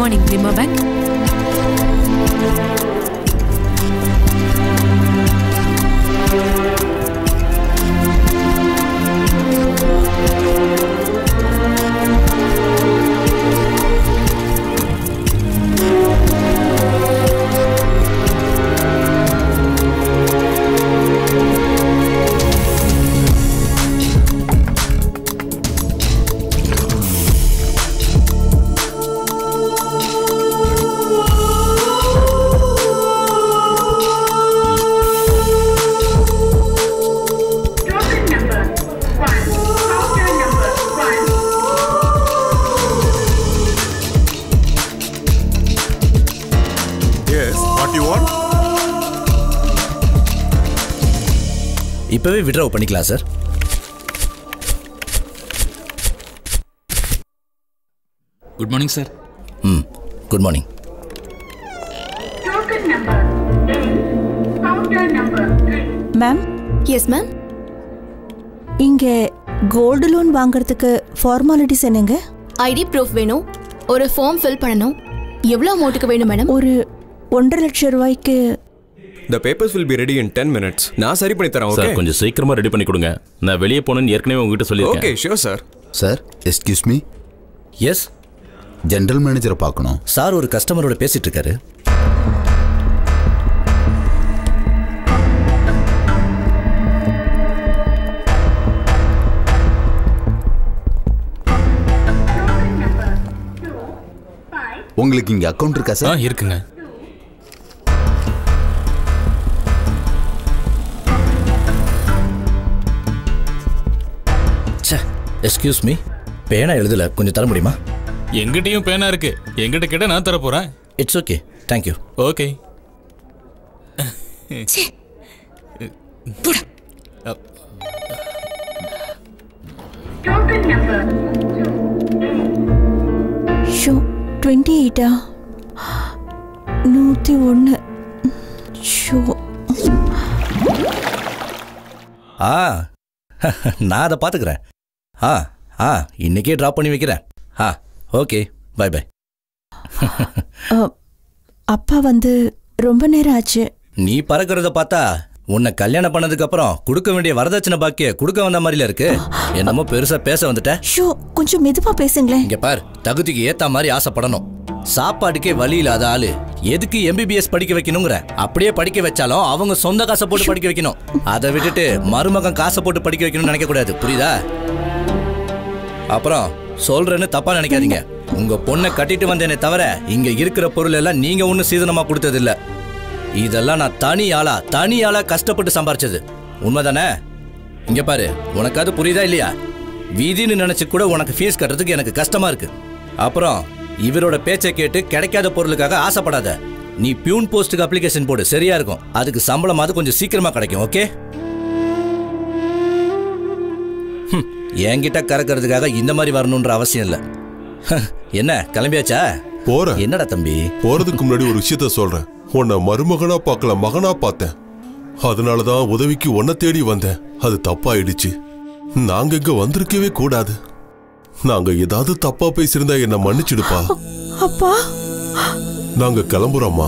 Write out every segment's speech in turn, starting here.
morning, Limor Bank. இப்பவே withdraw பண்ணிக்கலாம் sir. Good morning sir. Good morning. Ma'am. Yes ma'am. இங்க gold loan வாங்குறதுக்கு formalities என்னங்க? ID proof வேணும், ஒரு ஃபார்ம் ஃபில் பண்ணணும். எவ்வளவு அமௌண்ட்டுக்கு வேணும் மேடம்? ஒரு 1.5 லட்சம் ரூபாய்க்கு. The papers will be ready in 10 minutes. நான் சரி பண்ணி தரேன். ஓகே, கொஞ்சம் சீக்கிரமா ரெடி பண்ணி கொடுங்க. நான் வெளியே போறேன்னு ஏற்கனவே உங்ககிட்ட சொல்லிருக்கேன். Okay, sure sir. Sir, excuse me. Yes. General மேனேஜரை பார்க்கணும். சார் ஒரு கஸ்டமரோட பேசிட்டு இருக்காரு. உங்களுக்கு இங்க அக்கவுண்ட் இருக்கா சார்? இருக்குங்க. எக்ஸ்கியூஸ் மீ, பேனா எழுதல, கொஞ்சம் தர முடியுமா? எங்கிட்டயும் பேனா இருக்கு, எங்கிட்ட கேட்ட நான் தர போறேன். It's okay, thank you. Okay. So 28 101. So நான் அதை பார்த்துக்கிறேன். இன்னைக்கே ட்ராப் பண்ணி வைக்கிறேன். Okay, bye bye. அப்பா வந்து ரொம்ப நேரம் ஆச்சு. நீ பறக்கிறத பார்த்தா உன்னை கல்யாணம் பண்ணதுக்கு அப்புறம் கொடுக்க வேண்டிய வரதட்சணை பாக்கிய கொடுக்க வந்த மாதிரில இருக்கு. என்னமோ பெருசா பேச வந்துட்ட. ஷோ கொஞ்சம் மெதுவா பேசுங்களேன். இங்க பார், தகுதிக்கு ஏத்த மாதிரி ஆசைப்படணும். சாப்பாடுக்கே வழி இல்லாத ஆளு எதுக்கு MBBS படிக்க வைக்கணுங்கிற? அப்படியே படிக்க வச்சாலும் அவங்க சொந்த காசை போட்டு படிக்க வைக்கணும். அதை விட்டுட்டு மருமகன் காசை போட்டு படிக்க வைக்கணும்னு நினைக்க கூடாது, புரியுதா? அப்புறம் சொல்றேன்னு தப்பா நினைக்காதீங்க. உங்க பொண்ணை கட்டிட்டு வந்தேனே தவிர இங்க இருக்கிற பொருள் எல்லாம் நீங்க ஒன்னும் சீதனமா கொடுத்தது இல்ல. இதெல்லாம் நான் தனி ஆளா கஷ்டப்பட்டு சம்பாரிச்சது. உண்மைதானே? இங்க பாரு, உனக்கு அது புரியுதா இல்லையா? வீதின்னு நினைச்சு கூட உனக்கு ஃபீஸ் கட்டுறதுக்கு எனக்கு கஷ்டமா இருக்கு. அப்புறம் இவரோட பேச்சை கேட்டு கிடைக்காத பொருளுக்காக ஆசைப்படாத. நீ பியூன் போஸ்ட்டுக்கு அப்ளிகேஷன் போடு, சரியா இருக்கும். அதுக்கு சம்பளமாவது கொஞ்சம் சீக்கிரமா கிடைக்கும். ஓகே? என்கிட்ட கறக்கிறதுக்காக இந்த மாதிரி வரணும்ன்ற அவசியம் இல்ல. என்ன கிளம்பியாச்சா? போறேன். என்னடா தம்பி? போறதுக்கு முன்னாடி ஒரு விஷயத்த சொல்றேன். உன்னை மருமகனா பார்க்கல, மகனா பார்த்தேன். அதனாலதான் உதவிக்கு உன்னை தேடி வந்தேன். அது தப்பாயிடுச்சு. நாங்க இங்க வந்திருக்கவே கூடாது. நாங்க ஏதாவது தப்பா பேசியிருந்தா என்ன மன்னிச்சிடுப்பா. அப்பா, நாங்க கிளம்புறோம்மா.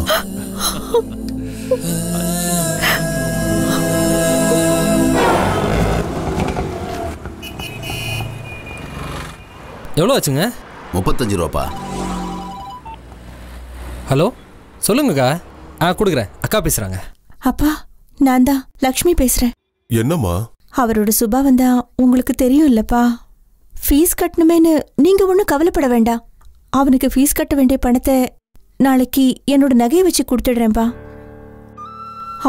எவ்வளோ ஆச்சுங்க? 35 ரூபாப்பா. ஹலோ, சொல்லுங்கக்கா. கொடுக்குறேன். அக்கா பேசுறாங்க. அப்பா, நான் தான் லக்ஷ்மி பேசுறேன். என்னம்மா? அவரோட சுபா வந்தா உங்களுக்கு தெரியும் இல்லப்பா. ஃபீஸ் கட்டணுமேனு நீங்க ஒன்றும் கவலைப்பட வேண்டாம். அவனுக்கு ஃபீஸ் கட்ட வேண்டிய பணத்தை நாளைக்கு என்னோட நகையை வச்சு கொடுத்துடுறேன்பா.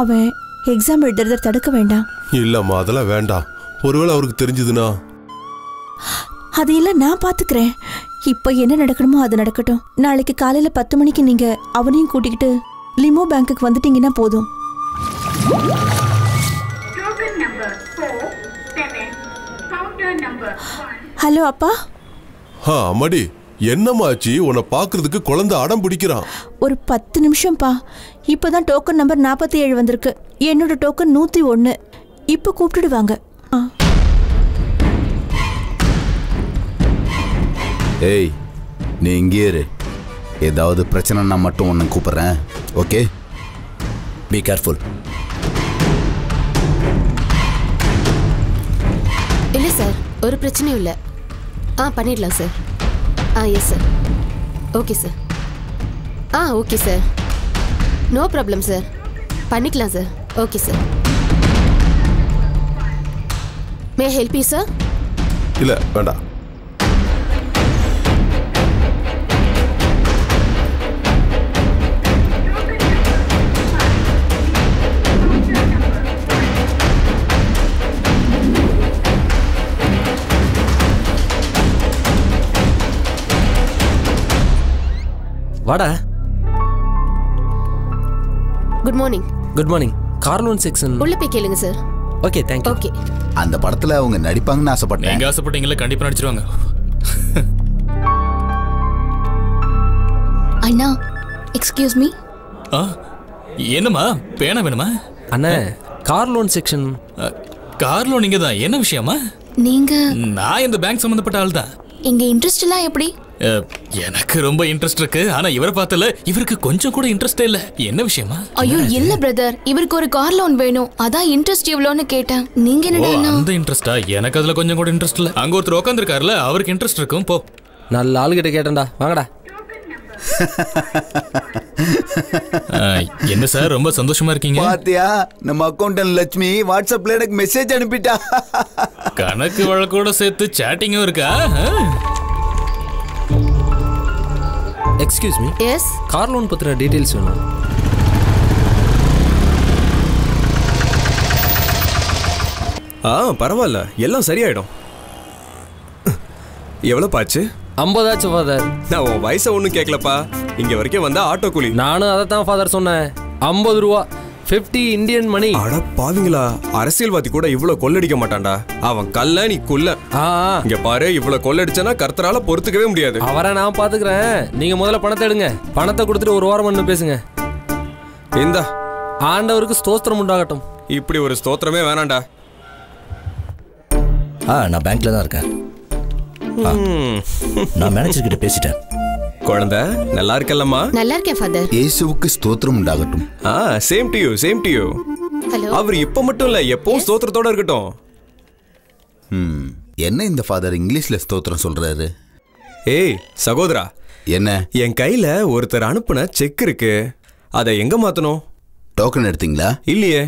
அவன் எக்ஸாம் எழுதுறத தடுக்க வேண்டாம். இல்லம்மா, அதெல்லாம் வேண்டாம். ஒருவேளை அவருக்கு தெரிஞ்சதுன்னா? அதையெல்லாம் நான் பாத்துக்கிறேன். இப்ப என்ன நடக்கணுமோ அது நடக்கட்டும். நாளைக்கு காலையில 10 மணிக்கு நீங்க அவனையும் கூட்டிக்கிட்டு லிமோ பேங்க்குக்கு வந்துட்டீங்கன்னா போதும். ஹலோ அப்பா. அம்மாடி, என்னமாச்சு? உன்னை பாக்குறதுக்கு குழந்தை அடம் பிடிக்கிறான். ஒரு 10 நிமிஷம்ப்பா. இப்பதான் டோக்கன் நம்பர் 47 வந்திருக்கு. என்னோட டோக்கன் 101. இப்ப கூப்பிட்டுடுவாங்க. ஏய், நீ இங்கே இரு. ஏதாவது பிரச்சனைனா மட்டும் ஒன்று கூப்பிட்றேன். Okay, be careful. இல்லை சார், ஒரு பிரச்சனையும் இல்லை. பண்ணிடலாம் sir. Yes sir. Okay sir. Okay sir, no problem sir, பண்ணிக்கலாம் sir. Okay sir. May help you sir? இல்லை வேண்டாம். வாடா. Good morning. Good morning. Car loan section உள்ள போய் கேளுங்க சார். Okay, thank you. ஓகே. அந்த படத்தில் அவங்க நடிப்பாங்கன்னு ஆசைப்பட்டேன். நீங்க ஆசைப்பட்டீங்களா? கண்டிப்பா நடிச்சிருவாங்க. அண்ணா, எக்ஸ்கியூஸ் மீ. என்னம்மா, பேனா வேணுமா? அண்ணா, car loan section. Car loan இங்க தான். என்ன விஷயமா? நீங்க? நான் இந்த பேங்க் சம்பந்தப்பட்ட ஆள் தான். இங்க இன்ட்ரெஸ்ட் எல்லாம் எப்படி? எனக்கு ரொம்ப இன்ட்ரெஸ்ட் இருக்கு. ஆனா இவரை பார்த்தல இவருக்கு கொஞ்சம் கூட இன்ட்ரெஸ்டே இல்ல. என்ன விஷயமா? ஐயோ இல்ல பிரதர், இவருக்கு ஒரு கார் லோன் வேணும். அதான் இன்ட்ரெஸ்ட் எவ்வளவுன்னு கேட்டேன். நீங்க என்னடா? அந்த இன்ட்ரெஸ்டா? எனக்கு அதுல கொஞ்சம் கூட இன்ட்ரெஸ்ட் இல்ல. அங்க ஒருத்தர் உட்கார்ந்திருக்காருல, அவருக்கு இன்ட்ரெஸ்ட் இருக்கும். போ. நல்ல ஆள் கிட்ட கேட்டேன்டா. வாங்கடா. என்ன சார் ரொம்ப சந்தோஷமா இருக்கீங்க? பாத்தியா, நம்ம அக்கௌண்டன்ட் லட்சுமி வாட்ஸ்அப்ல எனக்கு மெசேஜ் அனுப்பிட்டா. கணக்கு வழக்கோட சேர்த்து சாட்டிங்கும் இருக்கா? Excuse me. Yes. Car loan பத்தின டீடைல்ஸ் வேணும். பரவாயில்ல, எல்லாம் சரியாயிடும். எவ்வளோ பாச்சு? 50 ஆச்சு ஃபாதர். நான் உன் வயசை ஒன்றும் கேட்கலப்பா. இங்க வரைக்கும் வந்தா ஆட்டோ கூலி. நானும் அதை தான் ஃபாதர் சொன்னேன். 50 ரூபா, 50 இந்தியன் மணி. அட பாவிங்களா, அரசியல்வாதி கூட இவ்வளவு கொள்ளடிக்க மாட்டான்டா. அவன் கல்ல, நீ குள்ள. இங்க பாரு, இவ்வளவு கொள்ளடிச்சனா கர்த்தரால பொறுத்துக்கவே முடியாது. அவரை நான் பாத்துக்கிறேன். நீங்க முதல்ல பணத்தை எடுங்க. பணத்தை கொடுத்துட்டு ஒரு வாரம் பண்ணு பேசுங்க. இந்தா. ஆண்டவருக்கு ஸ்தோத்திரம் உண்டாகட்டும். இப்படி ஒரு ஸ்தோத்திரமே வேணாண்டா. நான் பேங்க்ல தான் இருக்கேன். நான் மேனேஜர் கிட்ட பேசிட்டேன். குழந்தை நல்லா இருக்கல்லம்மா? நல்லா இருக்கேன் ஃபாதர். இயேசுவுக்கு ஸ்தோத்திரம் உண்டாகட்டும். Same to you, same to you. Hello. அவர் இப்ப மட்டும் இல்ல, எப்பவும் ஸ்தோத்திரத்தோட இருக்கட்டும். என்ன இந்த ஃபாதர் இங்கிலீஷ்ல ஸ்தோத்திரம் சொல்றாரு? ஏய் சகோதரா, என்ன? என் கையில ஒருத்தர் அனுப்புன செக் இருக்கு. அதை எங்க மாத்தணும்? டோக்கன் எடுத்தீங்களா? இல்லையே.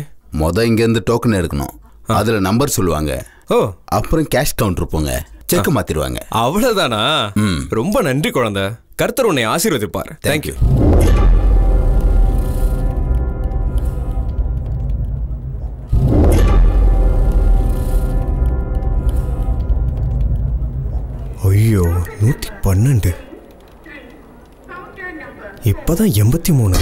இங்க இருந்து டோக்கன் எடுக்கணும். அதுல நம்பர் சொல்லுவாங்க. அப்புறம் கேஷ் கவுண்டர் போங்க, செக் மாத்திடுவாங்க. அவ்வளவுதானா? ரொம்ப நன்றி குழந்தை. கர்த்தர் உன்னை ஆசீர்வதிப்பார். தேங்க்யூ. ஐயோ, 112. இப்பதான் 83.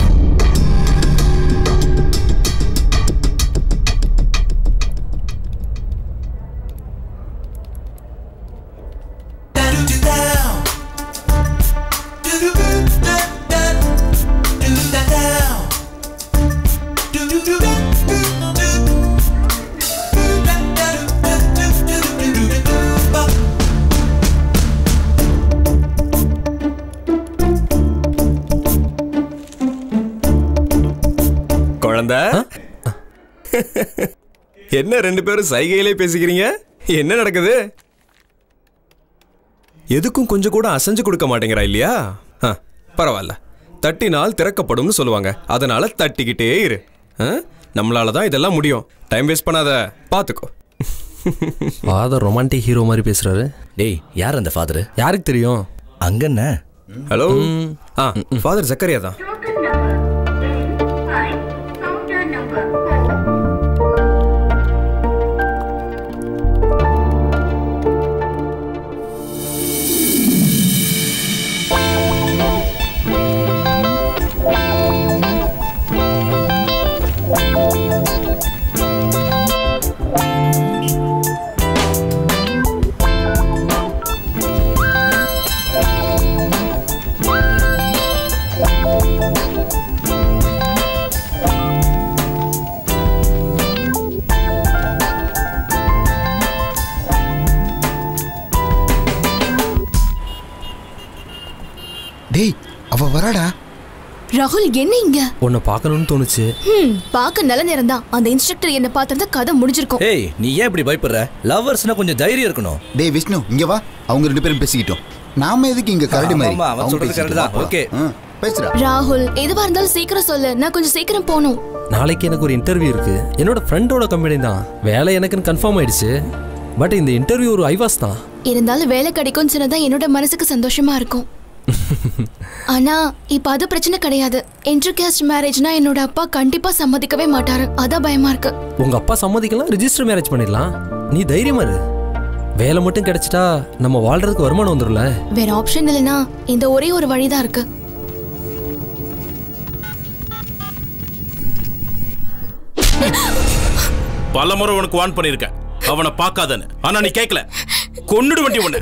என்ன ரெண்டு பேரும் சைகையிலே பேசிக்கிறீங்க? என்ன நடக்குது? எதுக்கும் கொஞ்சம் கூட அசைஞ்சு கொடுக்க மாட்டேங்கிறா இல்லையா? பரவாயில்ல, தட்டினால் திறக்கப்படும்னு சொல்லுவாங்க. அதனால தட்டிக்கிட்டே இரு. நம்மளால தான் இதெல்லாம் முடியும். டைம் வேஸ்ட் பண்ணாத, பாத்துக்கோ. ஃபாதர் ரொமான்டிக் ஹீரோ மாதிரி பேசுறாரு. டேய், யார் அந்த ஃபாதர்? யாருக்கு தெரியும்? அங்க என்ன? ஹலோ, ஃபாதர் சக்கரியா தான். அவ வரடா. ராகுல் என்ன இங்க? உன்னை பார்க்கணும்னு தோணுச்சு. பார்க்க நல்ல நேரம் தான். அந்த இன்ஸ்ட்ரக்டர் என்ன பார்த்திருந்தா கதை முடிஞ்சிருக்கும். ஏய், நீ ஏன் இப்படி பயப்படுற? லவ்வர்ஸ்னா கொஞ்சம் தைரியம் இருக்கணும். டேய் விஷ்ணு, இங்க வா. அவங்க 2 பேரும் பேசிக்கிட்டோம். நாம எதுக்கு இங்க கரடி மாதிரி? ஆமா, அவன் சொல்றது கரெக்ட் தான். ஓகே, பேசுடா. ராகுல், எதுவா இருந்தாலும் சீக்கிரம் சொல்லு. நான் கொஞ்சம் சீக்கிரம் போகணும். நாளைக்கு எனக்கு ஒரு இன்டர்வியூ இருக்கு. என்னோட ஃப்ரெண்டோட கம்பெனி தான். வேலை எனக்குன்னு கன்ஃபார்ம் ஆயிடுச்சு. பட் இந்த இன்டர்வியூ ஒரு ஐவாஸ் தான். இருந்தாலும் வேலை கிடைக்கும்னு சொன்னதான் என்னோட மனசுக்கு சந்தோஷமா இருக்கும். ஆனா இப்ப அது பிரச்சனை கிடையாது. இன்டர்காஸ்ட் மேரேஜ்னா என்னோட அப்பா கண்டிப்பா சம்மதிக்கவே மாட்டாரு. அதான் பயமா இருக்கு. உங்க அப்பா சம்மதிக்கலாம், ரெஜிஸ்டர் மேரேஜ் பண்ணிடலாம். நீ தைரியமா இரு. வேலை மட்டும் கிடைச்சிட்டா நம்ம வாழ்றதுக்கு வருமானம் வந்துரும்ல. வேற ஆப்ஷன் இல்லைன்னா இந்த ஒரே ஒரு வழிதான் இருக்கு. பலமுறை உனக்கு வார்ன் பண்ணிருக்கேன் அவனை பார்க்காதன்னு. ஆனா நீ கேட்கல. கொன்னுடு வண்டி ஒண்ணு.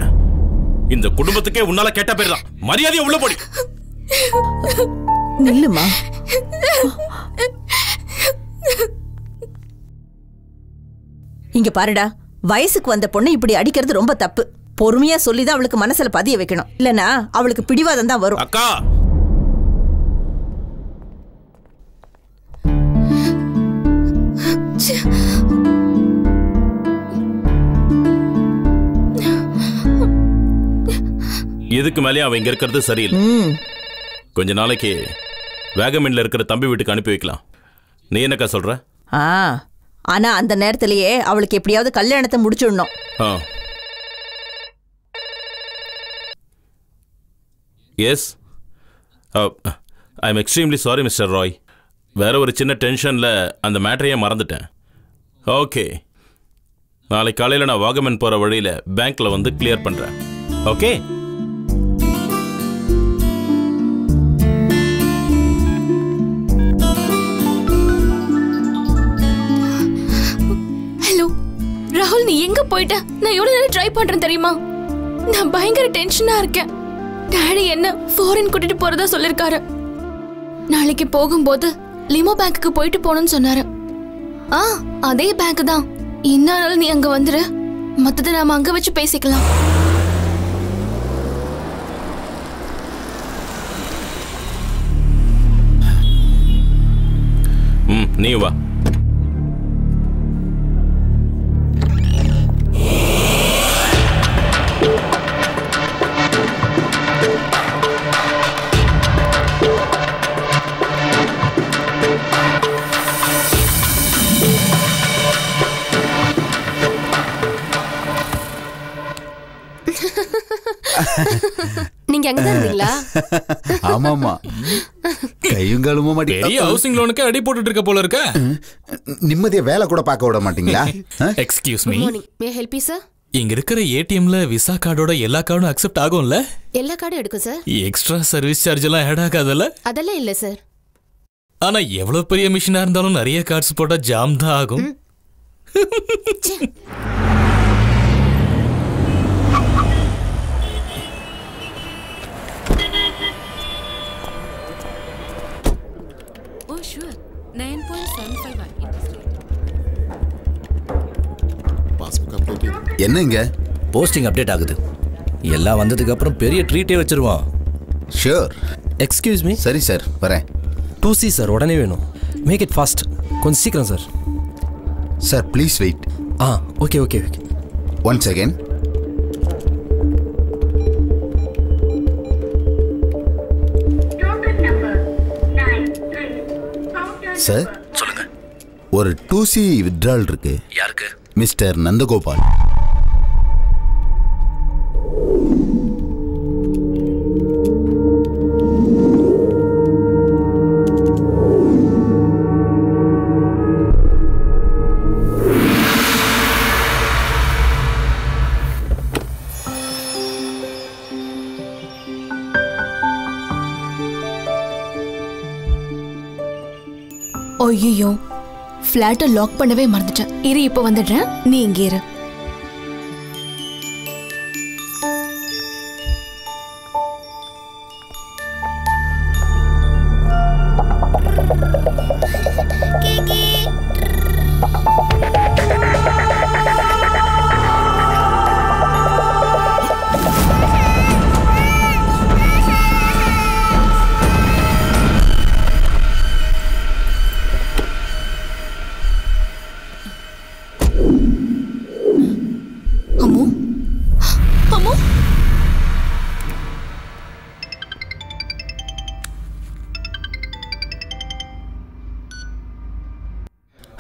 இந்த குடும்பத்துக்கே உன்னால கேட்ட பேர் தான். மரியாதையை உள்ள போடி. நில்லுமா. இங்க பாருடா, வயசுக்கு வந்த பொண்ணு இப்படி அடிக்கிறது ரொம்ப தப்பு. பொறுமையா சொல்லிதான் அவளுக்கு மனசுல பதிய வைக்கணும். இல்லனா அவளுக்கு பிடிவாதம் தான் வரும். அக்கா, எதுக்கு மேலேயும் அவன் இங்க இருக்கிறது சரியில்லை. கொஞ்ச நாளைக்கு வேகமென்ல இருக்கிற தம்பி வீட்டுக்கு அனுப்பி வைக்கலாம். நீ என்னக்கா சொல்ற? ஆனா அந்த நேரத்திலேயே அவளுக்கு எப்படியாவது கல்யாணத்தை முடிச்சிடணும். Yes, I am extremely sorry mister Roy. வேற ஒரு சின்ன டென்ஷன்ல அந்த மேட்டரையே மறந்துட்டேன். ஓகே, நாளைக்கு காலையில் நான் வாகமன் போற வழியில பேங்க்ல வந்து கிளியர் பண்றேன். ஓகே. ராகுல், நீ எங்க போயிட்ட? நான் எவ்வளவு நேரம் ட்ரை பண்றேன் தெரியுமா? நான் பயங்கர டென்ஷனா இருக்கேன். டாடி என்ன ஃபாரின் கூட்டிட்டு போறதா சொல்லிருக்காரு. நாளைக்கு போகும்போது லிமோ பேங்க்குக்கு போயிட்டு போகணும்னு சொன்னாரு. அதே பேங்க் தான். இன்னாலும் நீ அங்க வந்துரு. மத்தத நாம அங்க வச்சு பேசிக்கலாம். நீ வா. நீங்க அங்கதான் இருந்தீங்களா? ஆமாமா. கையுங்காலுமா மாட்டி. பெரிய ஹவுசிங் லோனுக்கு அடி போட்டுட்டு இருக்க போல இருக்க. நிம்மதியா வேலை கூட பார்க்க விட மாட்டீங்களா? Excuse me. May help you sir? இங்க இருக்கிற ஏடிஎம்ல விசா கார்டோட எல்லா கார்டும் அக்செப்ட் ஆகும்ல? எல்லா கார்டும் எடுக்கும் சார். எக்ஸ்ட்ரா சர்வீஸ் சார்ஜ் எல்லாம் ஆட் ஆகாதல்ல? அதெல்லாம் இல்ல சார். ஆனா எவ்வளவு பெரிய மிஷினா இருந்தாலும் நிறைய கார்ட்ஸ் போட்டா ஜாம் தான் ஆகும். என்னங்க போஸ்டிங் அப்டேட் ஆகுது. எல்லாம் வந்ததுக்கு அப்புறம் பெரிய ட்ரீட்டே வச்சிருவோம். ஷூர். Excuse me. சரி சார், வரேன். 2C சார், உடனே வேணும். Make it fast. கொஞ்சம் சீக்கிரம் sir. Sir please wait. Okay okay okay. 1 second. Sir சொல்லுங்க. ஒரு 2C வித்ட்ரால் இருக்கு. யாருக்கு? மிஸ்டர் நந்தகோபால். ஐயோ, ஃபிளாட்டை லாக் பண்ணவே மறந்துட்டேன். இரு, இப்போ வந்துடுறேன். நீ இங்கே இரு.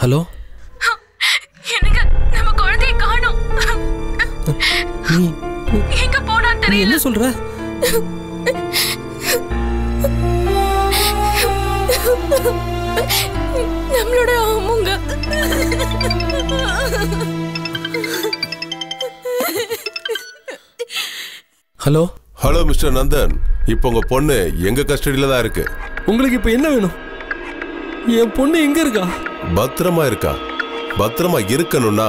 ஹலோ எனக்கு நம்ம குழந்தையை காணோம். எங்க போனா தெரியல. என்ன சொல்ற? நம்மளோட அம்முங்க. ஹலோ ஹலோ மிஸ்டர் நந்தன், இப்போ உங்க பொண்ணு எங்க கஸ்டடியில தான் இருக்கு. உங்களுக்கு இப்போ என்ன வேணும்? என் பொண்ணு எங்க இருக்கா? பத்திரமா இருக்கா. பத்திரமா இருக்கணும்னா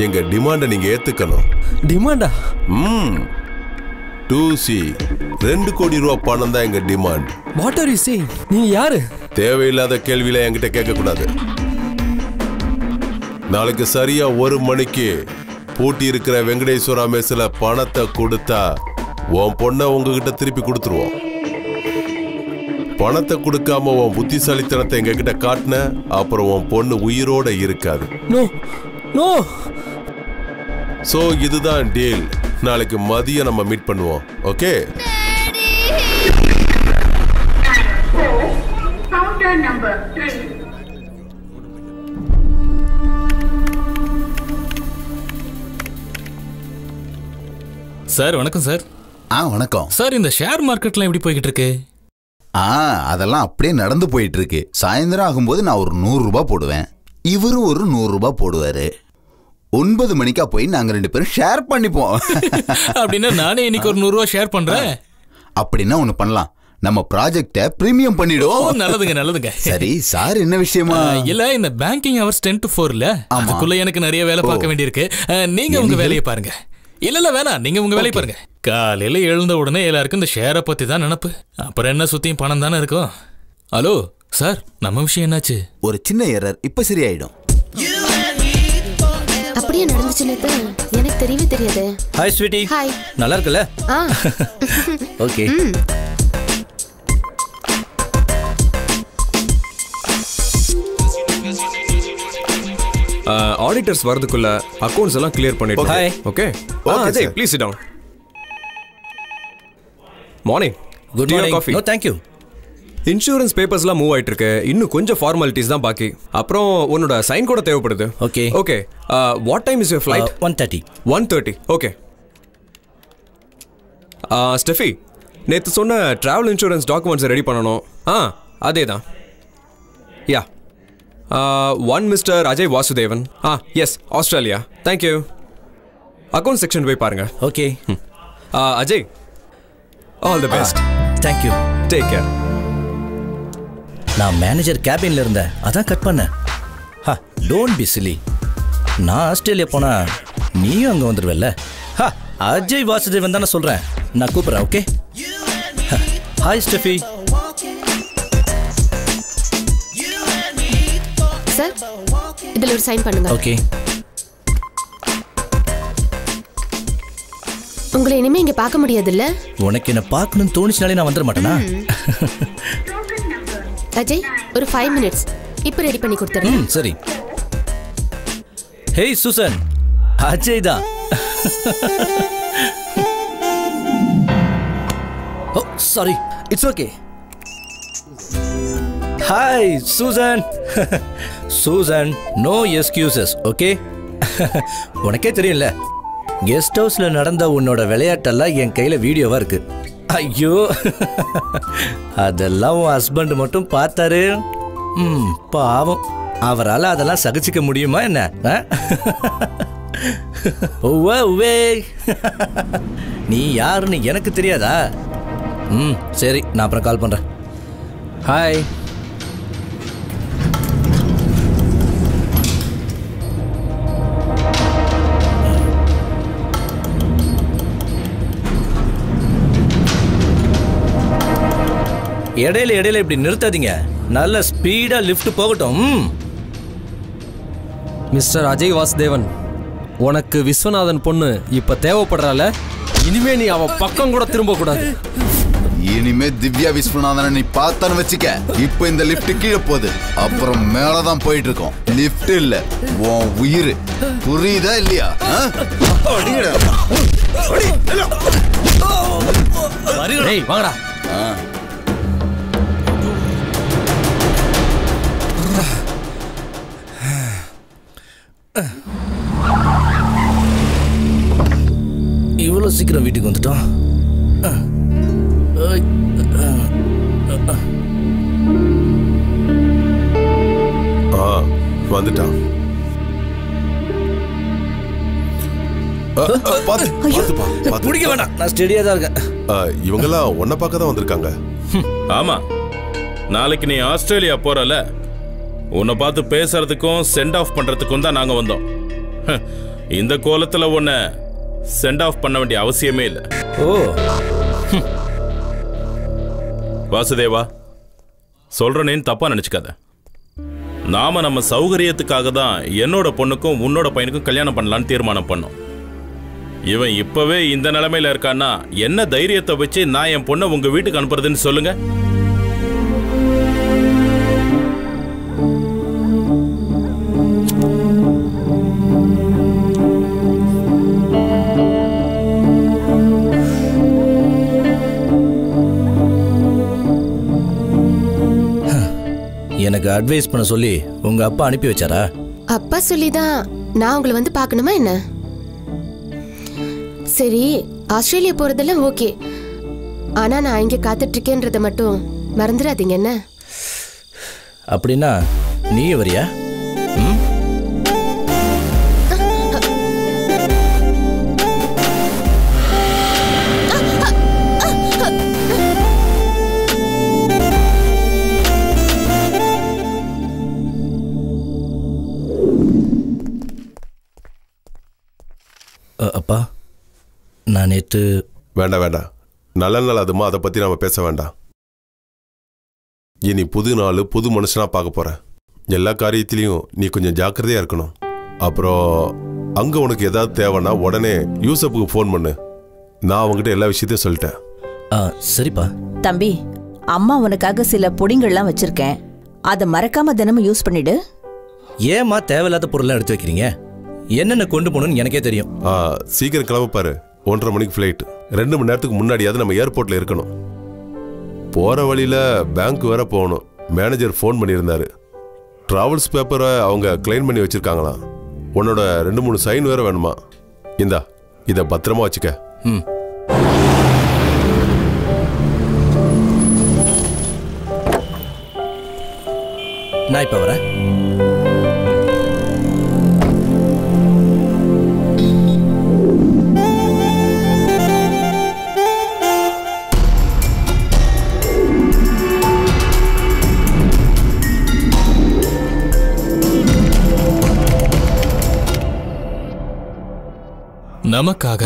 எங்க டிமாண்ட நீங்க ஏத்துக்கணும். டிமாண்டா? 2C 2 கோடி ரூபாய் பணம் தான் எங்க demand. What are you saying? நீங்க யாரு? தேவையில்லாத கேள்வியில என்கிட்ட கேட்க கூடாது. நாளைக்கு சரியா 1 மணிக்கு பூட்டி இருக்கிற வெங்கடேஸ்வரா மெஸ்ல பணத்தை கொடுத்தா உன் பொண்ணை உங்ககிட்ட திருப்பி கொடுத்துருவோம். பணத்தை கொடுக்காம உன் புத்திசாலித்தனத்தை எங்க கிட்ட காட்டின அப்புறம் உன் பொண்ணு உயிரோட இருக்காது. No no. சோ இதுதான் டீல். நாளைக்கு மதியம் நம்ம மீட் பண்ணுவோம். ஓகே? சார் வணக்கம் சார். வணக்கம் சார். இந்த ஷேர் மார்க்கெட்லாம் எப்படி போய்கிட்டு இருக்கு? அதெல்லாம் அப்படியே நடந்து போயிட்டு இருக்கு. சாயந்தரம் ஆகும்போது நான் ஒரு 100 ரூபாய் போடுவேன், இவரும் ஒரு 100 ரூபாய் போடுவாரு. 9 மணிக்கா போய் நாங்க 2 பேரும் ஷேர் பண்ணிப்போம். அப்படின்னா நானே இன்னைக்கு ஒரு 100 ரூபாய் ஷேர் பண்றேன். அப்படின்னா ஒண்ணு பண்ணலாம், நம்ம ப்ராஜெக்ட பிரீமியம் பண்ணிடுவோம். நல்லதுங்க நல்லதுங்க. சரி சார், என்ன விஷயமா? இல்ல இந்த பேங்கிங் ஹவர்ஸ் 10 to 4 இல்ல, அதுக்குள்ள எனக்கு நிறைய வேலை பார்க்க வேண்டியிருக்கு. நீங்க உங்க வேலையை பாருங்க. இல்ல வேணாம், நீங்க உங்க வேலையை பாருங்க. காலையில எழுந்த உடனே எல்லாருக்கும் இந்த ஷேரை பத்தி தான் நினப்பு. அப்புறம் என்ன சுத்தியும் பணம் தானே இருக்கும். ஹலோ சார், நம்ம விஷயம் என்னாச்சு? ஒரு சின்ன எரர், இப்ப சரியாயிடும். அப்படியே நடந்துச்சுன்னு எனக்கு தெரியவே தெரியாது. Hi sweetie. ஹாய். நல்லா இருக்குல்ல? ஓகே. ஆடிட்டர்ஸ் வரதுக்குள்ள அக்கவுண்ட்ஸ் எல்லாம் கிளியர் பண்ணிடுவோம். Hi. Okay. Ajay please sit down. Morning. Good morning. No thank you. Insurance பேப்பர்ஸ்லாம் மூவ் ஆயிட்டு இருக்கு. இன்னும் கொஞ்சம் ஃபார்மாலிட்டிஸ் தான் பாக்கி. அப்புறம் உன்னோட சைன் கூட தேவைப்படுது. Okay. Okay. What time is your flight? 1:30. 1:30. Okay. Steffi, நேத்து சொன்ன டிராவல் இன்சூரன்ஸ் டாக்குமெண்ட்ஸ் ரெடி பண்ணனும். அதேதான். Yeah. One mister Ajay Vasudevan. Yes, Australia. Thank you. Account section போய் பாருங்க. Okay. Ajay, all the best. Thank you. Take care. நான் manager கேபின்ல இருந்தேன், அதான் கட் பண்ணேன். Don't be silly. நான் ஆஸ்திரேலியா போனா நீயும் அங்க வந்துடுவல்ல. அஜய் வாசுதேவன் தானே சொல்றேன். நான் கூப்பிடுறேன். ஓகே. Hi Steffi. சார், இதுல ஒரு சைன் பண்ணுங்க. ஓகே. உங்களை இனிமே இங்க பார்க்க முடியாதுல்ல? உனக்கு என்ன பார்க்கணும்னு தோணிச்சினாலே நான் வந்துட மாட்டேனா? அஜய், ஒரு 5 மினிட்ஸ் இப்போ ரெடி பண்ணி கொடுத்துறேன். சரி. ஹேய் சூசன், அஜய் தான். Oh sorry, it's okay. Hi Susan. Susan, no excuses. Okay. உனக்கே தெரியும்ல, கெஸ்ட் ஹவுஸ்ல நடந்த உன்னோட விளையாட்டெல்லாம் என் கையில வீடியோவா இருக்கு. ஐயோ, அதெல்லாம் உன் ஹஸ்பண்ட் மட்டும் பார்த்தாரு. பாவம், அவரால் அதெல்லாம் சகிச்சுக்க முடியுமா என்ன? நீ யாருன்னு எனக்கு தெரியாதா? சரி, நான் அப்புறம் கால் பண்றேன். ஹாய். இடையில இடையில இப்படி நிறுத்தாதீங்க. நல்ல ஸ்பீடா லிஃப்ட் போகட்டும். மிஸ்டர் அஜய் வாசுதேவன், உனக்கு விஸ்வநாதன் பொண்ணு இப்ப தேவைப்படுறால. இனிமே நீ அவ பக்கம் கூட திரும்ப கூடாது. இனிமே திவ்யா விஸ்வநாதனை நீ பார்த்தான்னு வச்சுக்க. இப்ப இந்த லிஃப்ட் கீழே போகுது, அப்புறம் மேலதான் போயிட்டு இருக்கோம். லிஃப்ட் இல்ல, உன் உயிர். புரியுதா இல்லையா? வாங்கடா. சீக்கிரம் வீட்டுக்கு வந்துட்டோம். வந்துட்டான். பிடிக்க வேண்டாம், நான் ஸ்டெடியா தான் இருக்கேன். இவங்கெல்லாம் உன்னை பார்க்க தான் வந்திருக்காங்க. ஆமா, நாளைக்கு நீ ஆஸ்திரேலியா போறல, உன்னை பார்த்து பேசுறதுக்கும் சென்ட் ஆஃப் பண்றதுக்கும் தான் நாங்க வந்தோம். இந்த கோலத்துல உன்னை சென்ட் ஆஃப் பண்ண வேண்டிய அவசியமே இல்லை. ஓ வாசுதேவா, சொல்றேன்னு தப்பா நினைச்சுக்காத. நாம நம்ம சௌகரியத்துக்காக தான் என்னோட பொண்ணுக்கும் உன்னோட பையனுக்கும் கல்யாணம் பண்ணலான்னு தீர்மானம் பண்ணோம். இவன் இப்பவே இந்த நிலைமையில இருக்கான்னா என்ன தைரியத்தை வச்சு நான் என் பொண்ணை உங்க வீட்டுக்கு அனுப்புறதுன்னு சொல்லுங்க. எனக்கு அட்வைஸ் பண்ண சொல்லி உங்க அப்பா அனுப்பி வச்சாரா? அப்பா சொல்லிதான் நான் உங்களை வந்து பார்க்கணுமா என்ன? சரி, ஆஸ்திரேலியா போறதெல்லாம் ஓகே, ஆனா நான் இங்க காத்துட்டு இருக்கேன்றத மட்டும் மறந்துடாதீங்க என்ன? அப்படின்னா நீ வரியா? அப்பா, நான் நேற்று... வேண்டாம் வேண்டாம், நல்ல நாள் அதுமா, அதை பற்றி நம்ம பேச வேண்டாம். இனி புது நாள், புது மனுஷனாக பார்க்க போகிறேன். எல்லா காரியத்திலையும் நீ கொஞ்சம் ஜாக்கிரதையாக இருக்கணும். அப்புறம் அங்கே உனக்கு ஏதாவது தேவைன்னா உடனே யூசப்புக்கு ஃபோன் பண்ணு. நான் அவங்ககிட்ட எல்லா விஷயத்தையும் சொல்லிட்டேன். சரிப்பா. தம்பி, அம்மா உனக்காக சில பொடிங்கள்லாம் வச்சிருக்கேன், அதை மறக்காம தினமும் யூஸ் பண்ணிடு. ஏம்மா தேவையில்லாத பொருள்லாம் எடுத்து வைக்கிறீங்க? என்னென்ன கொண்டு போகணும்னு எனக்கே தெரியும். சீக்கிரம் கிளம்பப்பாரு, 1:30 மணிக்கு ஃப்ளைட். 2 மணி நேரத்துக்கு முன்னாடியாவது நம்ம ஏர்போர்ட்டில் இருக்கணும். போகிற வழியில் பேங்க் வேற போகணும். மேனேஜர் ஃபோன் பண்ணியிருந்தாரு. ட்ராவல்ஸ் பேப்பரை அவங்க கிளைம் பண்ணி வச்சுருக்காங்களாம். உன்னோட 2-3 சைன் வேற வேணுமா? இந்தா, இதை பத்திரமா வச்சுக்க. நான் இப்போ வரேன். நமக்காக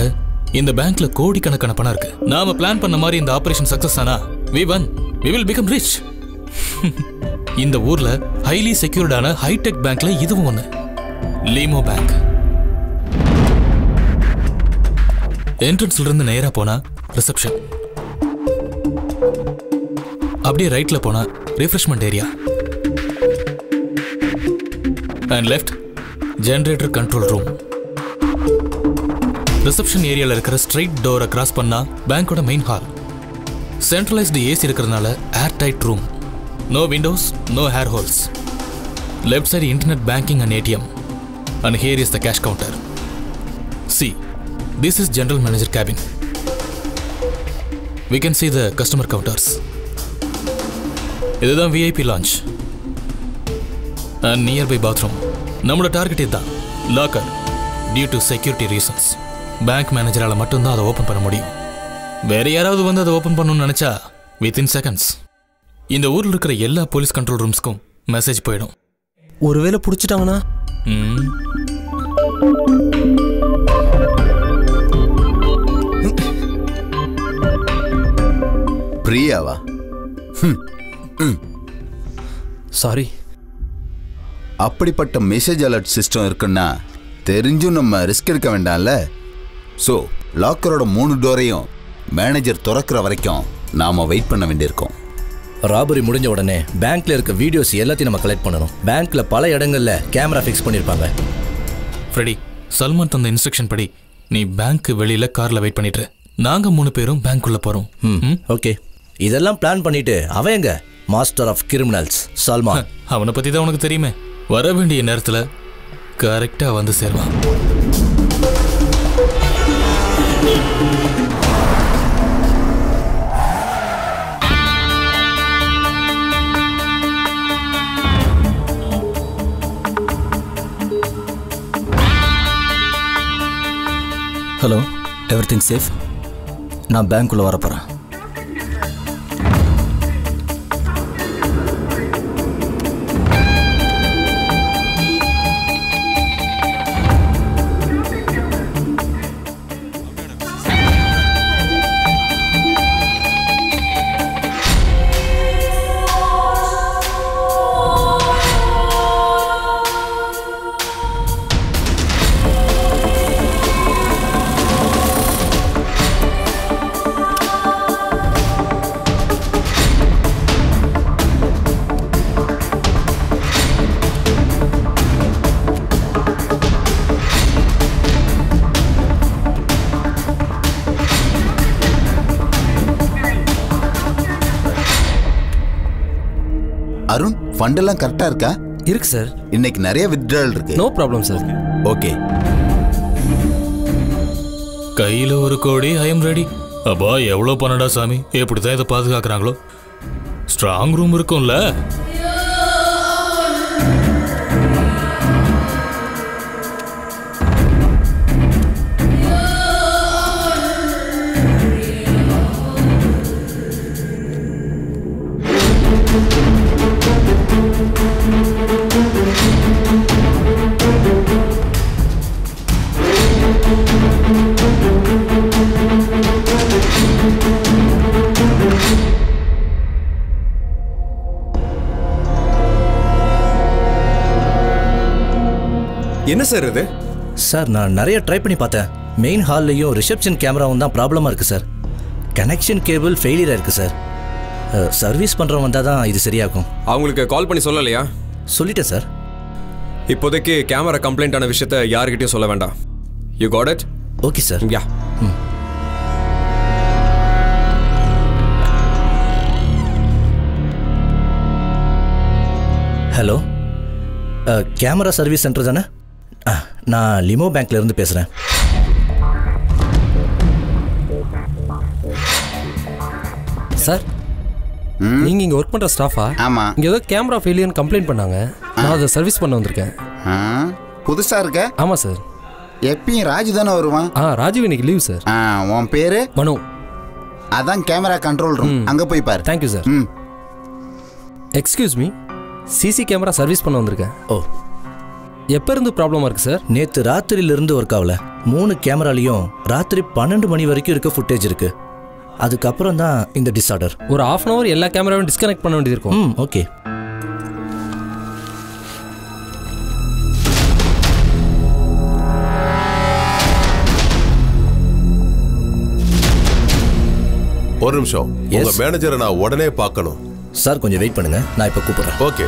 இந்த பேங்க்ல கோடிக்கணக்கான பணம் இருக்கு. நாம பிளான் பண்ண மாதிரி இந்த ஆபரேஷன் சக்சஸ் ஆனா we will become rich. இந்த ஊர்ல ஹைலி செக்யூர்டான ஹைடெக் பேங்க்ல இதுவும் ஒண்ணு, லீமோ பேங்க். என்ட்ரன்ஸ்ல இருந்து நேரா போனா ரிசப்ஷன், அப்படியே ரைட்ல போனா refreshment area, and left generator control room. Reception ஏரியால இருக்கிற ஸ்ட்ரைட் டோரை கிராஸ் பண்ணா பேங்கோட மெயின் ஹால். சென்ட்ரலைஸ்டு ஏசி இருக்கிறதுனால air tight room, no windows, no hair holes. Left side internet banking and ATM, and here is the cash counter. See, this is general manager cabin. We can see the customer counters. இதுதான் VIP lounge and nearby bathroom. நம்மளோட target இதுதான், locker. Due to security reasons bank மேனேஜரால் மட்டும்தான் அதை open பண்ண முடியும். வேற யாராவது வந்து அதை ஓப்பன் பண்ணணும்னு நினைச்சா வித்தின் செகண்ட்ஸ் இந்த ஊரில் இருக்கிற எல்லா போலீஸ் கண்ட்ரோல் ரூம்ஸ்க்கும் மெசேஜ் போயிடும். ஒருவேளை பிடிச்சிட்டாங்கன்னா பிரியாவா? சாரி. அப்படிப்பட்ட மெசேஜ் அலர்ட் சிஸ்டம் இருக்குன்னா தெரிஞ்சும் நம்ம ரிஸ்க் எடுக்க வேண்டாம்ல. ஸோ லாக்கரோட 3 டோரையும் மேனேஜர் திறக்கிற வரைக்கும் நாம வெயிட் பண்ண வேண்டியிருக்கோம். ராபரி முடிஞ்ச உடனே பேங்க்ல இருக்க வீடியோஸ் எல்லாத்தையும் நம்ம கலெக்ட் பண்ணணும். பேங்க்ல பல இடங்கள்ல கேமரா ஃபிக்ஸ் பண்ணிருப்பாங்க. ஃப்ரெடி, சல்மான் தந்த இன்ஸ்ட்ரக்ஷன் படி நீ பேங்க் வெளியில கார்ல வெயிட் பண்ணிட்டு, நாங்க 3 பேரும் பேங்க்குள்ள போறோம். ஓகே, இதெல்லாம் பிளான் பண்ணிட்டு அவன் எங்க மாஸ்டர் ஆஃப் கிரிமினல்ஸ் சல்மான். அவனை பத்தி தான் உனக்கு தெரியுமே. வர வேண்டிய நேரத்துல கரெக்டா வந்து சேருவான். Hello, everything safe? நான் பேங்க்குள்ளே வர போகிறேன். அருண், ஃபண்ட் எல்லாம் கரெக்டா இருக்கா? இருக்கு சார். இன்னைக்கு நிறைய வித்ட்ரால் இருக்கு. No problem sir. ஓகே. கையில 1 கோடி, ஐ எம் ரெடி. அப்பா எவ்வளவு பணடா சாமி, எப்படிதான் இதை பாதுகாக்கிறாங்களோ. ஸ்ட்ராங் ரூம் இருக்கும்ல. என்ன சார் இது? சார் நான் நிறைய ட்ரை பண்ணி பார்த்தேன். மெயின் ஹால்லையும் ரிசப்ஷன் கேமராவும் தான் ப்ராப்ளமாக இருக்குது சார். கனெக்ஷன் கேபிள் ஃபெயிலியராக இருக்குது சார். சர்வீஸ் பண்ணுறவங்க வந்தால் தான் இது சரியாகும். அவங்களுக்கு கால் பண்ணி சொல்லலையா? சொல்லிட்டேன் சார். இப்போதைக்கு கேமரா கம்ப்ளைண்ட் ஆன விஷயத்த யாருக்கிட்டையும் சொல்ல வேண்டாம். You got it? Okay sir. Yeah. Hello, camera service centre தானே? நான் லிமோ பேங்க்ல இருந்து பேசுகிறேன். சார், நீங்க இங்க ஒர்க் பண்ற ஸ்டாஃபா? ஆமா. இங்க ஏதோ கேமரா ஃபெயிலியர்னு கம்ப்ளைண்ட் பண்ணாங்க. நான் அதை சர்வீஸ் பண்ண வந்திருக்கேன். புதுசா இருக்க? ஆமா சார். எப்பயும் ராஜு தானே வருவான்? ராஜு இன்னைக்கு லீவ் சார். உன் பேரு? மனு. அதான் கேமரா கண்ட்ரோல் ரூம், அங்க போய் பாரு. Thank you sir. Excuse me, CC camera service பண்ண வந்திருக்கேன். ஓ, எப்போ இருந்து ப்ராப்ளமாக இருக்குது சார்? நேற்று ராத்திரியிலிருந்து ஒர்க் ஆகல. 3 கேமராலையும் ராத்திரி 12 மணி வரைக்கும் இருக்க ஃபுட்டேஜ் இருக்கு. அதுக்கப்புறம் தான் இந்த டிஸார்டர். ஒரு 1/2 hour எல்லா கேமராவும் டிஸ்கனெக்ட் பண்ண வேண்டியது இருக்கும். ஓகே. ஒரு நிமிஷம், உங்க மேனேஜரை நான் உடனே பார்க்கணும். சார் கொஞ்சம் வெயிட் பண்ணுங்க, நான் இப்போ கூப்பிடுறேன். ஓகே.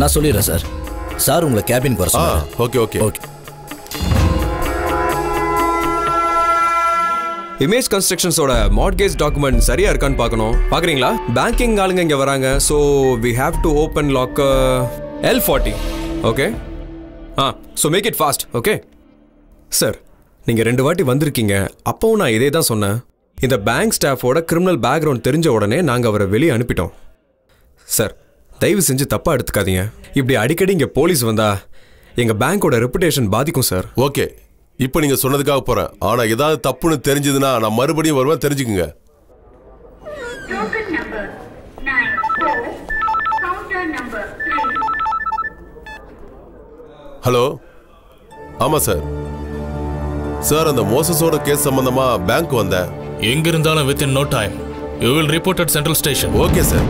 நான் சொல்லிடுறேன் சார். சார் உங்களை கேபின் வர சொல்லுங்க. Okay okay okay. இமேஜ் கன்ஸ்ட்ரக்ஷன்ஸோட மார்ட்கேஜ் டாக்குமெண்ட் சரியா இருக்கான்னு பார்க்கணும். பார்க்குறீங்களா? பேங்கிங் ஆளுங்க இங்கே வராங்க. So we have to open lock L40. Okay. So make it fast. Okay sir, நீங்கள் 2 வாட்டி வந்திருக்கீங்க. அப்போவும் நான் இதே தான் சொன்னேன். இந்த பேங்க் ஸ்டாஃபோட கிரிமினல் பேக்ரவுண்ட் தெரிஞ்ச உடனே நாங்கள் அவரை வெளியே அனுப்பிட்டோம். சார், தயவு செஞ்சு தப்பாக எடுத்துக்காதீங்க. இப்படி அடிக்கடி இங்கே போலீஸ் வந்தா எங்கள் பேங்க்கோட ரெப்புடேஷன் பாதிக்கும் சார். ஓகே, இப்போ நீங்க சொன்னதுக்காக போறேன். ஆனா ஏதாவது தப்புன்னு தெரிஞ்சதுன்னா நான் மறுபடியும் வருவேன், தெரிஞ்சுக்குங்க. ஹலோ, ஆமா சார். சார், அந்த மோசஸோட கேஸ் சம்பந்தமா பேங்க் வந்தேன். எங்க இருந்தாலும் within no time you will report at central station. Okay sir.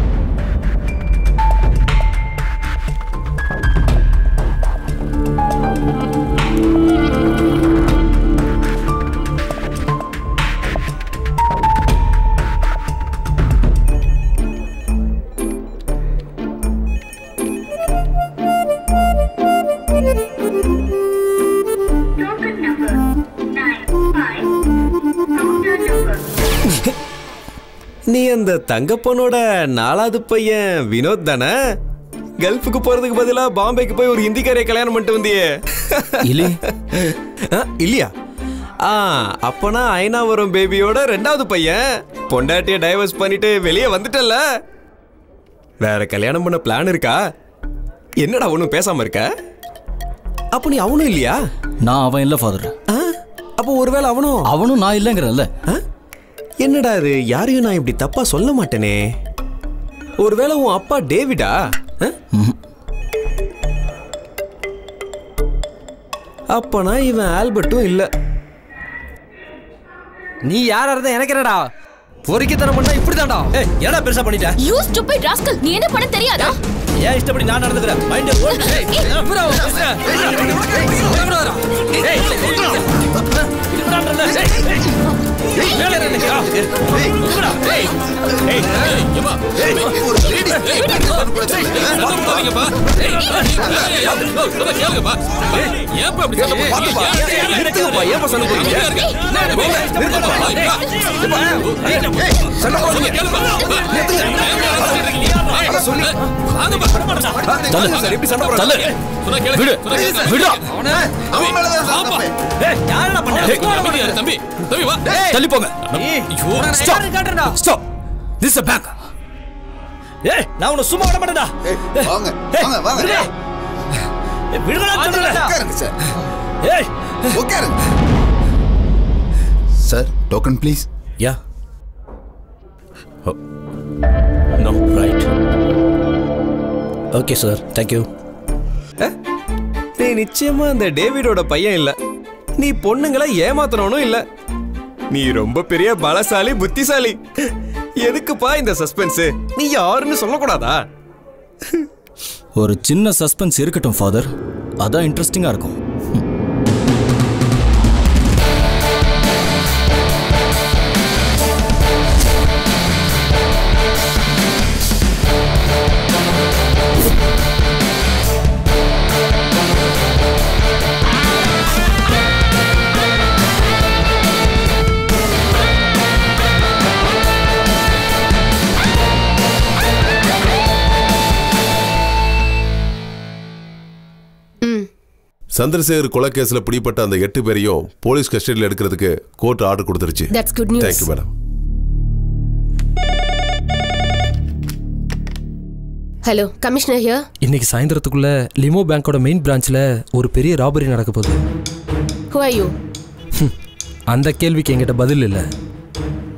நீ அந்த தங்கப்பனோட 4வது பையன் வினோத் தானே? கல்ஃபுக்கு போறதுக்கு பதிலா பாம்பேக்கு போய் ஒரு ஹிந்திக்காரையை கல்யாணம் பண்ணிட்டு வந்தியே. இல்லையா? அப்பனா ஐநாவரம் பேபியோட 2வது பையன். பொண்டாட்டிய டைவர்ஸ் பண்ணிட்டு வெளியே வந்துட்டல்ல. வேற கல்யாணம் பண்ண பிளான் இருக்கா? என்னடா ஒன்றும் பேசாம இருக்க? அப்ப நீ அவனும் இல்லையா? நான் அவன் இல்லை ஃபாதர். அப்போ ஒருவேளை அவனும் நான் இல்லைங்கிறல்ல. என்னடா இது? யாரையும் நான் இப்படி தப்பா சொல்ல மாட்டேனே. ஒருவேளை உன் அப்பா டேவிடா? அப்பனா இவன் ஆல்பர்ட்டும் இல்ல. நீ யாரா இருந்தா எனக்கு என்னடா? பொறுக்கித்தனம் பண்ணா இப்படிதான்டா. ஏய் என்னடா பெருசா பண்ணிட்ட? யூ ஸ்டூபிட் ராஸ்கல், நீ என்ன பண்ண தெரியாதா? ஏன் இஷ்டப்படி நான் நடந்துக்கிறேன்? Mind vote. தள்ளி போங்க. Stop. This is a bank. ஏய் நான் உன்னை சும்மா விட மாட்டேன்டா. வாங்க வாங்க வாங்க. விடுடா சொல்றேன். உட்காருங்க சார். ஏய் உட்காருங்க. Sir token please. Yeah. No, right. Okay sir, thank you. நீ நிச்சயமா அந்த டேவிடோட பையன் இல்ல. நீ பொண்ணுங்களை ஏமாத்தணும் இல்ல. நீ ரொம்ப பெரிய பலசாலி, புத்திசாலி. எதுக்குப்பா இந்த சஸ்பென்ஸ்? நீ யாருன்னு சொல்லக்கூடாதா? ஒரு சின்ன சஸ்பென்ஸ் இருக்கட்டும் ஃபாதர், அதான் இன்ட்ரெஸ்டிங்கா இருக்கும். சந்திரசேகர் கொலை கேஸ்ல பிடிப்பட்ட அந்த 8 பேரையும் போலீஸ் கஸ்டடியில் எடுக்கிறதுக்கு கோர்ட் ஆர்டர் கொடுத்துருச்சு. That's good news. Thank you madam. Hello commissioner here. இன்னைக்கு சாயந்தரத்துக்குள்ள லிமோ பேங்கோட மெயின் பிரான்ச்ல ஒரு பெரிய ராபரி நடக்க போகுது. Who are you? அந்த கேள்விக்கு என்கிட்ட பதில் இல்லை.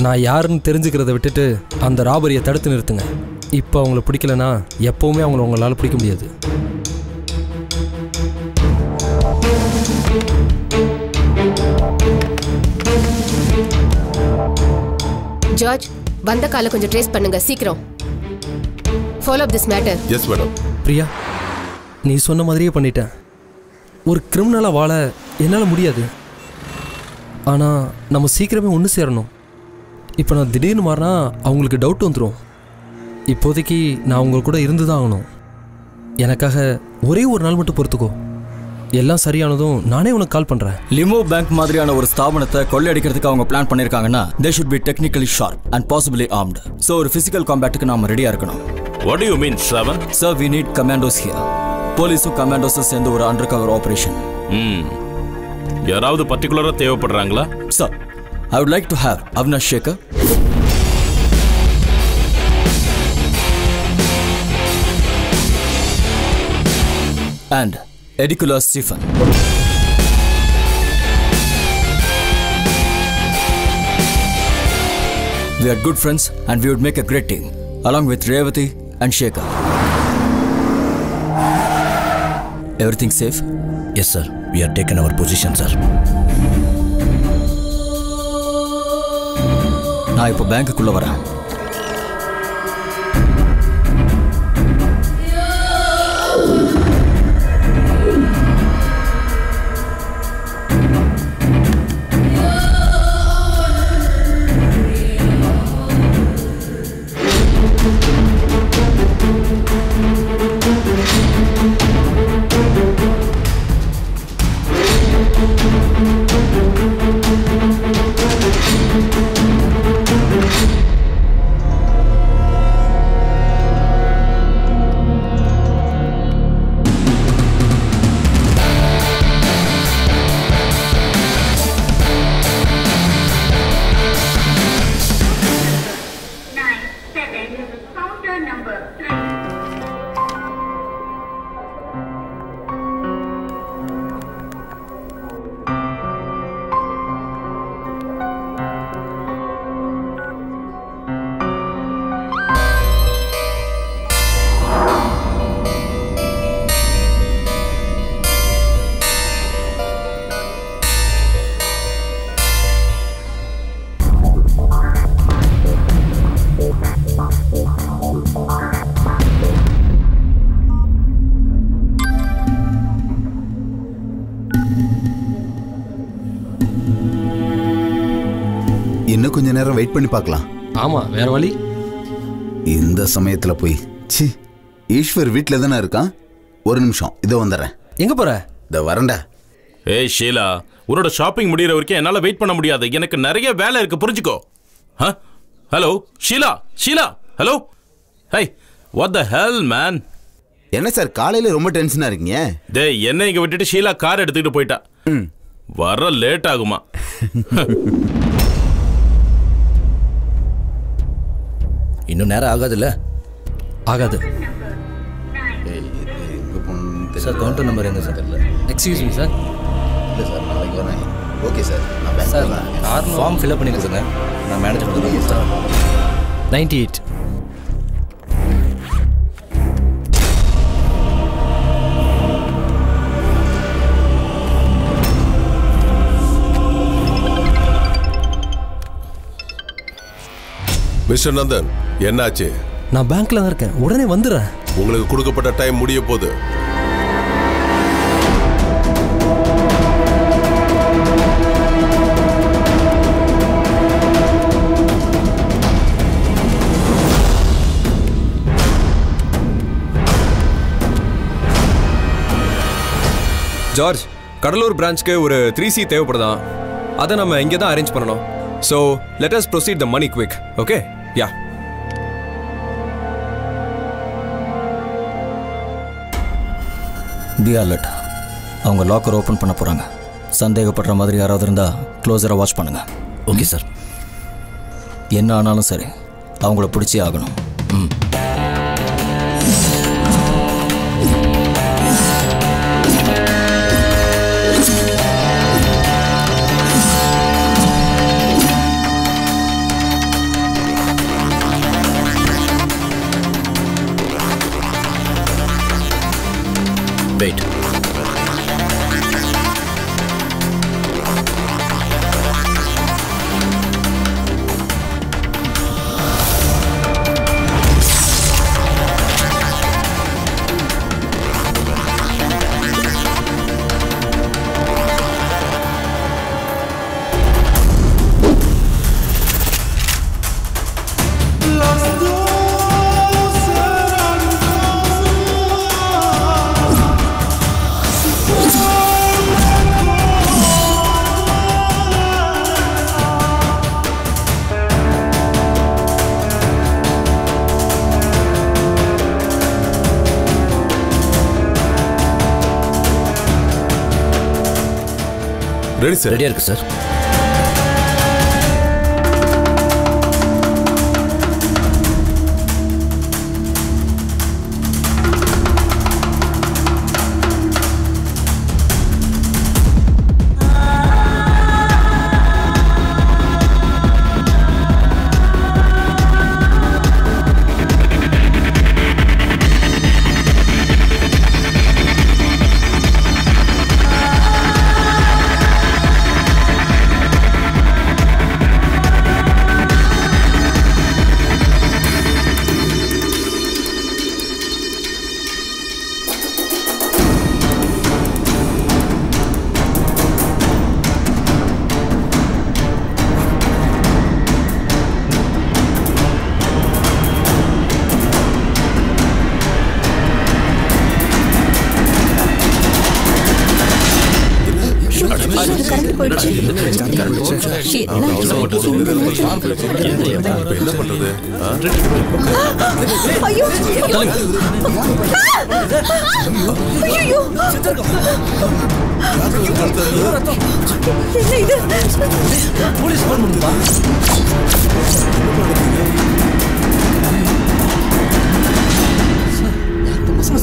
நான் யாருன்னு தெரிஞ்சுக்கிறத விட்டுட்டு அந்த ராபரியை தடுத்து நிறுத்துங்க. இப்போ அவங்கள பிடிக்கலனா எப்பவுமே அவங்கள உங்களால் பிடிக்க முடியாது. ஜார்ஜ், வந்த காலை கொஞ்சம் ட்ரேஸ் பண்ணுங்க சீக்கிரம். Follow up this matter. Yes madam. Priya, நீ சொன்ன மாதிரியே பண்ணிட்டேன். ஒரு கிரிமினலாக வாழ என்னால் முடியாது. ஆனால் நம்ம சீக்கிரமே ஒன்று சேரணும். இப்போ நான் திடீர்னு மாறினா அவங்களுக்கு டவுட் வந்துடும். இப்போதைக்கு நான் அவங்க கூட இருந்து தான் ஆகணும். எனக்காக ஒரே ஒரு நாள் மட்டும் பொறுத்துக்கோ. எல்லாம் சரியானதும் நானே உனக்கு கால் பண்ணுறேன். லிமோ பேங்க் மாதிரியான ஒரு ஸ்தாபனத்தை கொள்ளையடிக்கிறதுக்கு அவங்க பிளான் பண்ணியிருக்காங்கன்னா they should be technically sharp and possibly armed. So ஒரு physical combatக்கு நாம ரெடியா இருக்கணும். What do you mean, Shravan? Sir, we need commandos here. போலீஸும் கமாண்டோஸும் சேர்ந்து ஒரு அண்டர்கவர் ஆபரேஷன். யாராவது பர்டிகுலரா தேவைப்படுறாங்களா? Sir, I would like to have Avinash Shekhar, and Ediculus Stephen. We are good friends and we would make a great team, along with Revati and Shekhar. Everything safe? Yes sir, we are taken our position sir. நான் இப்போ பேங்க்குள்ள வரேன். இன்னும் கொஞ்ச நேரம் wait பண்ணி பார்க்கலாம். ஆமா, வேற வழி. இந்த சமயத்துல போய் சி, ஈஸ்வர் வீட்டில் தானே இருக்கான். ஒரு நிமிஷம், இதோ வந்துடுறேன். எங்க போற? இதோ வரேன்டா. ஏய் ஷீலா, உன்னோட ஷாப்பிங் முடியற வரைக்கும் என்னால வெயிட் பண்ண முடியாது. எனக்கு நிறைய வேலை இருக்கு, புரிஞ்சுக்கோ. Hello Sheela, Sheela, hello. Hey, what the hell man? என்ன சார் காலையில ரொம்ப டென்ஷனா இருக்கீங்க? டேய், என்ன இங்க விட்டுட்டு ஷீலா கார் எடுத்துக்கிட்டு போயிட்டா. வர லேட் ஆகுமா? இன்னும் நேரம் ஆகாதுல்ல? ஆகாது சார். கவுண்டர் நம்பர் எங்க சார்? Excuse me sir. இல்லை சார், நாளைக்கு வரேன். ஓகே சார், நான் சார் ஃபார்ம் ஃபில்அப் பண்ணி கொடுங்க. நான் மேனேஜர் கொடுக்குறேன் சார். 98. மிஸ்டர் நந்தன், என்னாச்சு? நான் பேங்க்ல தான் இருக்கேன், உடனே வந்துடுறேன். உங்களுக்கு கொடுக்கப்பட்ட டைம் முடிய போகுது. ஜார்ஜ், கடலூர் பிரான்ச்க்கு ஒரு 3C தேவைப்படுதான். அதை நம்ம இங்கே தான் அரேஞ்ச் பண்ணணும். So let us proceed the money quick. Okay? Yeah. Be alert. அவங்க லாக்கர் ஓப்பன் பண்ண போகிறாங்க. சந்தேகப்படுற மாதிரி யாராவது இருந்தால் க்ளோஸராக வாட்ச் பண்ணுங்க. Okay sir. என்ன ஆனாலும் சரி, அவங்கள பிடிச்சே ஆகணும். வெயிட். Ready sir. ரெடியா இருக்கு சார்.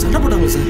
சண்டை போட்டாங்க sir.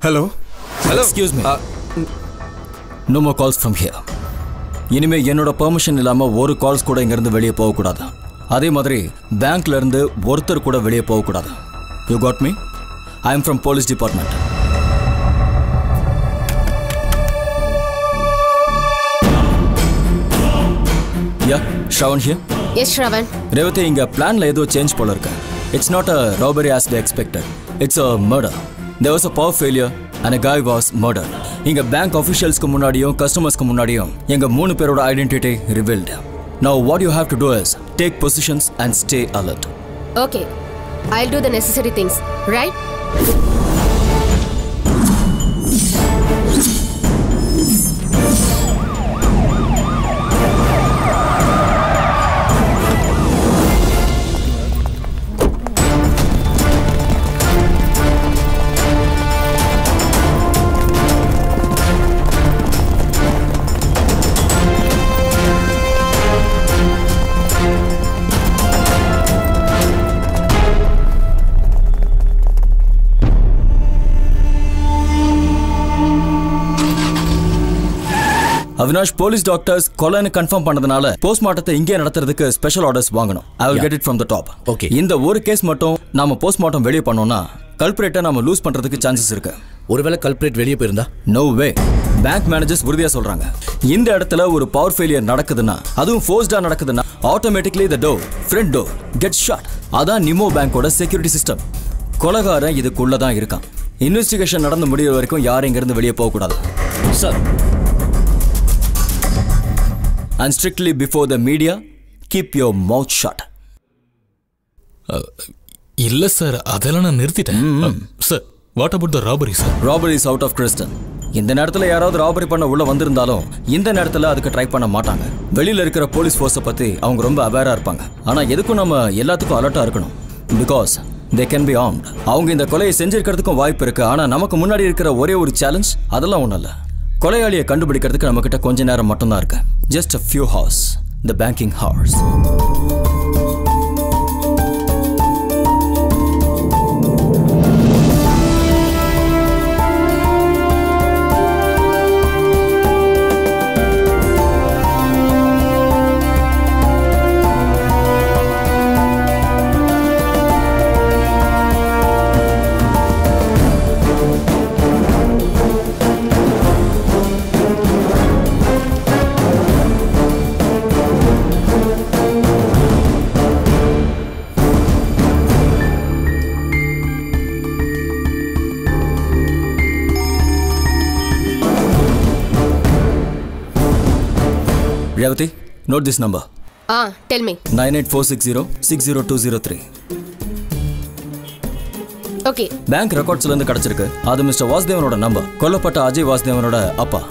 Hello hello excuse me. No more calls from here. இனிமே என்னோட பெர்மிஷன் இல்லாம ஒரு கால்ஸ் கூட இங்க இருந்து வெளியே போக கூடாது. அதே மாதிரி பேங்க்ல இருந்து ஒருத்தர் கூட வெளியே போக கூடாது. You got me? I am from police department. Yeah, Shravan here. Yes Shravan. Revathi, இங்க பிளான்ல ஏதோ சேஞ்ச் போல இருக்கு. It's not a robbery as we expected. It's a murder. There was a power failure and a guy was murdered. இங்க bank ஆஃபீஷியல்ஸ்க்கு முன்னாடியும் கஸ்டமர்ஸ்க்கு முன்னாடியும் எங்க 3 பேரோட identity revealed. Now what you have to do is take positions and stay alert. Okay. I'll do the necessary things, right? Avinash, police doctors கொலைன்னு confirm பண்ணதுனால போஸ்ட்மார்ட்டத்தை இங்கே நடத்துறதுக்கு ஸ்பெஷல் ஆர்டர்ஸ் வாங்கணும். I will get it from the top. Okay. இந்த ஒரு case மட்டும் நாம போஸ்ட்மார்ட்டம் வெளியே பண்ணோம்னா கல்பிரேட்டை நாம லூஸ் பண்றதுக்கு சான்சஸ் இருக்கு. ஒருவேளை கல்பிரேட் வெளியே போயிருந்தா? நோ வே. பேங்க் மேனேஜர்ஸ் உறுதியா சொல்றாங்க, இந்த இடத்துல ஒரு பவர் ஃபெயிலியர் நடக்குதுன்னா, அதுவும் ஃபோர்ஸ்டா நடக்குதுன்னா, automatically the door, front door gets shut. அதான் நிமோ பேங்கோட செக்யூரிட்டி சிஸ்டம். கொலைகாரன் இதுக்குள்ள தான் இருக்கான். இன்வெஸ்டிகேஷன் நடந்து முடிகிற வரைக்கும் யாரும் இங்கிருந்து வெளியே போக கூடாது. Sir. And strictly before the media, keep your mouth shut. இல்ல சார், அதெல்லாம் நான் நிறுத்திட்டேன். Sir, what about the robbery sir? Robbery is out of கிறிஸ்டன். இந்த நேரத்துல யாராவது ராபரி பண்ண உள்ள வந்திருந்தாலும் இந்த நேரத்துல அதுக்கு ட்ரை பண்ண மாட்டாங்க. வெளியில இருக்கிற போலீஸ் ஃபோர்ஸை பத்தி அவங்க ரொம்ப அவேரா இருப்பாங்க. ஆனா எதுக்கும் நம்ம எல்லாத்துக்கும் அலர்ட்டா இருக்கணும். Because they can be armed. அவங்க இந்த கொலையை செஞ்சிருக்கிறதுக்கும் வாய்ப்பு இருக்கு. ஆனா நமக்கு முன்னாடி இருக்கிற ஒரே ஒரு சேலஞ்ச், அதெல்லாம் ஒண்ணும் இல்ல. கொலையாளியை கண்டுபிடிக்கிறதுக்கு நம்ம கிட்ட கொஞ்ச நேரம் மட்டும்தான் இருக்கு. Just a few hours. The banking hours. Revati, note this number. Tell me. 98460-60203. Okay. Bank ரெக்கார்ட்ஸ்ல இருந்து கிடைச்சிருக்கு. அது மிஸ்டர் வாசுதேவனோட நம்பர். கொல்லப்பட்ட அஜய் வாசுதேவனோட அப்பா.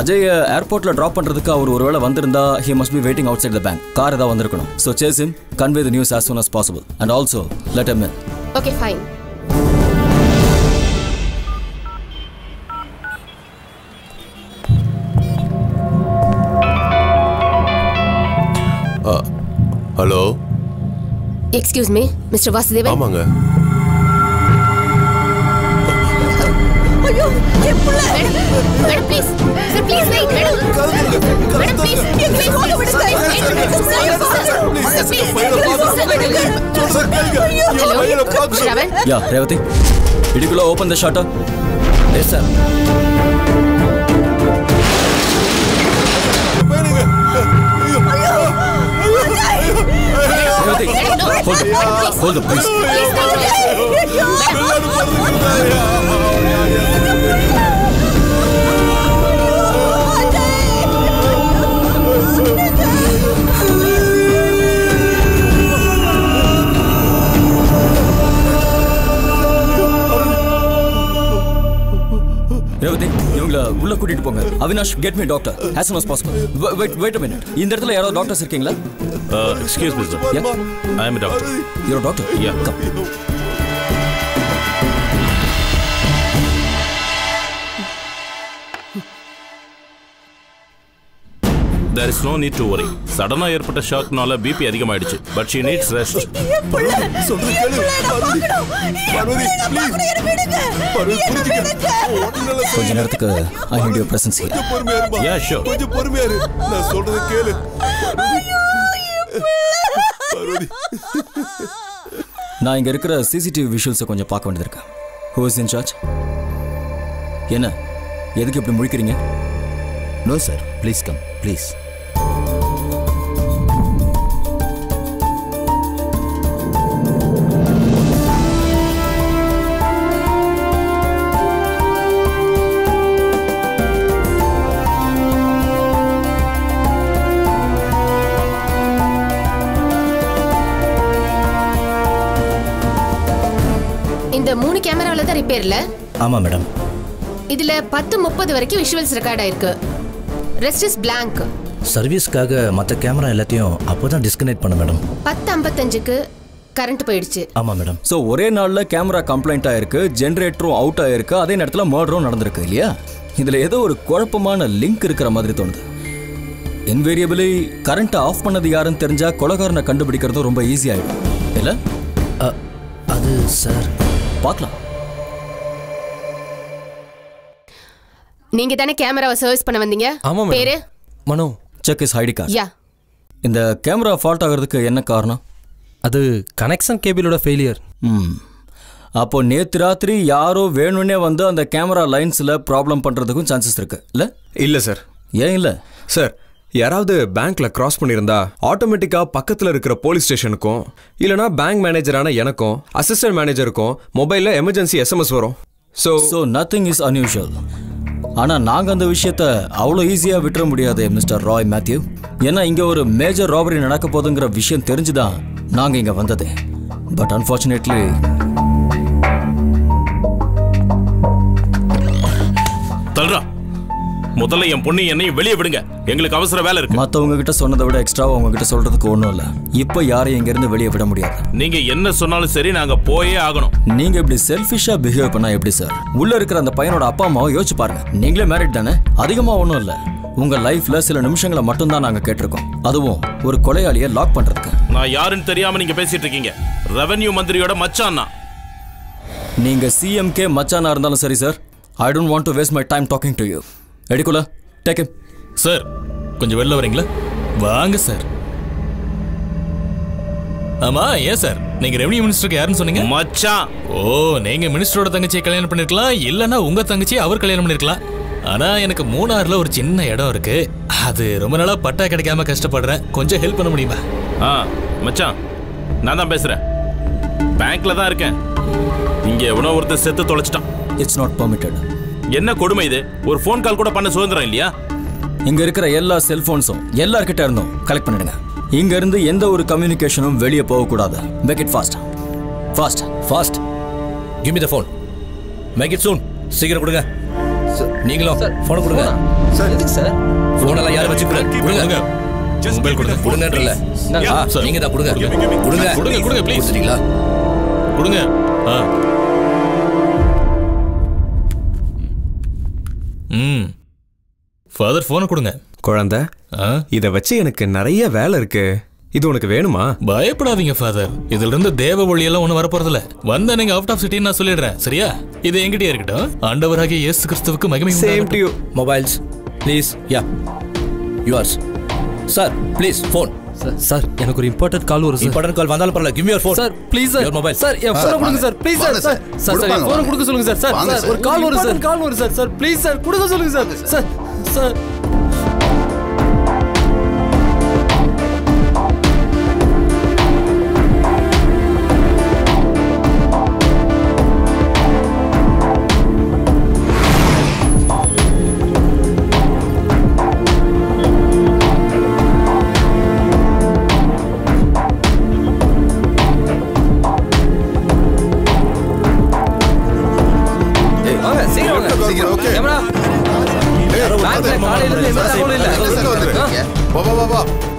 அஜய் ஏர்போர்ட்ல டிராப் பண்றதுக்கு அவர் ஒருவேளை வந்திருந்தா he must be waiting outside the bank. Car ஏதாவது வந்திருக்கணும். So chase him, convey the news as soon as possible, and also let him in. Okay, fine. Hello. Excuse me, mister Vasudevan. ஆமாங்க. ஐயோ, என் புள்ள. Madam please. Sir please wait. Madam please. Please வாங்க விடுங்க. Yeah, Revati. Did you open the shutter? Yes, sir. Revati, hold up, please. Revathi, இவங்கள உள்ள கூட்டிட்டு போங்க. Avinash, get me doctor as soon as possible. Wait a minute. இந்த இடத்துல யாராவது doctors இருக்கீங்களா? Excuse me, sir. Yeah? I am a doctor. You're a doctor? Yeah. Come. There is no need to worry. சடனா ஏற்பட்ட ஷாக்னால பிபி அதிகமாயிடுச்சு. But she needs rest. கொஞ்ச நேரத்துக்கு I need your presence here. Yeah, sure. கொஞ்சம் பொறுமையா இரு. நான் சொல்றத கேளு. நான் இங்க இருக்கிற சிசிடிவி விஷுவல்ஸை கொஞ்சம் பார்க்க வேண்டியது இருக்கு. Who is in charge? என்ன எதுக்கு இப்படி முழிக்கிறீங்க? No sir, please come please. இந்த 3 கேமரால தான் ரிப்பேர்ல. ஆமா மேடம். இதுல 10:30 வரைக்கும் விஷுவல்ஸ் ரெக்கார்ட் ஆயிருக்கு. Rest is blank. சர்வீஸ்க்காக மற்ற கேமரா எல்லாத்தையும் அப்போதான் டிஸ்கனெக்ட் பண்ண மேடம். 10:55க்கு கரண்ட் போயிடுச்சு. ஆமா மேடம். ஸோ ஒரே நாளில் கேமரா கம்ப்ளைண்ட் ஆயிருக்கு, ஜென்ரேட்டரும் அவுட் ஆயிருக்கு, அதே நேரத்தில் மர்டரும் நடந்திருக்கு இல்லையா? இதில் ஏதோ ஒரு குழப்பமான லிங்க் இருக்கிற மாதிரி தோணுது. இன்வேரியபிளி கரண்ட்டை ஆஃப் பண்ணது யாருன்னு தெரிஞ்சா கொலைகாரனை கண்டுபிடிக்கிறதும் ரொம்ப ஈஸி ஆயிடும் இல்லை? அது சார் பார்க்கலாம். நீங்க தானே கேமராவை சர்வீஸ் பண்ண வந்தீங்க? ஆமா மேடம். பேரு? மனோ. Check is ID card. Yeah. இந்த கேமரா ஃபால்ட் ஆகிறதுக்கு என்ன காரணம்? அது கனெக்ஷன் கேபிளோட ஃபெயிலியர். அப்போ நேற்று ராத்திரி யாரோ வேணும்னே வந்து அந்த கேமரா லைன்ஸில் ப்ராப்ளம் பண்ணுறதுக்கும் சான்சஸ் இருக்கு இல்லை? இல்லை சார். ஏன் இல்லை சார்? யாராவது பேங்க்ல கிராஸ் பண்ணியிருந்தா ஆட்டோமேட்டிக்காக பக்கத்தில் இருக்கிற போலீஸ் ஸ்டேஷனுக்கும் இல்லைனா பேங்க் மேனேஜரான எனக்கும் அசிஸ்டன்ட் மேனேஜருக்கும் மொபைலில் எமர்ஜென்சி SMS வரும். So nothing is unusual. ஆனால் நாங்கள் அந்த விஷயத்தை அவ்வளோ ஈஸியாக விட்டுற முடியாது மிஸ்டர் ராய் மேத்யூ. ஏன்னா இங்கே ஒரு மேஜர் ராபரி நடக்க போதுங்கிற விஷயம் தெரிஞ்சுதான் நாங்கள் இங்கே வந்தது. பட் அன்ஃபார்ச்சுனேட்லி தல்றா, முதல்ல என் பொண்ணு என்னையும் வெளியே விடுங்க, எங்களுக்கு அவசர வேலை இருக்கு. மற்றவங்க கிட்ட சொன்னதை விட எக்ஸ்ட்ரா உங்ககிட்ட சொல்றதுக்கு ஒன்றும் இல்லை. இப்போ யாரையும் இங்கேருந்து வெளியே விட முடியாது. நீங்க என்ன சொன்னாலும் சரி, நாங்க போயே ஆகணும். நீங்க இப்படி செல்ஃபிஷா பிஹேவ் பண்ணா எப்படி சார்? உள்ள இருக்கிற அந்த பையனோட அப்பா அம்மாவை யோசிச்சு பாருங்க. நீங்களே மேரிட் தானே? அதிகமா ஒன்றும் இல்லை. உங்க லைஃப்ல சில நிமிஷங்களை மட்டும்தான் நாங்க கேட்டிருக்கோம், அதுவும் ஒரு கொலையாளியை லாக் பண்றதுக்கு. நான் யாருன்னு தெரியாம நீங்க பேசிட்டு இருக்கீங்க. ரெவென்யூ மந்திரியோட மச்சானா. நீங்க CMK மச்சானா இருந்தாலும் சரி sir, I don't want to waste my time talking to you. எடுக்குல டேக் ஹிம். சார் கொஞ்சம் வெளில வரீங்களா? வாங்க சார். ஆமா, ஏன் சார் நீங்க ரெவென்யூ மினிஸ்டருக்கு யாருன்னு சொன்னீங்க? மச்சான். ஓ, நீங்க மினிஸ்டரோட தங்கச்சியை கல்யாணம் பண்ணிருக்கலாம், இல்லனா உங்க தங்கச்சியை அவர் கல்யாணம் பண்ணிருக்கலாம். ஆனா எனக்கு மூணாறுல ஒரு சின்ன இடம் இருக்கு, அது ரொம்ப நாளா பட்டா கிடைக்காம கஷ்டப்படுறேன், கொஞ்சம் ஹெல்ப் பண்ண முடியுமா? மச்சான், நான் தான் பேசுறேன். பேங்க்ல தான் இருக்கேன். இங்க எவனோ ஒருத்தர் செத்து தொலைச்சிட்டான். It's not permitted. என்ன கொடுமை இது? ஒரு ஃபோன் கால் கூட பண்ண சுதந்திரம் இல்லையா? இங்க இருக்கிற எல்லா செல்போன்ஸும் எல்லார்கிட்ட இருந்தும் கலெக்ட் பண்ணிடுங்க. இங்க இருந்து எந்த ஒரு கம்யூனிகேஷனும் வெளியே போக கூடாது. Make it fast. Fast fast. Give me the phone. Make it soon. சீக்கிரம் கொடுங்க. நீங்களும் ஃபோன் கொடுங்க. சார் எதுக்கு சார்? ஃபோன் எல்லாம் யாரை வச்சு கொடுங்க. மொபைல் கொடுங்க. கொடுங்கன்றல. நீங்க தான் கொடுங்க. கொடுங்க கொடுங்க கொடுங்க ப்ளீஸ். சரிங்களா? கொடுங்க. ஃபாதர் ஃபோனை கொடுங்க. குழந்தை, இதை வச்சு எனக்கு நிறைய வேலை இருக்கு. இது உனக்கு வேணுமா? பயப்படாதீங்க ஃபாதர், இதுல இருந்து தேவ ஒளியெல்லாம் ஒன்றும் வரப்போறதில்ல. வந்த நீங்க அவுட் ஆஃப் சிட்டின்னு நான் சொல்லிடுறேன், சரியா? இது எங்கிட்டே இருக்கட்டும். ஆண்டவராகிய இயேசு கிறிஸ்துவுக்கு மகிமை same to you. Mobiles please. Yeah, yours. Sir please phone. Sir எனக்கு ஒரு இம்பார்ட்டன்ட் கால் வரும் சார். இம்பார்ட்டன்ட் கால் வந்தாலும் பரவாயில்ல. Give me your phone. Sir please sir. Your mobile. Sir என் ஃபோனை கொடுங்க sir. Please sir. Sir sir என் ஃபோனை கொடுக்க சொல்லுங்க சார். சார் ஒரு கால் வரும் சார். கால் வரும் சார். சார் ப்ளீஸ் சார் கொடுக்க சொல்லுங்க சார். சார் சார்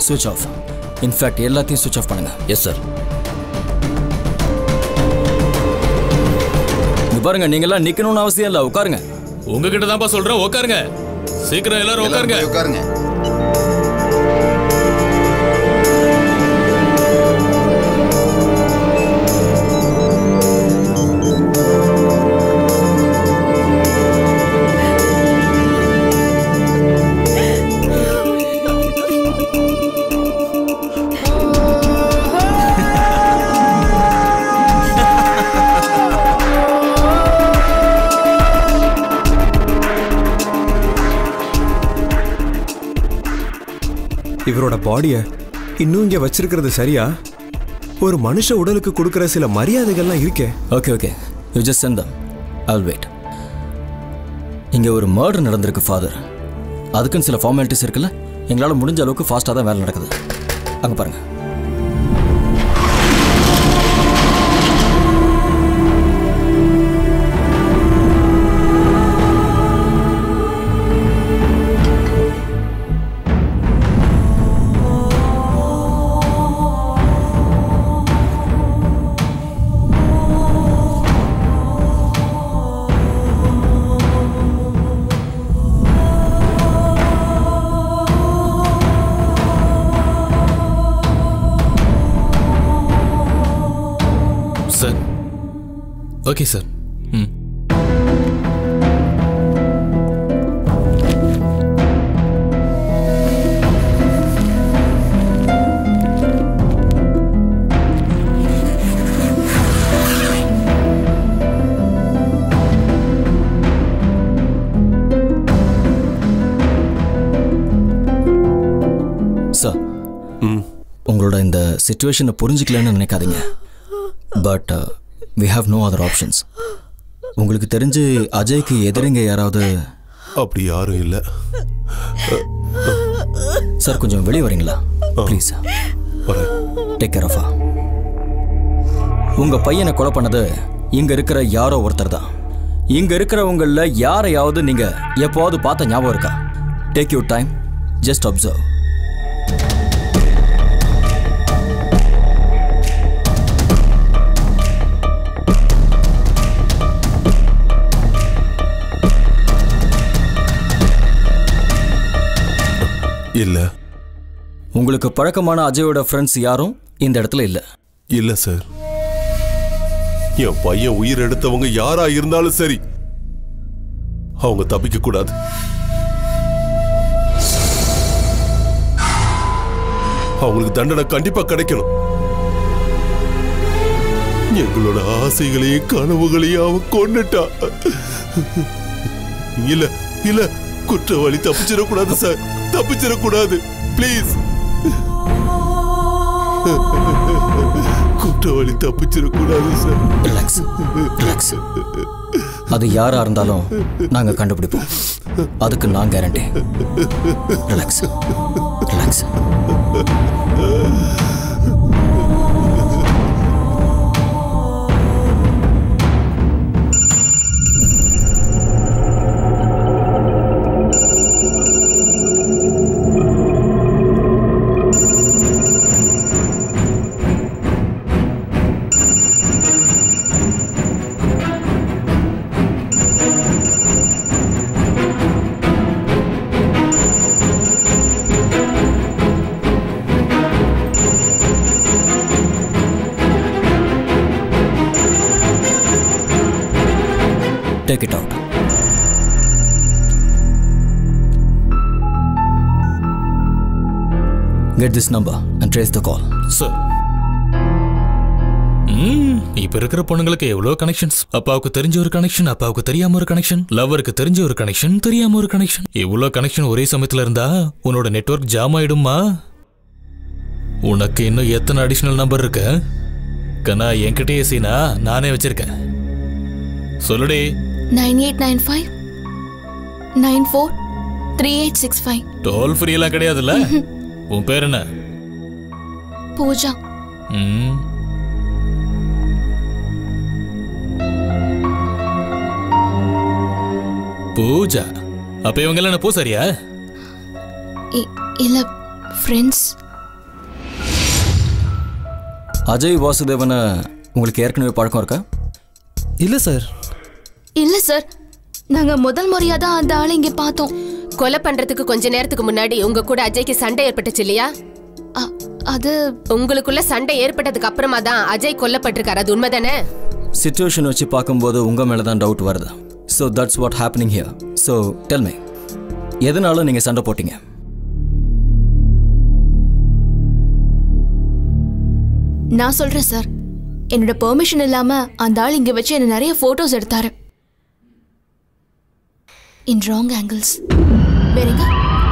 சுவிட்ச் ஆஃப். இன்ஃபேக்ட் எல்லாத்தையும் சுவிட்ச் ஆஃப் பண்ணுங்க. Yes sir. இங்க பாருங்க, நீங்க எல்லாம் நிக்கணும்னு அவசியம் இல்ல, உட்காருங்க. உங்ககிட்ட தான்ப்பா சொல்றேன், உட்காருங்க. சீக்கிரம் எல்லாரும் உட்காருங்க. உட்காருங்க. இவரோட பாடியை இன்னும் இங்கே வச்சிருக்கிறது சரியா? ஒரு மனுஷ உடலுக்கு கொடுக்குற சில மரியாதைகள்லாம் இருக்கே. Okay okay, you just sent them. I'll wait. இங்கே ஒரு மர்டர் நடந்திருக்கு ஃபாதர். அதுக்குன்னு சில ஃபார்மாலிட்டிஸ் இருக்குல்ல, எங்களால் முடிஞ்ச அளவுக்கு ஃபாஸ்ட்டாக தான் வேலை நடக்குது. அங்கே பாருங்கள். Sir okay sir. ம் சார், உங்களோட இந்த சிச்சுவேஷனை புரிஞ்சுக்கலன்னு நினைக்காதீங்க. But we have no other options. உங்களுக்கு தெரிஞ்சு அஜய்க்கு எதிரிங்க யாராவது? அப்படி யாரும் இல்லை சார். கொஞ்சம் வெளியே வரீங்களா ப்ளீஸ்? Take care of. உங்க பையனை கொலை பண்ணது இங்க இருக்கிற யாரோ ஒருத்தர் தான். இங்க இருக்கிறவங்கள யாரையாவது நீங்க எப்போவாவது பார்த்த ஞாபகம் இருக்கா? Take your time, just observe. இல்ல. உங்களுக்கு பழக்கமான அஜயோட ஃப்ரெண்ட்ஸ் யாரும் இந்த இடத்துல இல்ல? இல்ல சார். என் பையன் உயிர் எடுத்தவங்க யாரா இருந்தாலும் சரி, அவங்க தப்பிக்க கூடாது. அவங்களுக்கு தண்டனை கண்டிப்பா கிடைக்கணும். எங்களோட ஆசைகளையும் கனவுகளையும் அவன் கொன்னுட்டா. இல்ல இல்ல, குற்றவாளி தப்பிச்சிடக்கூடாது சார், தப்பிச்சிடக்கூடாது ப்ளீஸ். குற்றவாளி தப்பிச்சிடக்கூடாது சார். Relax relax. அது யாரா இருந்தாலும் நாங்க கண்டுபிடிப்போம், அதுக்கு நான் guarantee. Relax relax. Take it out. Get this number and trace the call. Sir. இப்ப இருக்கிற பொண்ணுங்களுக்கு எவ்வளவு கனெக்ஷன்ஸ். அப்பாவுக்கு தெரிஞ்ச ஒரு கனெக்ஷன், அப்பாவுக்கு தெரியாம ஒரு கனெக்ஷன், லவருக்கு தெரிஞ்ச ஒரு கனெக்ஷன், தெரியாம ஒரு கனெக்ஷன். இவ்வளவு கனெக்ஷன் ஒரே சமயத்துல இருந்தா உன்னோட நெட்வொர்க் ஜாம் ஆயிடுமா? உனக்கு இன்னும் எத்தனை அடிஷனல் நம்பர் இருக்கு? கண்ணா என்கிட்டயே சீனா நானே வச்சிருக்கேன். சொல்லுடி. 9895 94 3865. டோல் ஃப்ரீ எல்லாம் கிடையாதுல்ல? உன் பேர் என்ன? பூஜா. பூஜா. அப்ப இவங்க எல்லாம் பூசாரியா? இல்ல, ஃப்ரெண்ட்ஸ். அஜய் வாசுதேவனை உங்களுக்கு ஏற்கனவே பழக்கம் இருக்கா? இல்ல சார். இல்ல சார், நாங்க முதல் முறையா தான் அந்த ஆளை இங்க பார்த்தோம். கொலை பண்றதுக்கு கொஞ்ச நேரத்துக்கு முன்னாடி உங்க கூட அஜய்க்கு சண்டை ஏற்பட்டுச்சு இல்லையா? அது உங்களுக்குள்ள சண்டை ஏற்பட்டதுக்கு அப்புறமா தான் அஜய் கொல்லப்பட்டிருக்காரு. அது உண்மைதானே? சிச்சுவேஷன் வச்சு பார்க்கும்போது உங்க மேல தான் டவுட் வருது. So that's what happening here. So tell me, எதனால நீங்க சண்டை போட்டீங்க? நான் சொல்றேன் சார், என்னோட பெர்மிஷன் இல்லாம அந்த ஆள் இங்க வச்சு என்ன நிறைய போட்டோஸ் எடுத்தாரு. இன் ராங் ஆங்கிள்ஸ். வேறங்க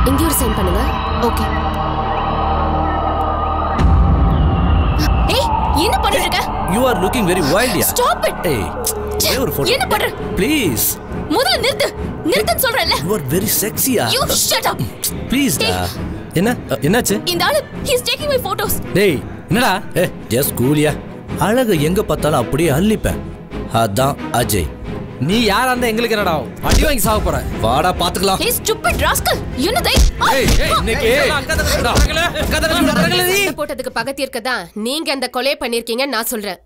இங்க ஒரு சைன் பண்ணுங்க. ஓகே. பண்ணிட்டு இருக்க? You are looking very wild. Stop it. ஏய், ஒரே ஒரு போட்டோ. என்ன பண்ற? ப்ளீஸ். முதல்ல நிறுத்துன்னு சொல்றேன்ல. யூ ஆர் வெரி செக்ஸியா. You shut up. ப்ளீஸ் டா. என்னாச்சு? இந்த ஆளு he is taking my photos. டேய் என்னடா? ஜஸ்ட் கூலியா. அழகு எங்க பார்த்தாலும் அப்படியே அள்ளிப்பேன். அதான் அஜய். நீ யாரா இருந்தா எங்களுக்கு என்னடா? அடி வாங்கி சாவ போற. வாடா பாத்துக்கலாம். Hey stupid rascal. என்ன தை? இன்னைக்கு போட்டதுக்கு பகத்திற்கு தான் நீங்க அந்த கொலை பண்ணிருக்கீங்க நான் சொல்றேன்.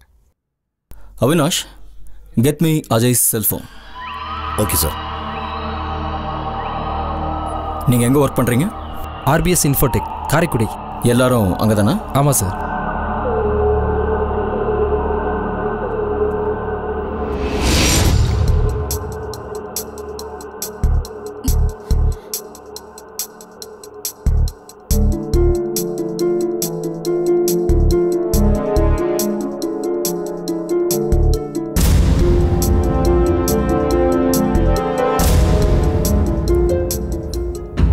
Avinash, get me Ajay's cell phone. Okay sir. நீங்க எங்க ஒர்க் பண்றீங்க? RBS Infotech Karaikudi. எல்லாரும் அங்கதானா? ஆமா சார்.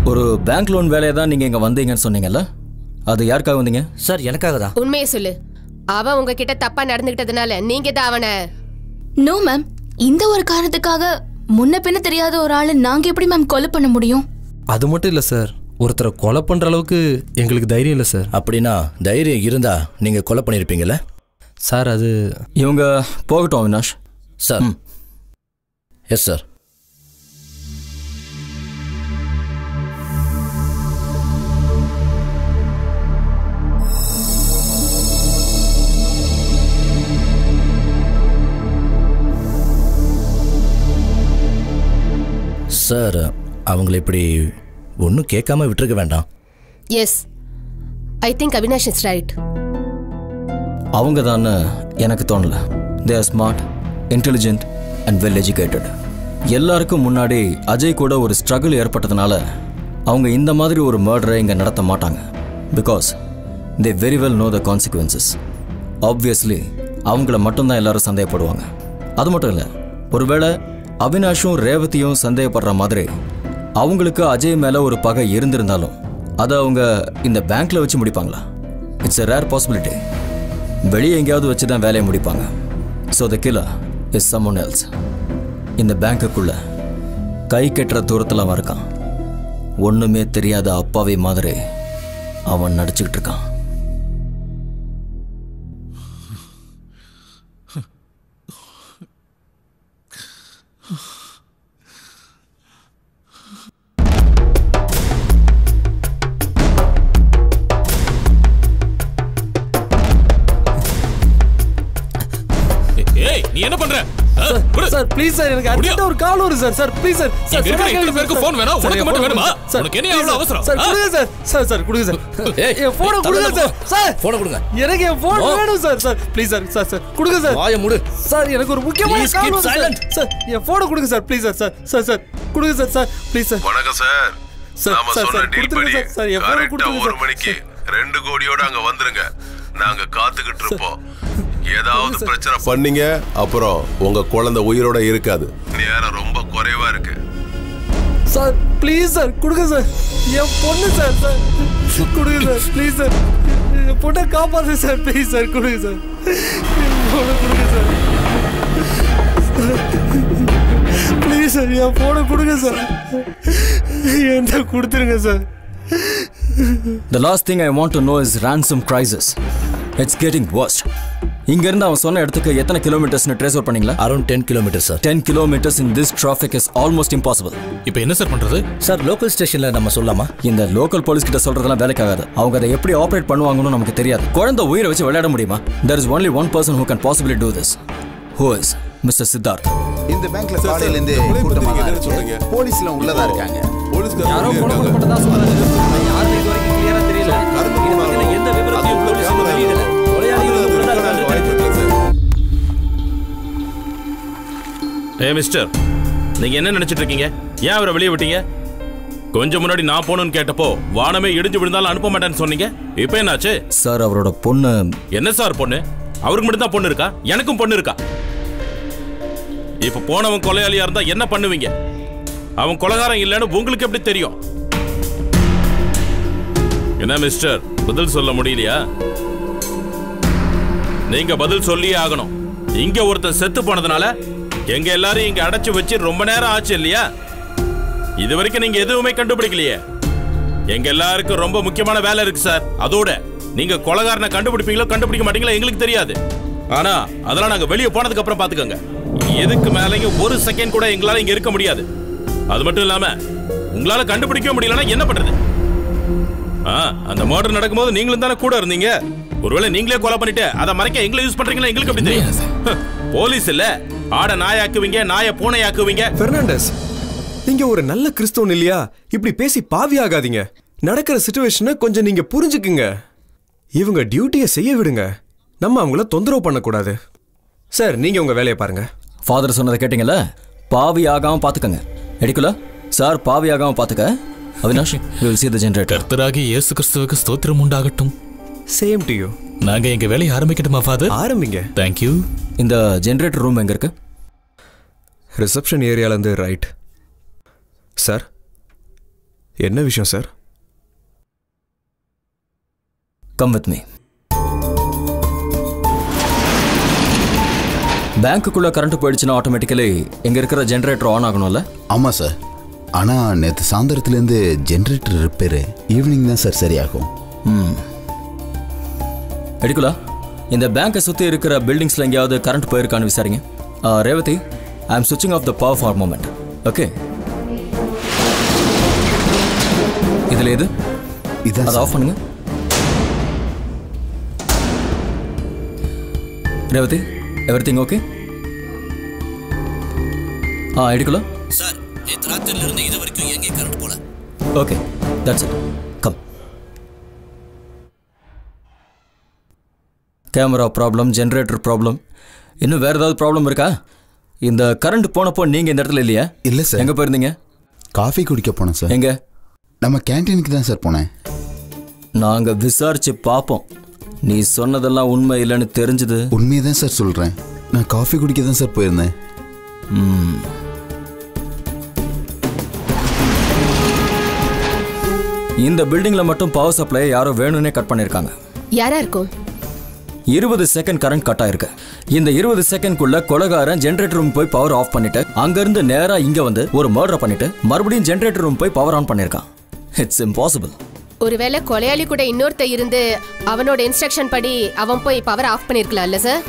ஒரு பேங்க் லோன் வேலையை தான் நீங்க இங்க வந்தீங்கன்னு சொன்னீங்கல்ல, அது யாருக்காக வந்தீங்க? சார் எனக்காக தான். உண்மையை சொல்லு. அவன் உங்ககிட்ட தப்பா நடந்துகிட்டதுனால நீங்க தான் அவனை. நோ மேம், இந்த ஒரு காரணத்துக்காக முன்ன பின்ன தெரியாத ஒரு ஆளு நாங்க எப்படி மேம் கொலை பண்ண முடியும்? அது மட்டும் இல்ல சார், ஒருத்தரை கொலை பண்ற அளவுக்கு எங்களுக்கு தைரியம் இல்லை சார். அப்படின்னா தைரியம் இருந்தா நீங்க கொலை பண்ணிருப்பீங்கல்ல சார்? அது இவங்க போகட்டும் Avinash. Sir. Yes sir. Sir, அவங்களை இப்படி ஒன்றும் கேட்காம விட்டுருக்க வேண்டாம். Yes, I think Avinash is right. அவங்க தான் எனக்கு தோணல. They are smart, intelligent and well educated. எல்லாருக்கும் முன்னாடி அஜய் கூட ஒரு ஸ்ட்ரகிள் ஏற்பட்டதுனால அவங்க இந்த மாதிரி ஒரு மர்டரை இங்கே நடத்த மாட்டாங்க. Because they very well no the consequences. Obviously அவங்கள மட்டும்தான் எல்லாரும் சந்தேகப்படுவாங்க. அது மட்டும் இல்லை, ஒருவேளை அவினாஷும் ரேவதியும் சந்தேகப்படுற மாதிரி அவங்களுக்கு அஜய் மேலே ஒரு பகை இருந்திருந்தாலும் அதை அவங்க இந்த பேங்க்ல வச்சு முடிப்பாங்களா? It's a rare possibility. வெளியே எங்கேயாவது வச்சு தான் வேலையை முடிப்பாங்க. So the killer is someone else. இந்த பேங்க்குக்குள்ள கை கெட்டுற தூரத்தில் அவன் இருக்கான். ஒன்றுமே தெரியாத அப்பாவி மாதிரி அவன் நடிச்சுக்கிட்டு இருக்கான். ஏய், நீ என்ன பண்ற? சார் ப்ளீஸ் சார், எனக்கு அர்ஜென்ட்டா ஒரு கால் வருது sir. Sir please sir. Sir இருக்கிற பேருக்கு ஃபோன் வேணும், உனக்கு மட்டும் வேணுமா? உனக்கு என்ன அவ்வளவு அவசரம்? சார் கொடுங்க சார். சார் சார் கொடுங்க சார். என் போனை கொடுங்க சார். சார் போனை கொடுங்க. எனக்கு என் போன் வேணும் sir. Sir please sir. Sir sir கொடுங்க சார். வாயை மூடு. சார் எனக்கு ஒரு முக்கியமான கால் வருது சார். என் போனை கொடுங்க sir please sir. Sir sir கொடுங்க சார். Sir please sir. வணக்கம் சார். நாம சொன்ன டீல் படி கரெக்ட்டா 1 மணிக்கு 2 கோடியோட அங்க வந்துருங்க. நாங்க காத்துக்கிட்டு இருப்போம். ஏதாவது பிரச்சனை பண்ணீங்க அப்புறம் உங்க குழந்தை உயிரோட இருக்காது. நேரம் ரொம்ப குறைவா இருக்கு. சார் ப்ளீஸ் சார் கொடுங்க சார். என் பொண்ணு சார். சார் கொடுங்க சார் ப்ளீஸ் சார். என் பொண்ணை காப்பாத்து சார் ப்ளீஸ் சார். கொடுங்க சார். என் பொண்ணை கொடுங்க சார் ப்ளீஸ் சார். என் பொண்ணை கொடுங்க சார். என்ன கொடுத்துருங்க sir. The last thing I want to know is ransom crisis. It's getting worse. இங்க இருந்து அவன் சொன்ன இடத்துக்கு எத்தனை கிலோமீட்டர்ஸ்னு ட்ரேஸ் அவுட் பண்ணீங்களா? Around 10 kilometres sir. 10 kilometers in this traffic is almost impossible. இப்போ என்ன சார் பண்றது? சார் லோக்கல் ஸ்டேஷன்ல நம்ம சொல்லலாமா? இந்த லோக்கல் போலீஸ் கிட்ட சொல்றதெல்லாம் வேலைக்காகாது. அவங்க அதை எப்படி ஆபரேட் பண்ணுவாங்கன்னு நமக்கு தெரியாது. குழந்தை உயிரை வச்சு விளையாட முடியுமா? There is only one person who can possibly do this. Who is Mr. Siddharth. இந்த பேங்க்ல காலையில இருந்து கூட்டமா இருக்கு. போலீஸ்ல உள்ளதா இருக்காங்க. யாரோ போன் பண்ணதா சொல்றாங்க. யாரும் இது வரைக்கும் கிளியரா தெரியல. இது பத்தின எந்த விவரத்தையும் போலீஸ் இன்னும் வெளியிடல. கொலையாளிகள் உள்ளதா இருக்காங்க. ஏ மிஸ்டர், நீங்க என்ன நினைச்சிட்டு இருக்கீங்க? ஏன் அவரை வெளியே விட்டீங்க? கொஞ்சம் முன்னாடி நான் போகணும்னு கேட்டப்போ வானமே இடிஞ்சு விழுந்தாலும் அனுப்ப மாட்டேன்னு சொன்னீங்க. இப்போ என்னாச்சு? சார் அவரோட பொண்ணு. என்ன சார் பொண்ணு? அவருக்கு மட்டும் தான் பொண்ணு இருக்கா? எனக்கும் பொண்ணு இருக்கா? இப்ப போனவன் கொலையாளியா இருந்தா என்ன பண்ணுவீங்க? அவன் கொலைகாரன் இல்லைன்னு உங்களுக்கு எப்படி தெரியும்? என்ன மிஸ்டர், பதில் சொல்ல முடியலையா? நீங்க பதில் சொல்லியே ஆகணும். இங்க ஒருத்தன் செத்து போனதுனால எங்க எல்லாரும் இங்க அடைச்சு வச்சு ரொம்ப நேரம் ஆச்சு இல்லையா? இது வரைக்கும் நீங்க எதுவுமே கண்டுபிடிக்கலையே. எங்க எல்லாருக்கும் ரொம்ப முக்கியமான வேலை இருக்கு சார். அதோட நீங்க கொலைகாரனை கண்டுபிடிப்பீங்களோ கண்டுபிடிக்க மாட்டீங்களோ எங்களுக்கு தெரியாது. ஆனா அதெல்லாம் நாங்க வெளியே போனதுக்கு அப்புறம் பாத்துக்கோங்க. எதுக்கு மேலேயும் ஒரு செகண்ட் கூட எங்களால இங்க இருக்க முடியாது. அது மட்டும் இல்லாம உங்களால கண்டுபிடிக்க முடியலன்னா என்ன பண்றது? அந்த மர்டர் நடக்கும்போது நீங்களும் தானே கூட இருந்தீங்க. ஒருவேளை நீங்களே கொலை பண்ணிட்டு அதை மறைக்க எங்களை யூஸ் பண்றீங்களா? எங்களுக்கு எப்படி தெரியும்? போலீஸ் இல்ல, ஆட நாயாக்குவீங்க, நாய பூனையாக்குவீங்க. பெர்னாண்டஸ், நீங்க ஒரு நல்ல கிறிஸ்தவன் இல்லையா? இப்படி பேசி பாவி ஆகாதீங்க. நடக்கிற சிச்சுவேஷனை கொஞ்சம் நீங்க புரிஞ்சுக்குங்க. இவங்க டியூட்டியை செய்ய விடுங்க. நம்ம அவங்கள தொந்தரவு பண்ணக்கூடாது. சார், நீங்க உங்க வேலையை பாருங்க. ஃபாதர் சொன்னதை கேட்டீங்கல்ல? பாவி ஆகாம பாத்துக்கங்க. எடுக்கல சார், பாவி ஆகாம பாத்துக்க. Avinash, we will see the generator. கர்த்தராகிய இயேசு கிறிஸ்துவுக்கு ஸ்தோத்திரம் உண்டாகட்டும். Same to you. நாங்க எங்க வேலையை ஆரம்பிக்கட்டுமா ஃபாதர்? ஆரம்பிங்க. Thank you. இந்த ஜெனரேட்டர் ரூம் எங்க இருக்கு? ரிசப்ஷன் ஏரியால இருந்து ரைட். சார், என்ன விஷயம் சார்? Come with me. பேங்க்குள்ள கரண்ட் போயிடுச்சுன்னா ஆட்டோமேட்டிக்கலி எங்க இருக்கிற ஜெனரேட்டர் ஆன் ஆகணும்ல? ஆமா சார். ஆனா நேற்று சாயந்தரத்துலேருந்து ஜென்ரேட்டர் ரிப்பேரு. ஈவினிங் தான் சார் சரியாகும். எடுக்கலா இந்த பேங்கை சுற்றி இருக்கிற பில்டிங்ஸில் எங்கேயாவது கரண்ட் போயிருக்கான்னு விசாரிங்க. ரேவதி, ஐ எம் சுவிட்சிங் off the power for moment. Okay, இதில் எது? அதை ஆஃப் பண்ணுங்க. Revathi, everything okay? எடுக்கலா சார், நேற்று ராத்திரில இருந்து இது வரைக்கும் எங்கே கரண்ட் போல. Okay, that's it. Come. Camera problem, generator problem, இன்னும் வேற ஏதாவது ப்ராப்ளம் இருக்கா? இந்த கரண்ட் போனப்போ நீங்க இந்த இடத்துல இல்லையா? இல்லை சார். எங்க போயிருந்தீங்க? காஃபி குடிக்க போனேன் சார். எங்க? நம்ம கேன்டீனுக்கு தான் சார் போனேன். நாங்க விசாரிச்சு பார்ப்போம். நீ சொன்னதெல்லாம் உண்மை இல்லைன்னு தெரிஞ்சது. உண்மையை தான் சார் சொல்றேன். நான் காஃபி குடிக்க தான் சார் போயிருந்தேன். இந்த பில்டிங்ல மட்டும் பவர் சப்ளை யாரோ வேணும்னே கட் பண்ணிருக்காங்க. யாரா இருக்கும்? 20 செகண்ட் கரண்ட் கட் ஆயிருக்கு. இந்த 20 செகண்ட்குள்ள கொலைகாரன் ஜெனரேட்டர் ரூம் போய் பவர் ஆஃப் பண்ணிட்டு அங்கிருந்து நேரா இங்க வந்து ஒரு மர்டர் பண்ணிட்டு மறுபடியும் ஜெனரேட்டர் ரூம் போய் பவர் ஆன் பண்ணிருக்கான். It's impossible. ஒருவேளை கொலையாளி கூட இன்னொருத்த இருந்து அவனோட இன்ஸ்ட்ரக்ஷன் படி அவன் போய் பவர் ஆஃப் பண்ணிருக்கலாம்ல சார்?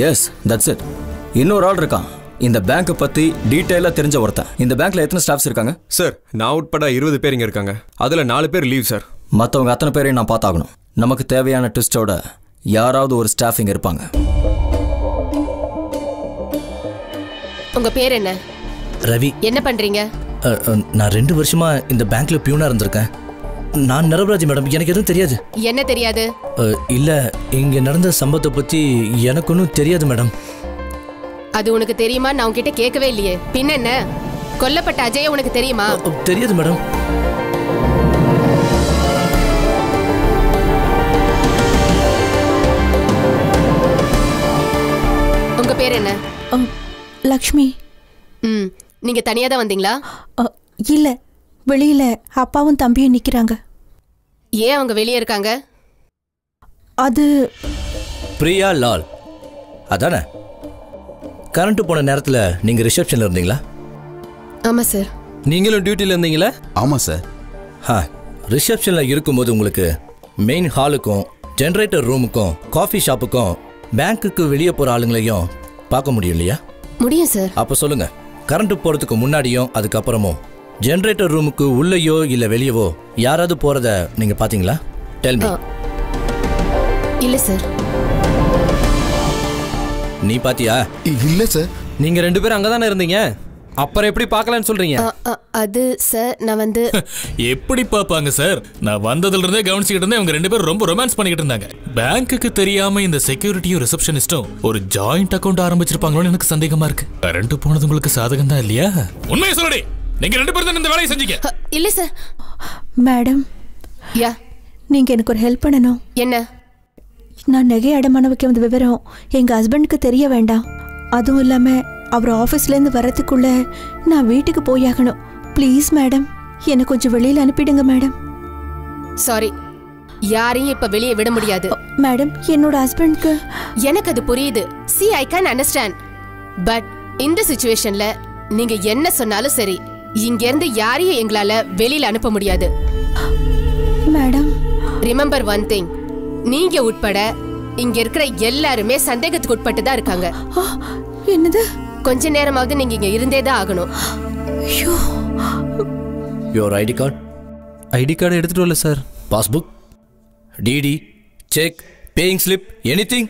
Yes, that's it. இன்னொரு ஆள் இருக்கான், இந்த பேங்க் பத்தி டீடைலா தெரிஞ்ச ஒருத்தன். இந்த பேங்க்ல எத்தனை ஸ்டாஃப்ஸ் இருக்காங்க? சார், நான் உட்பட 20 பேர் இங்க இருக்காங்க. அதுல 4 பேர் லீவ் சார். மற்றவங்க அத்தனை பேரையும் நான் பார்த்தாகணும். நமக்கு தேவையான ட்விஸ்டோட யாராவது ஒரு ஸ்டாஃபிங் இருப்பாங்க. உங்க பேர் என்ன? ரவி. என்ன பண்றீங்க? நான் 2 வருஷமா இந்த பேங்க்ல பியூனா இருந்திருக்கேன். நான் நரபராஜ் மேடம். எனக்கு எதுவும் தெரியாது. என்ன தெரியாது? இல்ல, இங்க நடந்த சம்பவத்தை பத்தி எனக்கு ஒன்றும் தெரியாது மேடம். அது உனக்கு தெரியுமா? நான் உன்கிட்ட கேட்கவே இல்லையே. பின்ன என்ன? கொல்லப்பட்ட அஜய் உனக்கு தெரியுமா? தெரியாது மேடம். உங்க பேர் என்ன? லக்ஷ்மி. நீங்க தனியா தான் வந்தீங்களா? இல்ல, வெளியில அப்பாவும் தம்பியும் நிக்கிறாங்க. ஏன் அவங்க வெளியே இருக்காங்க? அது பிரியா லால் அதானே? கரண்ட் போன நேரத்தில் நீங்க ரிசப்ஷன்ல இருந்தீங்களா? ஆமா சார். நீங்களும் டியூட்டில இருந்தீங்களா? ஆமா சார். ரிசப்ஷன்ல இருக்கும்போது உங்களுக்கு மெயின் ஹாலுக்கும் ஜெனரேட்டர் ரூமுக்கும் காஃபி ஷாப்புக்கும் பேங்க்குக்கு வெளியே போற ஆளுங்களையும் பார்க்க முடியும் இல்லையா? முடியும் சார். அப்ப சொல்லுங்க, கரண்ட் போறதுக்கு முன்னாடியும் அதுக்கப்புறமும் ஜெனரேட்டர் ரூமுக்கு உள்ளேயோ இல்ல வெளியவோ யாராவது போறத நீங்க பாத்தீங்களா? Tell me. இல்ல சார். நீ பாத்தியா? இல்ல சார். நீங்க 2 பேரும் அங்கதானே இருந்தீங்க, அப்புறம் எப்படி பார்க்கலாம்னு சொல்றீங்க? அது சார், நான் வந்து எப்படி பாப்பாங்க சார்? நான் வந்ததுல இருந்தே கவனிச்சுக்கிட்டு இருந்தேன். இவங்க 2 பேரும் ரொம்ப ரொமான்ஸ் பண்ணிக்கிட்டு இருந்தாங்க. பேங்க்குக்கு தெரியாம இந்த செக்யூரிட்டியும் ரிசப்ஷனிஸ்டும் ஒரு ஜாயிண்ட் அக்கவுண்ட் ஆரம்பிச்சிருப்பாங்களோன்னு எனக்கு சந்தேகமா இருக்கு. கரண்ட் போனது உங்களுக்கு சாதகம் தான் இல்லையா? உண்மையை சொல்லடி. நீங்க 2 பேரும் தான் இந்த வேலையை செஞ்சீங்க. இல்ல சார். மேடம், யா, நீங்க எனக்கு ஒரு ஹெல்ப் பண்ணணும். என்ன? நான் நகை அடமான வைக்க வந்த விவரம் எங்க ஹஸ்பண்டுக்கு தெரிய வேண்டாம். அதுவும் இல்லாம அவர் ஆஃபீஸ்லேருந்து வரத்துக்குள்ள நான் வீட்டுக்கு போயாகணும். ப்ளீஸ் மேடம், என்னை கொஞ்சம் வெளியில் அனுப்பிடுங்க மேடம். சாரி, யாரையும் இப்ப வெளியே விட முடியாது. மேடம் என்னோட ஹஸ்பண்ட்க்கு எனக்கு அது புரியுது. See, I can understand. But இந்த சிச்சுவேஷன்ல நீங்க என்ன சொன்னாலும் சரி, இங்க இருந்து யாரையும் எங்களால வெளியில அனுப்ப முடியாது. மேடம் ரிமெம்பர் ஒன் திங், நீங்க உட்பட இங்க இருக்கிற எல்லாருமே சந்தேகத்துக்கு உட்பட்டு தான் இருக்காங்க. என்னது? கொஞ்ச நேரமாவது நீங்க இங்க இருந்தே தான் ஆகணும். ஐயோ. Your ID card? ID card எடுத்துட்டு வரல sir. Passbook, DD, cheque, paying slip, anything?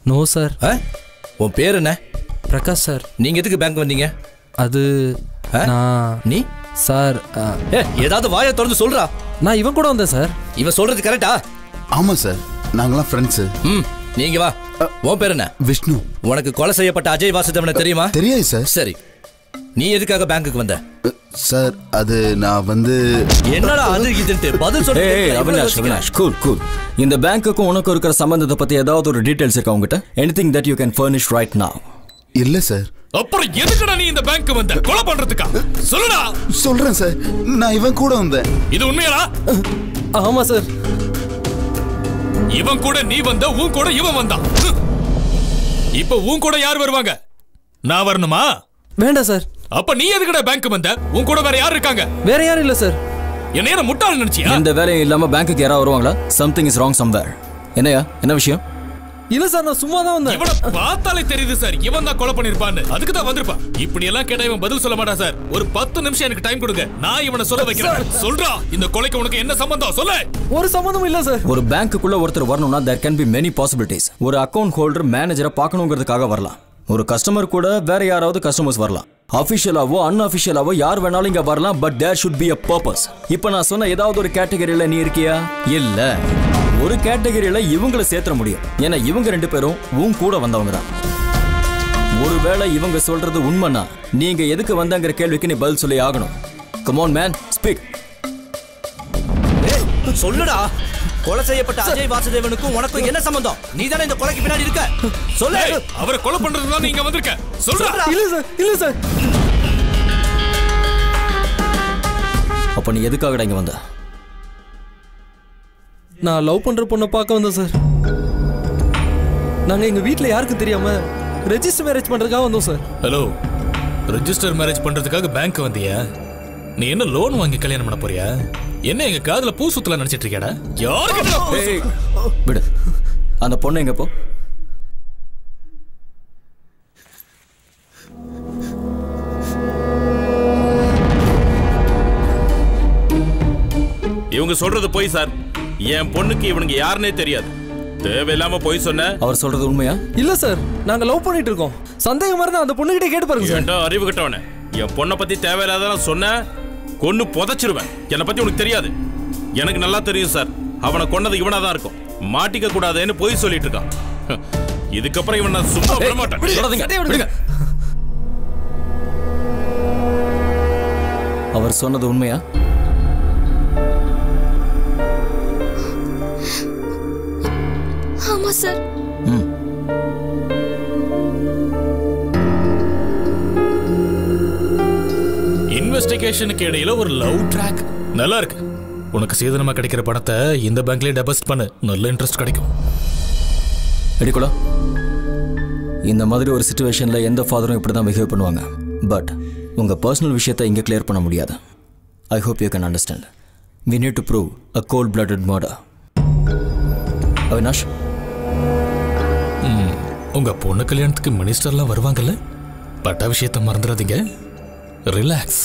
No sir. உன் பேர் என்ன? பிரகாஷ் சார். நீங்க எதுக்கு பேங்க் வந்தீங்க? அது நான் நீ சார் ஏதாவது வாயை திறந்து சொல்றா. நான் இவன் கூட வந்தேன் சார். இவன் சொல்றது கரெக்டா? ஆமா சார், நாங்களாம் ஃப்ரெண்ட்ஸு. நீங்க வா. உன் பேர் என்ன? விஷ்ணு. உனக்கு கொலை செய்யப்பட்ட அஜய் வாசுதேவனை தெரியுமா? தெரியாது சார். சரி, நீ எதுக்காக பேங்க்குக்கு வந்த? சார் அது நான் வந்து என்னடா அது இதுன்ட்டு பதில் சொல்ல. Avinash, Avinash, cool cool. இந்த பேங்க்குக்கும் உனக்கு இருக்கிற சம்பந்தத்தை பத்தி ஏதாவது ஒரு டீடைல்ஸ் இருக்கா உங்ககிட்ட? Anything that you can furnish right now? இல்ல சார். அப்புறம் எதுக்குடா நீ இந்த பேங்க் வந்த? கொலை பண்றதுக்கா? சொல்லுடா. சொல்றேன் சார், நான் இவன் கூட வந்தேன். இது உண்மையாடா? ஆமா சார். இவன் கூட நீ வந்த, உன் கூட இவன் வந்தான். இப்ப உன் கூட யார் வருவாங்க? நான் வரணுமா? வேண்டாம் சார். அப்ப நீ எதுக்குடா பேங்க் வந்த? உன் கூட வேற யார் இருக்காங்க? வேற யாரும் இல்ல சார். என்ன முட்டாள் நினைச்சியா? இந்த வேலையும் இல்லாம பேங்க்குக்கு யாராவது வருவாங்களா? Something is wrong somewhere. என்னையா, என்ன விஷயம்? இல்ல சார், நான் சும்மா தான் வந்தேன். இவனை பார்த்தாலே தெரியுது சார், இவன் தான் கொலை பண்ணிருப்பான்னு. அதுக்கு தான் வந்திருப்பான். இப்படி எல்லாம் கேட்டா இவன் பதில் சொல்ல மாட்டான் சார். ஒரு 10 நிமிஷம் எனக்கு டைம் கொடுங்க, நான் இவனை சொல்ல வைக்கிறேன். சொல்றா, இந்த கொலைக்கு உனக்கு என்ன சம்பந்தம்? சொல்லு. ஒரு சம்பந்தமும் இல்ல சார். ஒரு பேங்க்குள்ள ஒருத்தர் வரணும்னா there can be many possibilities. ஒரு அக்கவுண்ட் ஹோல்டர் மேனேஜரை பார்க்கணுங்கிறதுக்காக வரலாம். ஒரு கஸ்டமர் கூட வேற யாராவது கஸ்டமர்ஸ் வரலாம். அபிஷியலாவோ அன்அபிஷியலாவோ யார் வேணாலும் இங்க வரலாம். But there should be a purpose. இப்போ நான் சொன்ன ஏதாவது ஒரு கேட்டகரியில நீ இருக்கியா? இல்ல. ஒரு கேட்டகரியில இவங்களை சேர்த்துற முடியும். ஏன்னா இவங்க 2 பேரும் உன் கூட வந்தவங்க தான். ஒருவேளை இவங்க சொல்றது உண்மைனா நீங்க எதுக்கு வந்தாங்கிற கேள்விக்கு நீ பதில் சொல்லி ஆகணும். Come on man, speak. சொல்லுடா. கொலை செய்யப்பட்ட அஜய் வாசுதேவனுக்கும் உனக்கும் என்ன சம்பந்தம்? நீ தானே இந்த கொலைக்கு பின்னாடி இருக்க. சொல்லு. அவரை கொலை பண்றதுக்கு தான் நீங்க வந்திருக்க. சொல்றா. இல்ல சார், இல்ல சார். அப்ப நீ எதுக்காக இங்க வந்த? நான் லவ் பண்ற பொண்ணை பார்க்க வந்தேன் சார். நாங்க எங்க வீட்ல யாருக்கும் தெரியாம ரெஜிஸ்டர் மேரேஜ் பண்றதுக்காக வந்தோம் சார். ஹலோ, ரெஜிஸ்டர் மேரேஜ் பண்றதுக்காக பேங்க் வந்தியா? நீ என்ன லோன் வாங்கி கல்யாணம் பண்ண போறியா? என்ன எங்க காதுல பூ சுத்தல நினைச்சிட்டு இருக்கியாடா? யாருக்கு விடு. அந்த பொண்ணு எங்க போ? இவங்க சொல்றது போய் சார். என் பொண்ணுக்கு இவனுக்கு யாருன்னே தெரியாது. தேவையில்லாம போய் சொன்ன. அவர் சொல்றது உண்மையா? இல்ல சார், நாங்க லவ் பண்ணிட்டு இருக்கோம். சந்தேகமா இருந்தா அந்த பொண்ணுகிட்ட கேட்டு பாருங்க சார். ஏன்டா அறிவு கட்டவனே, என் பொண்ணை பத்தி தேவையில்லாதெல்லாம் சொன்ன கொன்னு புதைச்சிருவேன். என்னை பத்தி உனக்கு தெரியாது. எனக்கு நல்லா தெரியும் சார். அவனை கொன்னது இவனா தான் இருக்கும். மாட்டிக்க கூடாதுன்னு போய் சொல்லிட்டு இருக்கான். இதுக்கப்புறம் இவன் நான் சும்மா விட மாட்டேன். அவர் சொன்னது உண்மையா? ஆமா சார். இன்வெஸ்டிகேஷனுக்கு இடையில ஒரு லவ் ட்ராக் நல்லா இருக்கு. உனக்கு சீதனமா கிடைக்கிற பணத்தை இந்த பேங்க்லயே டெபாசிட் பண்ணு, நல்ல இன்ட்ரெஸ்ட் கிடைக்கும். எடிக்குலா, இந்த மாதிரி ஒரு சிச்சுவேஷன்ல எந்த ஃபாதரும் இப்படி தான் பிஹேவ் பண்ணுவாங்க. பட் உங்க பர்சனல் விஷயத்தை இங்க கிளியர் பண்ண முடியாது. I hope you can understand. We need to prove a cold-blooded murder. Avinash, உங்க பொண்ணு கல்யாணத்துக்கு மினிஸ்டர்லாம் வருவாங்கல்ல? பட்ட விஷயத்தை மறந்துடாதீங்க. Relax.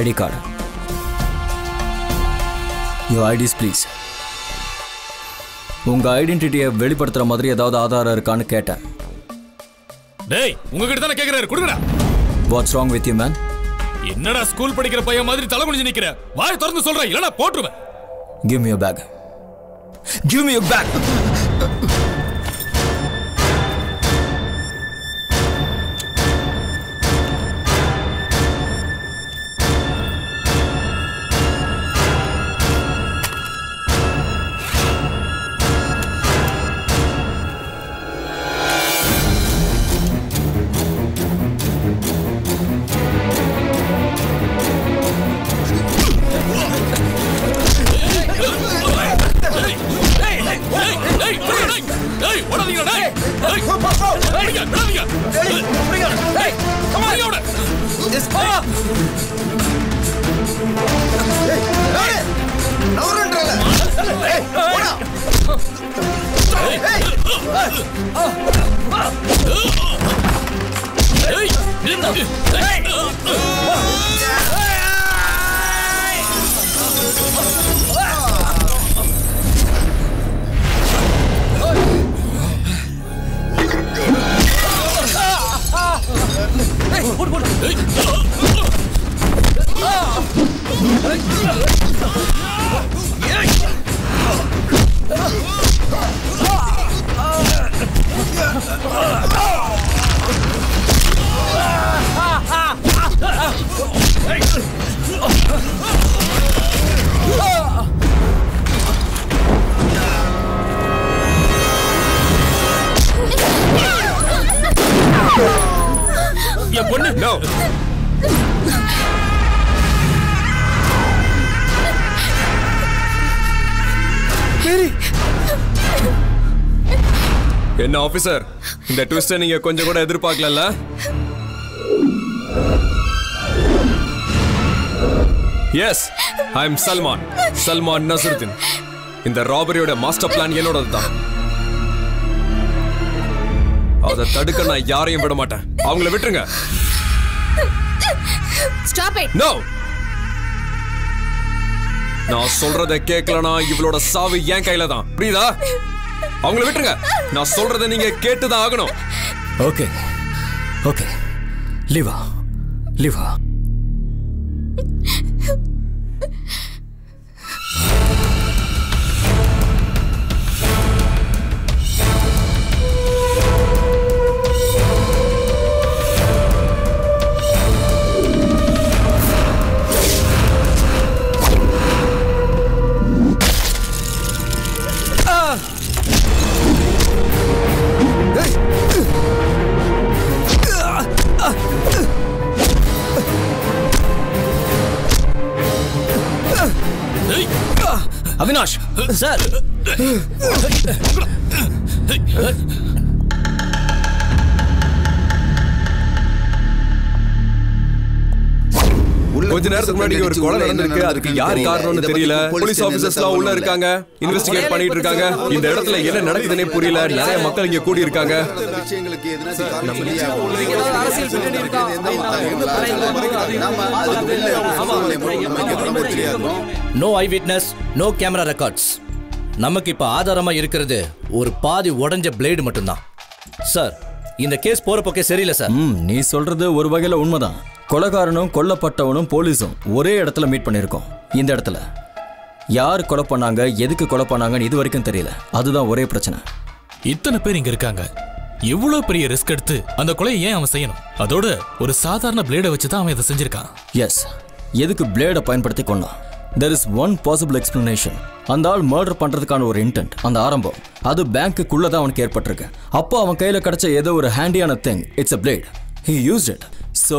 ID card. Your IDs please. உங்க ஐடென்டிட்டியை வெளிப்படுத்துற மாதிரி ஏதாவது ஆதாரம் இருக்கான்னு கேட்டேன். டேய், உங்ககிட்ட தான கேக்குறாரு, கொடுங்கடா. What's wrong with you man? என்னடா ஸ்கூல் படிக்கிற பையன் மாதிரி தலை குனிஞ்சு நிக்கிற? வாய் திறந்து சொல்ற, இல்லனா போட்டுருவேன். Give me your bag. Give me your bag. என் பொண்ணு நோ என்ன ஆபீசர், இந்த ட்விஸ்ட நீங்க கொஞ்சம் கூட எதிர்பார்க்கல. Yes, I am Salman Nasruddin. இந்த ராபரியோட மாஸ்டர் பிளான் என்னோடது தான். அதை தடுக்க நான் யாரையும் விட மாட்டேன். அவங்கள விட்டுருங்க. Stop it. நோ, நான் சொல்றத கேட்கலனா இவளோட சாவு என் கையில தான். புரியுதா? அவங்கள விட்டுருங்க. நான் சொல்றத நீங்க கேட்டுதான் ஆகணும். Okay okay, லிவா லிவா. அவினாஷ் சார், கொஞ்ச நேரத்துக்கு முன்னாடி ஒரு கொலை நடந்திருக்கு. அதுக்கு யார் காரணம்னு தெரியல. போலீஸ் ஆபீசர்ஸ்லாம் உள்ள இருக்காங்க, இன்வெஸ்டிகேட் பண்ணிட்டு இருக்காங்க. இந்த இடத்துல என்ன நடக்குதுன்னே புரியல. நிறைய மக்கள் இங்க கூடி இருக்காங்க. நோ ஐ விட்னஸ், நோ கேமரா ரெக்கார்ட்ஸ். நமக்கு இப்ப ஆதாரமா இருக்கிறது ஒரு பாதி உடைஞ்ச பிளேடு மட்டும்தான். சார், இந்த கேஸ் போற போக்கே சரியில்லை சார். நீ சொல்றது ஒரு வகையில உண்மைதான். கொலைகாரனும் கொல்லப்பட்டவனும் போலீஸும் ஒரே இடத்துல மீட் பண்ணிருக்கோம். இந்த இடத்துல யார் கொலை பண்ணாங்க, எதுக்கு கொலை பண்ணாங்கன்னு இது வரைக்கும் தெரியல. அதுதான் ஒரே பிரச்சனை. இத்தனை பேர் இங்க இருக்காங்க. எவ்வளவு பெரிய ரிஸ்க் எடுத்து அந்த கொலையை ஏன் அவன் செய்யணும்? அதோட ஒரு சாதாரண பிளேடை வச்சு தான் அவன் இதை செஞ்சிருக்கான். எஸ், எதுக்கு பிளேடை பயன்படுத்தி கொண்டான்? There is one possible explanation. அந்த ஆள் மர்டர் பண்றதுக்கான ஒரு இன்டென்ட், அந்த ஆரம்பம், அது பேங்க்குள்ள தான் அவனுக்கு ஏற்பட்டிருக்கு. அப்போ அவன் கையில கிடைச்ச ஏதோ ஒரு ஹேண்டியான thing, it's a blade. He used it. So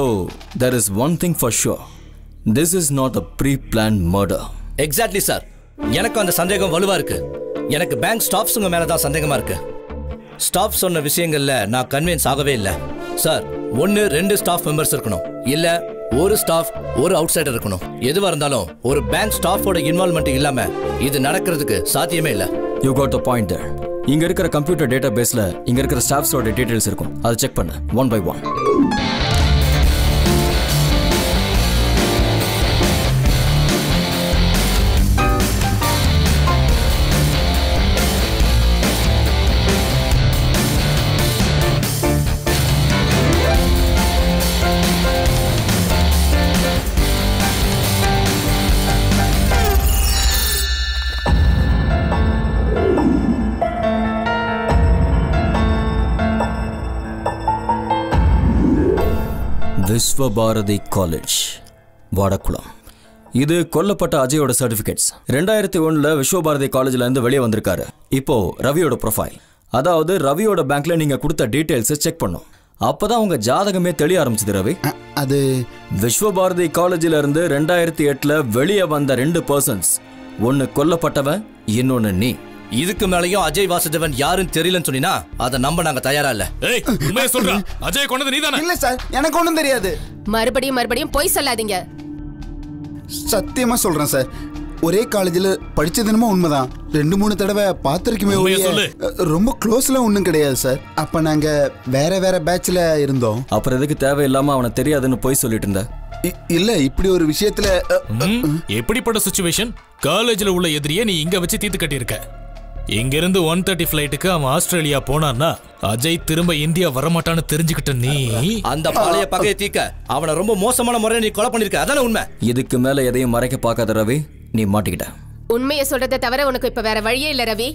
there is one thing for sure. This is not a pre-planned murder. Exactly sir. எனக்கு அந்த சந்தேகம் வலுவா இருக்கு. எனக்கு பேங்க் ஸ்டாஃப்ஸுங்க மேல தான் சந்தேகமா இருக்கு. ஸ்டாஃப் சொன்ன விஷயங்கள்ல நான் கன்வின்ஸ் ஆகவே இல்லை சார். 1-2 ஸ்டாஃப் மெம்பர்ஸ் இருக்கணும், இல்ல ஒரு ஸ்டாஃப் ஒரு அவுட் சைடர் இருக்கணும். எதுவா இருந்தாலும் ஒரு பேங்க் ஸ்டாஃபோட இன்வால்வ்மெண்ட் இல்லாம இது நடக்கிறதுக்கு சாத்தியமே இல்லை. You got the point there. இங்க இருக்கிற கம்ப்யூட்டர் டேட்டா பேஸ்ல இங்க இருக்கிற ஸ்டாஃப்ஸோட டீடைல்ஸ் இருக்கும். அதை செக் பண்ணு one by one. Visvabharati college, Vadakkulam. இது கொல்லப்பட்ட அஜயோட சர்டிஃபிகேட்ஸ். 2001 விஸ்வபாரதி காலேஜ்ல இருந்து வெளியே வந்திருக்காரு. இப்போ ரவியோட ப்ரொஃபைல், அதாவது ரவியோட பேங்க்ல நீங்க கொடுத்த டீடைல்ஸ் செக் பண்ணும். அப்பதான் உங்க ஜாதகமே தெளிய ஆரம்பிச்சது. ரவி, அது விஸ்வபாரதி காலேஜ்ல இருந்து 2008 வெளியே வந்த 2 பர்சன்ஸ், ஒன்னு கொல்லப்பட்டவன், இன்னொன்னு நீ. இதுக்கு மேலயும் அஜய் வாசுதேவன் யாருன்னு தெரியலன்னு சொன்னா அதை நம்ப நாங்க தயாரா இல்ல. ஏய், உண்மையை சொல்றா. அஜய் கொண்டது நீதானே? இல்ல சார், எனக்கு ஒண்ணும் தெரியாது. மறுபடியும் போய் சொல்லாதீங்க. சத்தியமா சொல்றேன் சார், ஒரே காலேஜில் படிச்சதுன்னு உண்மைதான். 2-3 தடவை பார்த்துருக்குமே. ரொம்ப க்ளோஸ்லாம் ஒன்றும் கிடையாது சார். அப்போ நாங்கள் வேற பேட்ச்ல இருந்தோம். அப்புறம் எதுக்கு தேவையில்லாம அவனை தெரியாதுன்னு போய் சொல்லிட்டு இருந்த? இல்ல, இப்படி ஒரு விஷயத்துல எப்படிப்பட்ட சிச்சுவேஷன்? காலேஜ்ல உள்ள எதிரியே நீ இங்க வச்சு தீத்து கட்டியிருக்க. இங்கிருந்து 1:30 ஃபிளைட்டுக்கு அவன் ஆஸ்திரேலியா போனான்னா அஜய் திரும்ப இந்தியா வரமாட்டான்னு தெரிஞ்சுக்கிட்ட நீ அந்த பழைய பகையை தீக்க அவனை ரொம்ப மோசமான முறையை நீ கொலை பண்ணிருக்க. அதான உண்மை. இதுக்கு மேல எதையும் மறைக்க பார்க்காத ரவி, நீ மாட்டிக்கிட்ட. உண்மையை சொல்றதை தவிர உனக்கு இப்ப வேற வழியே இல்ல ரவி.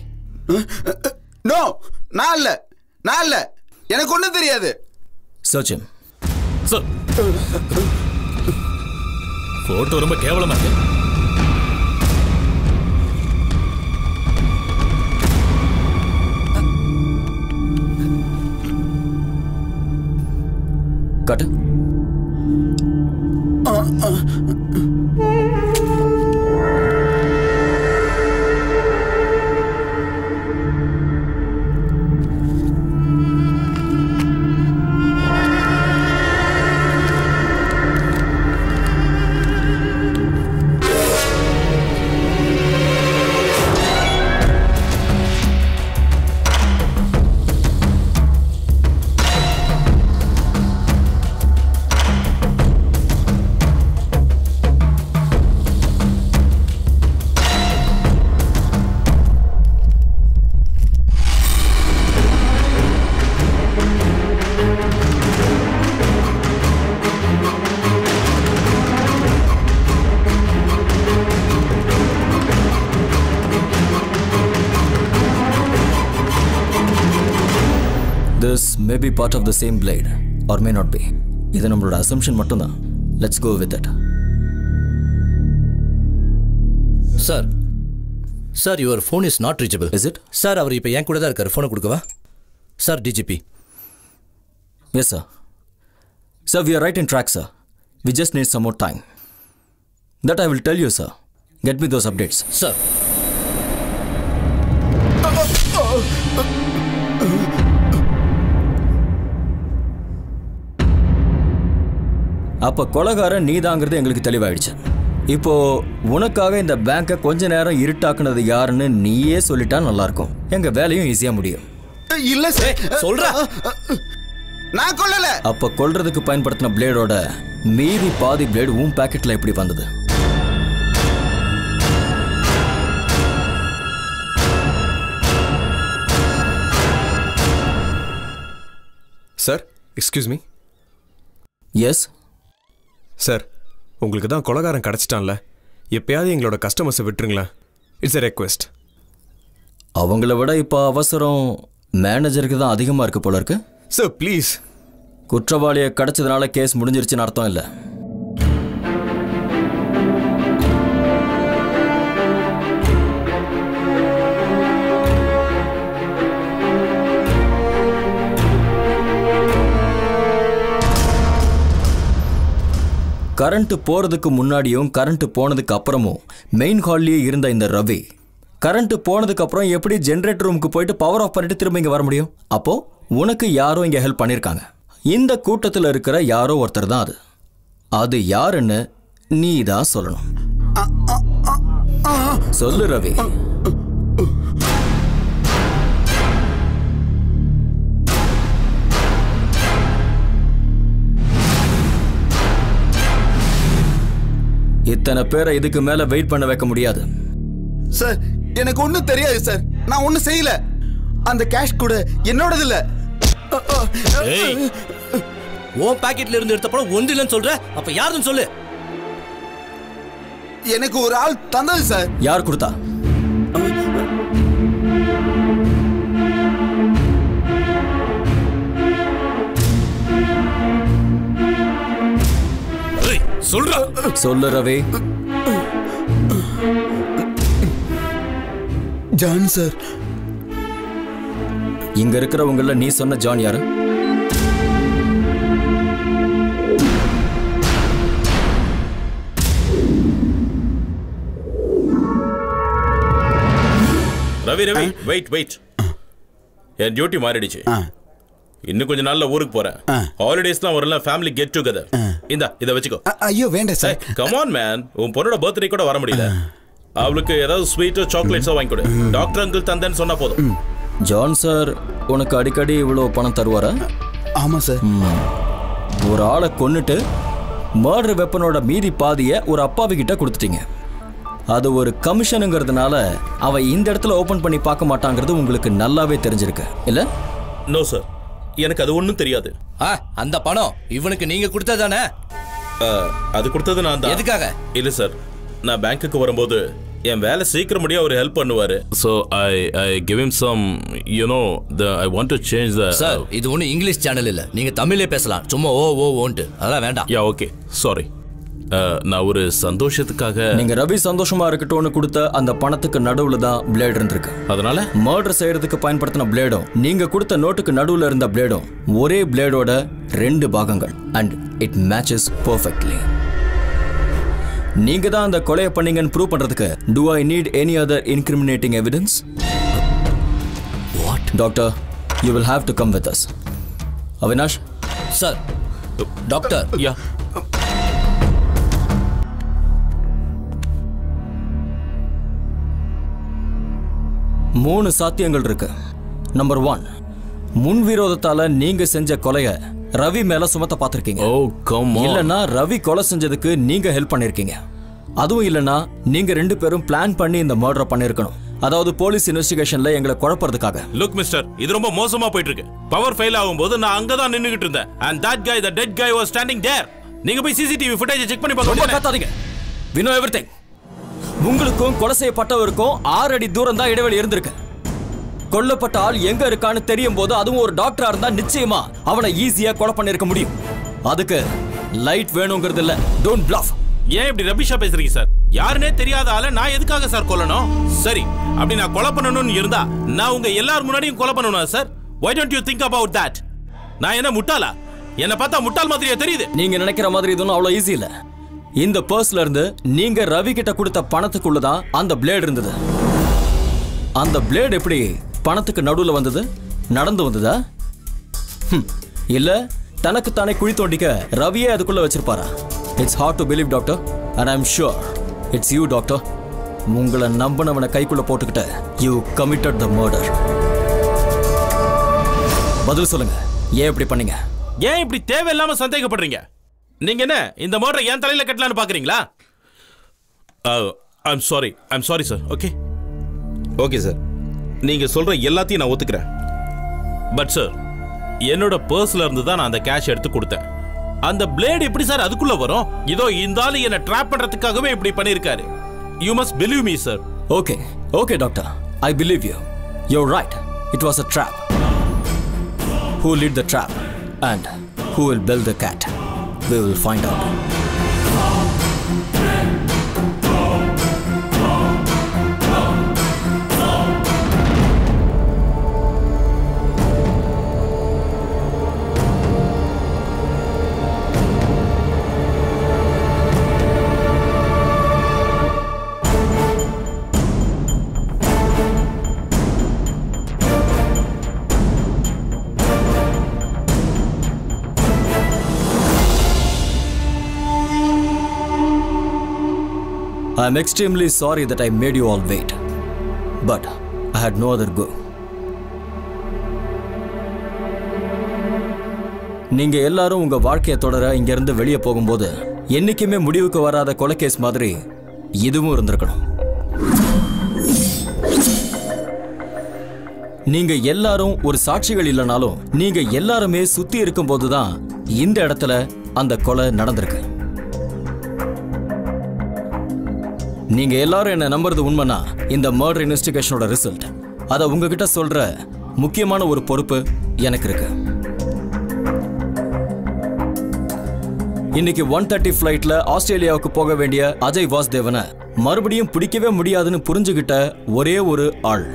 நோ, நான் இல்ல, எனக்கு ஒண்ணும் தெரியாது. சச்சின் போட்டோ ரொம்ப கேவலமா இருக்கு. காட்டு. This may be part of the same blade or may not be. இது நம்மளோட assumption மட்டும்தான். Let's go with it. Sir, your phone is not reachable. Is it? Sir, அவர் இப்ப என் கூட தான் இருக்காரு. ஃபோனை கொடுக்கவா? Sir, DGP. Yes, sir. Sir, we are right in track, sir. We just need some more time. That I will tell you, sir. Get me those updates. Sir. அப்ப கொலைகாரன் நீதாங்கிறது எங்களுக்கு தெளிவாயிடுச்சு. இப்போ உனக்காக இந்த பேங்கை கொஞ்ச நேரம் இருட்டாக்குனது யாருன்னு நீயே சொல்லிட்டா நல்லா இருக்கும். எங்க வேலையும் ஈஸியா முடியும். இல்ல சார், சொல்ற. நான் கொல்லல. அப்ப கொல்றதுக்கு பயன்படுத்தின பிளேடோட மீதி பாதி பிளேடு உன் பாக்கெட்ல எப்படி வந்தது? Sir, excuse me. Yes sir, உங்களுக்கு தான் கொலைகாரன் கிடச்சிட்டான்ல, எப்பயாவது எங்களோட கஸ்டமர்ஸை விட்டுருங்களேன். It's a request. அவங்கள விட இப்போ அவசரம் மேனேஜருக்கு தான் அதிகமாக இருக்கு போல இருக்கு. Sir please. குற்றவாளியை கிடைச்சதுனால கேஸ் முடிஞ்சிருச்சுன்னு அர்த்தம் இல்லை. கரண்ட் போறதுக்கு முன்னாடியும் கரண்ட் போனதுக்கு அப்புறமும் மெயின் ஹால்லேயே இருந்த இந்த ரவி கரண்ட் போனதுக்கு அப்புறம் எப்படி ஜெனரேட்டர் ரூமுக்கு போயிட்டு பவர் ஆஃப் பண்ணிட்டு திரும்ப இங்க வர முடியும்? அப்போ உனக்கு யாரோ இங்க ஹெல்ப் பண்ணிருக்காங்க. இந்த கூட்டத்தில் இருக்கிற யாரோ ஒருத்தர் தான் அது. அது யாருன்னு நீ தான் சொல்லணும். சொல்லு ரவி. இத்தனை பேரை இதுக்கு மேல வெயிட் பண்ண வைக்க முடியாது. சார், எனக்கு ஒண்ணும் தெரியாது சார். நான் ஒண்ணும் செய்யல. அந்த கேஷ் கூட என்னோடது இல்ல. ஓ பாக்கெட்ல இருந்து எடுத்த பணம் ஒன்று இல்லைன்னு சொல்ற, அப்ப யாருன்னு சொல்லு. எனக்கு ஒரு ஆள் தந்தது சார். யார் கொடுத்தா? சொல்லு ரவி. John sir. இங்க இருக்கிறவங்கள நீ சொன்ன ஜான் யாரு? ரவி ரவி வெயிட். என் டியூட்டி மாறிடுச்சு. இன்னும் கொஞ்ச நாள்ல ஊருக்கு போறேன். ஹாலிடேஸ்லாம் வரல, ஃபேமிலி கெட் டுகெதர். இத வச்சுக்கோ. ஐயோ வேண்டாம் சார். கம் ஆன் மேன், உன் பொண்ணோட பர்த்டே கூட வர முடியல. அவளுக்கு ஏதாவது ஸ்வீட்டோ சாக்லேட்ஸோ வாங்கி கொடு. டாக்டர் அங்கிள் தந்தேன்னு சொன்னா போதும். ஜான் சார் உனக்கு அடிக்கடி இவ்வளோ பணம் தருவாரா? ஆமா சார். ஒரு ஆளை கொன்னுட்டு மர்டர் வெப்பனோட மீதி பாதியை ஒரு அப்பாவி கிட்ட கொடுத்துட்டீங்க. அது ஒரு கமிஷனுங்கிறதுனால அவ இந்த இடத்துல ஓபன் பண்ணி பார்க்க மாட்டாங்கிறது உங்களுக்கு நல்லாவே தெரிஞ்சிருக்கு இல்ல? நோ சார், எனக்கு அது ஒன்றும் தெரியாது. அந்த பணம் இவனுக்கு நீங்க கொடுத்ததானே? அது கொடுத்தது நான் தான். எதுக்காக? இல்ல சார், நான் பேங்க்குக்கு வரும்போது என் வேலை சீக்கிரம் முடிய அவர் ஹெல்ப் பண்ணுவாரு. So I give him some I want to change the. Sir இது ஒன்றும் இங்கிலீஷ் சேனல் இல்லை, நீங்க தமிழ்லே பேசலாம். சும்மா ஓன்ட்டு அதெல்லாம் வேண்டாம். Yeah okay sorry. நான் ஒரு சந்தோஷத்துக்காக. நீங்க ரவி சந்தோஷமா இருக்கட்டும்னு கொடுத்த அந்த பணத்துக்கு நடுவுல தான் பிளேட் இருந்திருக்கு. அதனால மர்டர் செய்யறதுக்கு பயன்படுத்தின பிளேடும் நீங்க கொடுத்த நோட்டுக்கு நடுவுல இருந்த பிளேடும் ஒரே பிளேடோட 2 பாகங்கள். And it matches perfectly. நீங்க தான் அந்த கொலையை பண்ணீங்கன்னு ப்ரூவ் பண்றதுக்கு do I need any other incriminating evidence? What? Doctor, you will have to come with us. Avinash? Sir. Doctor. Yeah. மூணு சாத்தியங்கள் இருக்கு. நம்பர் 1, முன்விரோதத்தால நீங்க செஞ்ச கொலைய ரவி மேல சுமத்த பார்த்திருக்கீங்க. இல்லனா ரவி கொலை செஞ்சதுக்கு நீங்க ஹெல்ப் பண்ணிருக்கீங்க. அதுவும் இல்லனா நீங்க 2 பேரும் பிளான் பண்ணி இந்த மர்டர் பண்ணிருக்கணும். அதாவது போலீஸ் இன்வெஸ்டிகேஷன்ல எங்களை குழப்பறதுக்காக. லுக் மிஸ்டர், இது ரொம்ப மோசமா போயிட்டு இருக்கு. பவர் ஃபெயில் ஆகும்போது நான் அங்க தான் நின்னுகிட்டு இருந்தேன். and that guy, the dead guy was standing there. நீங்க போய் சிசிடிவி ஃபுட்டேஜ் செக் பண்ணி பார்க்க ரொம்ப காத்தாதீங்க. we know everything. உங்களுக்கும் கொலை செய்யப்பட்டவருக்கும் 6 அடி தூரம் தான் இடைவெளி இருந்திருக்கு. கொல்லப்பட்ட ஆள் எங்க இருக்கான்னு தெரியும் போது, அதுவும் ஒரு டாக்டரா இருந்தா நிச்சயமா அவனை ஈஸியா கொலை பண்ணிருக்க முடியும். அதுக்கு லைட் வேணுங்கிறது இல்ல. Don't bluff. ஏன் இப்படி ரபிஷா பேசுறீங்க சார்? யாருனே தெரியாத ஆளை நான் எதுக்காக சார் கொல்லணும்? சரி, அப்படி நான் கொலை பண்ணணும்னு இருந்தா நான் உங்க எல்லார் முன்னாடியும் கொலை பண்ணணும் sir. why don't you think about that? நான் என்ன முட்டாளா? என்ன பார்த்தா முட்டாள் மாதிரியே தெரியுது. நீங்க நினைக்கிற மாதிரி இதுவும் அவ்வளவு ஈஸி இல்ல. இந்த பர்ஸ்ல இருந்து நீங்க ரவி கிட்ட கொடுத்த பணத்துக்குள்ளதான் அந்த பிளேட் இருந்தது. அந்த பிளேட் எப்படி பணத்துக்கு நடுவுல வந்தது? நடந்து வந்ததா? இல்ல தனக்கு தானே குழி தோண்டிக்க ரவியே அதுக்குள்ள வச்சிருப்பாரா? It's hard to believe doctor, and I'm sure it's you doctor. உங்களை நம்பினவனை கைக்குள்ள போட்டுக்கிட்ட you committed the murder. பதில் சொல்லுங்க, ஏன் இப்படி பண்ணீங்க? ஏன் இப்படி தேவையில்லாம சந்தேகப்படுறீங்க? நீங்க என்ன இந்த மர்டரை ஏன் தலையில கட்டலான்னு பாக்குறீங்களா? I'm sorry sir. Okay sir, நீங்க சொல்ற எல்லாத்தையும் நான் ஒத்துக்கிறேன். பட் சார், என்னோட பர்ஸ்ல இருந்து தான் நான் அந்த கேஷ் எடுத்து கொடுத்தேன். அந்த பிளேட் எப்படி சார் அதுக்குள்ள வரும்? இதோ இந்த ஆளு என்ன ட்ராப் பண்றதுக்காகவே இப்படி பண்ணிருக்காரு. You must believe me sir. Okay doctor, I believe you. You're right. It was a trap. Who lit the trap and who will build the cat? We will find out. I'm extremely sorry that I made you all wait, but I had no other go. நீங்க எல்லாரும் உங்க வாழ்க்கையை தொடர இங்க இருந்து வெளியே போகும்போது என்னைக்குமே முடிவுக்கு வராத கொலை கேஸ் மாதிரி இதுவும் இருந்திருக்கணும். நீங்க எல்லாரும் ஒரு சாட்சிகள் இல்லைனாலும் நீங்க எல்லாருமே சுத்தி இருக்கும் போதுதான் இந்த இடத்துல அந்த கொலை நடந்திருக்கு. நீங்க எல்லாரும் என்ன நம்புறது உண்மைனா இந்த மர்டர் இன்வெஸ்டிகேஷனோட ரிசல்ட் அதை உங்ககிட்ட சொல்ற முக்கியமான ஒரு பொறுப்பு எனக்கு இருக்கு. இன்னைக்கு 1:30 ஃபிளைட்ல ஆஸ்திரேலியாவுக்கு போக வேண்டிய அஜய் வாசுதேவனை மறுபடியும் பிடிக்கவே முடியாதுன்னு புரிஞ்சுகிட்ட ஒரே ஒரு ஆள்.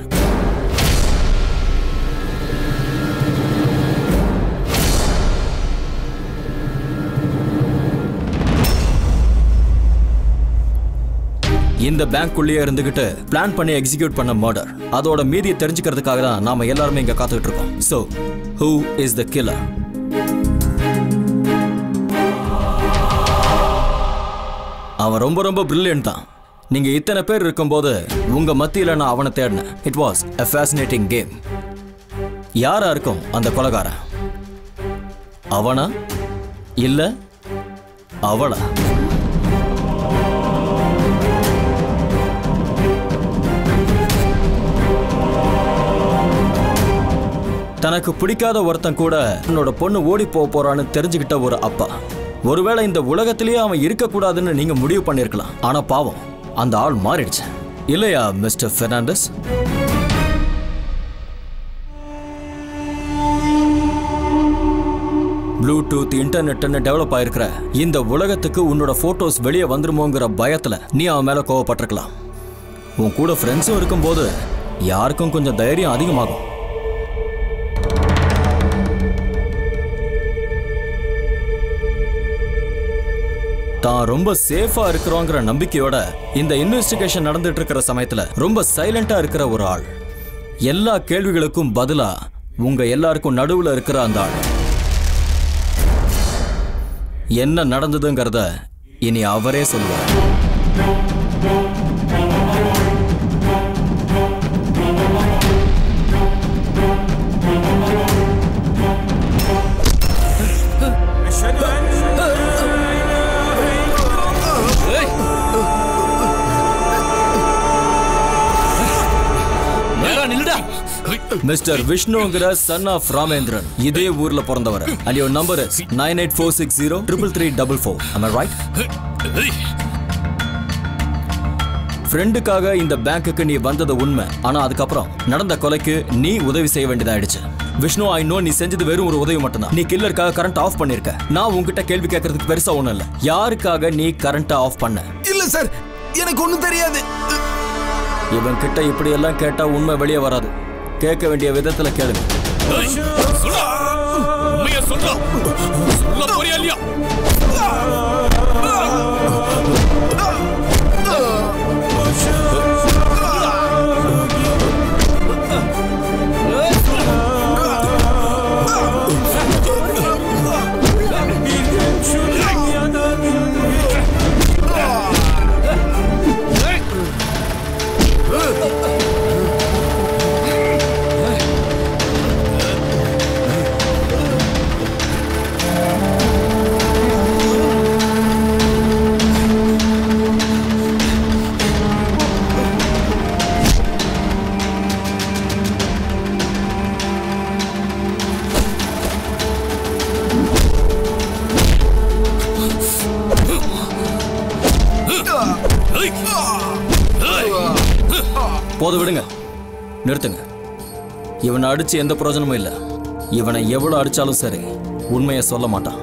இந்த பேங்க்குள்ளேயே இருந்துகிட்டு பிளான் பண்ணி எக்ஸிக்யூட் பண்ண மர்டர், அதோட மீதியை தெரிஞ்சுக்கிறதுக்காக தான் நாம எல்லாருமே இங்க காத்துக்கிட்டு இருக்கோம். So, who is the killer? அவன் ரொம்ப பிரில்லியன்ட் தான். நீங்க இத்தனை பேர் இருக்கும்போது உங்க மத்தியில நான் அவனை தேடினேன். It was a fascinating game. யாரா இருக்கும் அந்த கொலைகாரன்? அவனா இல்ல அவளா? தனக்கு பிடிக்காத ஒருத்தன் கூட என்னோட பொண்ணு ஓடி போறான்னு தெரிஞ்சுக்கிட்ட ஒரு அப்பா. ஒருவேளை இந்த உலகத்திலேயே அவன் இருக்கக்கூடாதுன்னு நீங்க முடிவு பண்ணிருக்கலாம். ஆனா பாவம், அந்த ஆள் மாறிடுச்சு இல்லையா மிஸ்டர் பெர்னாண்டஸ்? ப்ளூடூத் இன்டர்நெட்னு டெவலப் ஆயிருக்கிற இந்த உலகத்துக்கு உன்னோட போட்டோஸ் வெளியே வந்துருமோங்கிற பயத்துல நீ அவன் மேல கோவப்பட்டிருக்கலாம். உன் கூட ஃப்ரெண்ட்ஸும் இருக்கும்போது யாருக்கும் கொஞ்சம் தைரியம் அதிகமாகும். தான் ரொம்ப சேஃபா இருக்கிறோங்கிற நம்பிக்கையோட இந்த இன்வெஸ்டிகேஷன் நடந்துட்டு இருக்கிற சமயத்துல ரொம்ப சைலண்டா இருக்கிற ஒரு ஆள், எல்லா கேள்விகளுக்கும் பதிலா உங்க எல்லாருக்கும் நடுவுல இருக்கிற அந்த ஆள், என்ன நடந்ததுங்கிறத இனி அவரே சொல்லுவார். மிஸ்டர் விஷ்ணுங்கிற சன் ஆஃப் ராமேந்திரன் இதே ஊர்ல பிறந்தவர். and your number is 9846033344. am I right? ஃப்ரெண்டுக்காக இந்த பேங்க்குக்கு நீ வந்தது உண்மை. ஆனா அதுக்கப்புறம் நடந்த கொலைக்கு நீ உதவி செய்ய வேண்டியதாயிடுச்சு. விஷ்ணு, ஐ நோ நீ செஞ்சது வெறும் ஒரு உதவி மட்டும்தான். நீ கில்லருக்காக கரண்ட் ஆஃப் பண்ணிருக்க. நான் உன்கிட்ட கேள்வி கேட்கறதுக்கு பெருசா ஒண்ணும் இல்ல. யாருக்காக நீ கரண்ட் ஆஃப் பண்ண? இல்ல சார், எனக்கு ஒண்ணும் தெரியாது. இவன் கிட்ட இப்படி எல்லாம் கேட்டா உண்மை வெளியே வராது. கேட்க வேண்டிய விதத்துல கேளுங்க. போது விடுங்க, நிறுத்துங்க. இவனை அடிச்சு எந்த பிரயோஜனமும் இல்லை. இவனை எவ்வளவு அடிச்சாலும் சரி உண்மையை சொல்ல மாட்டான்.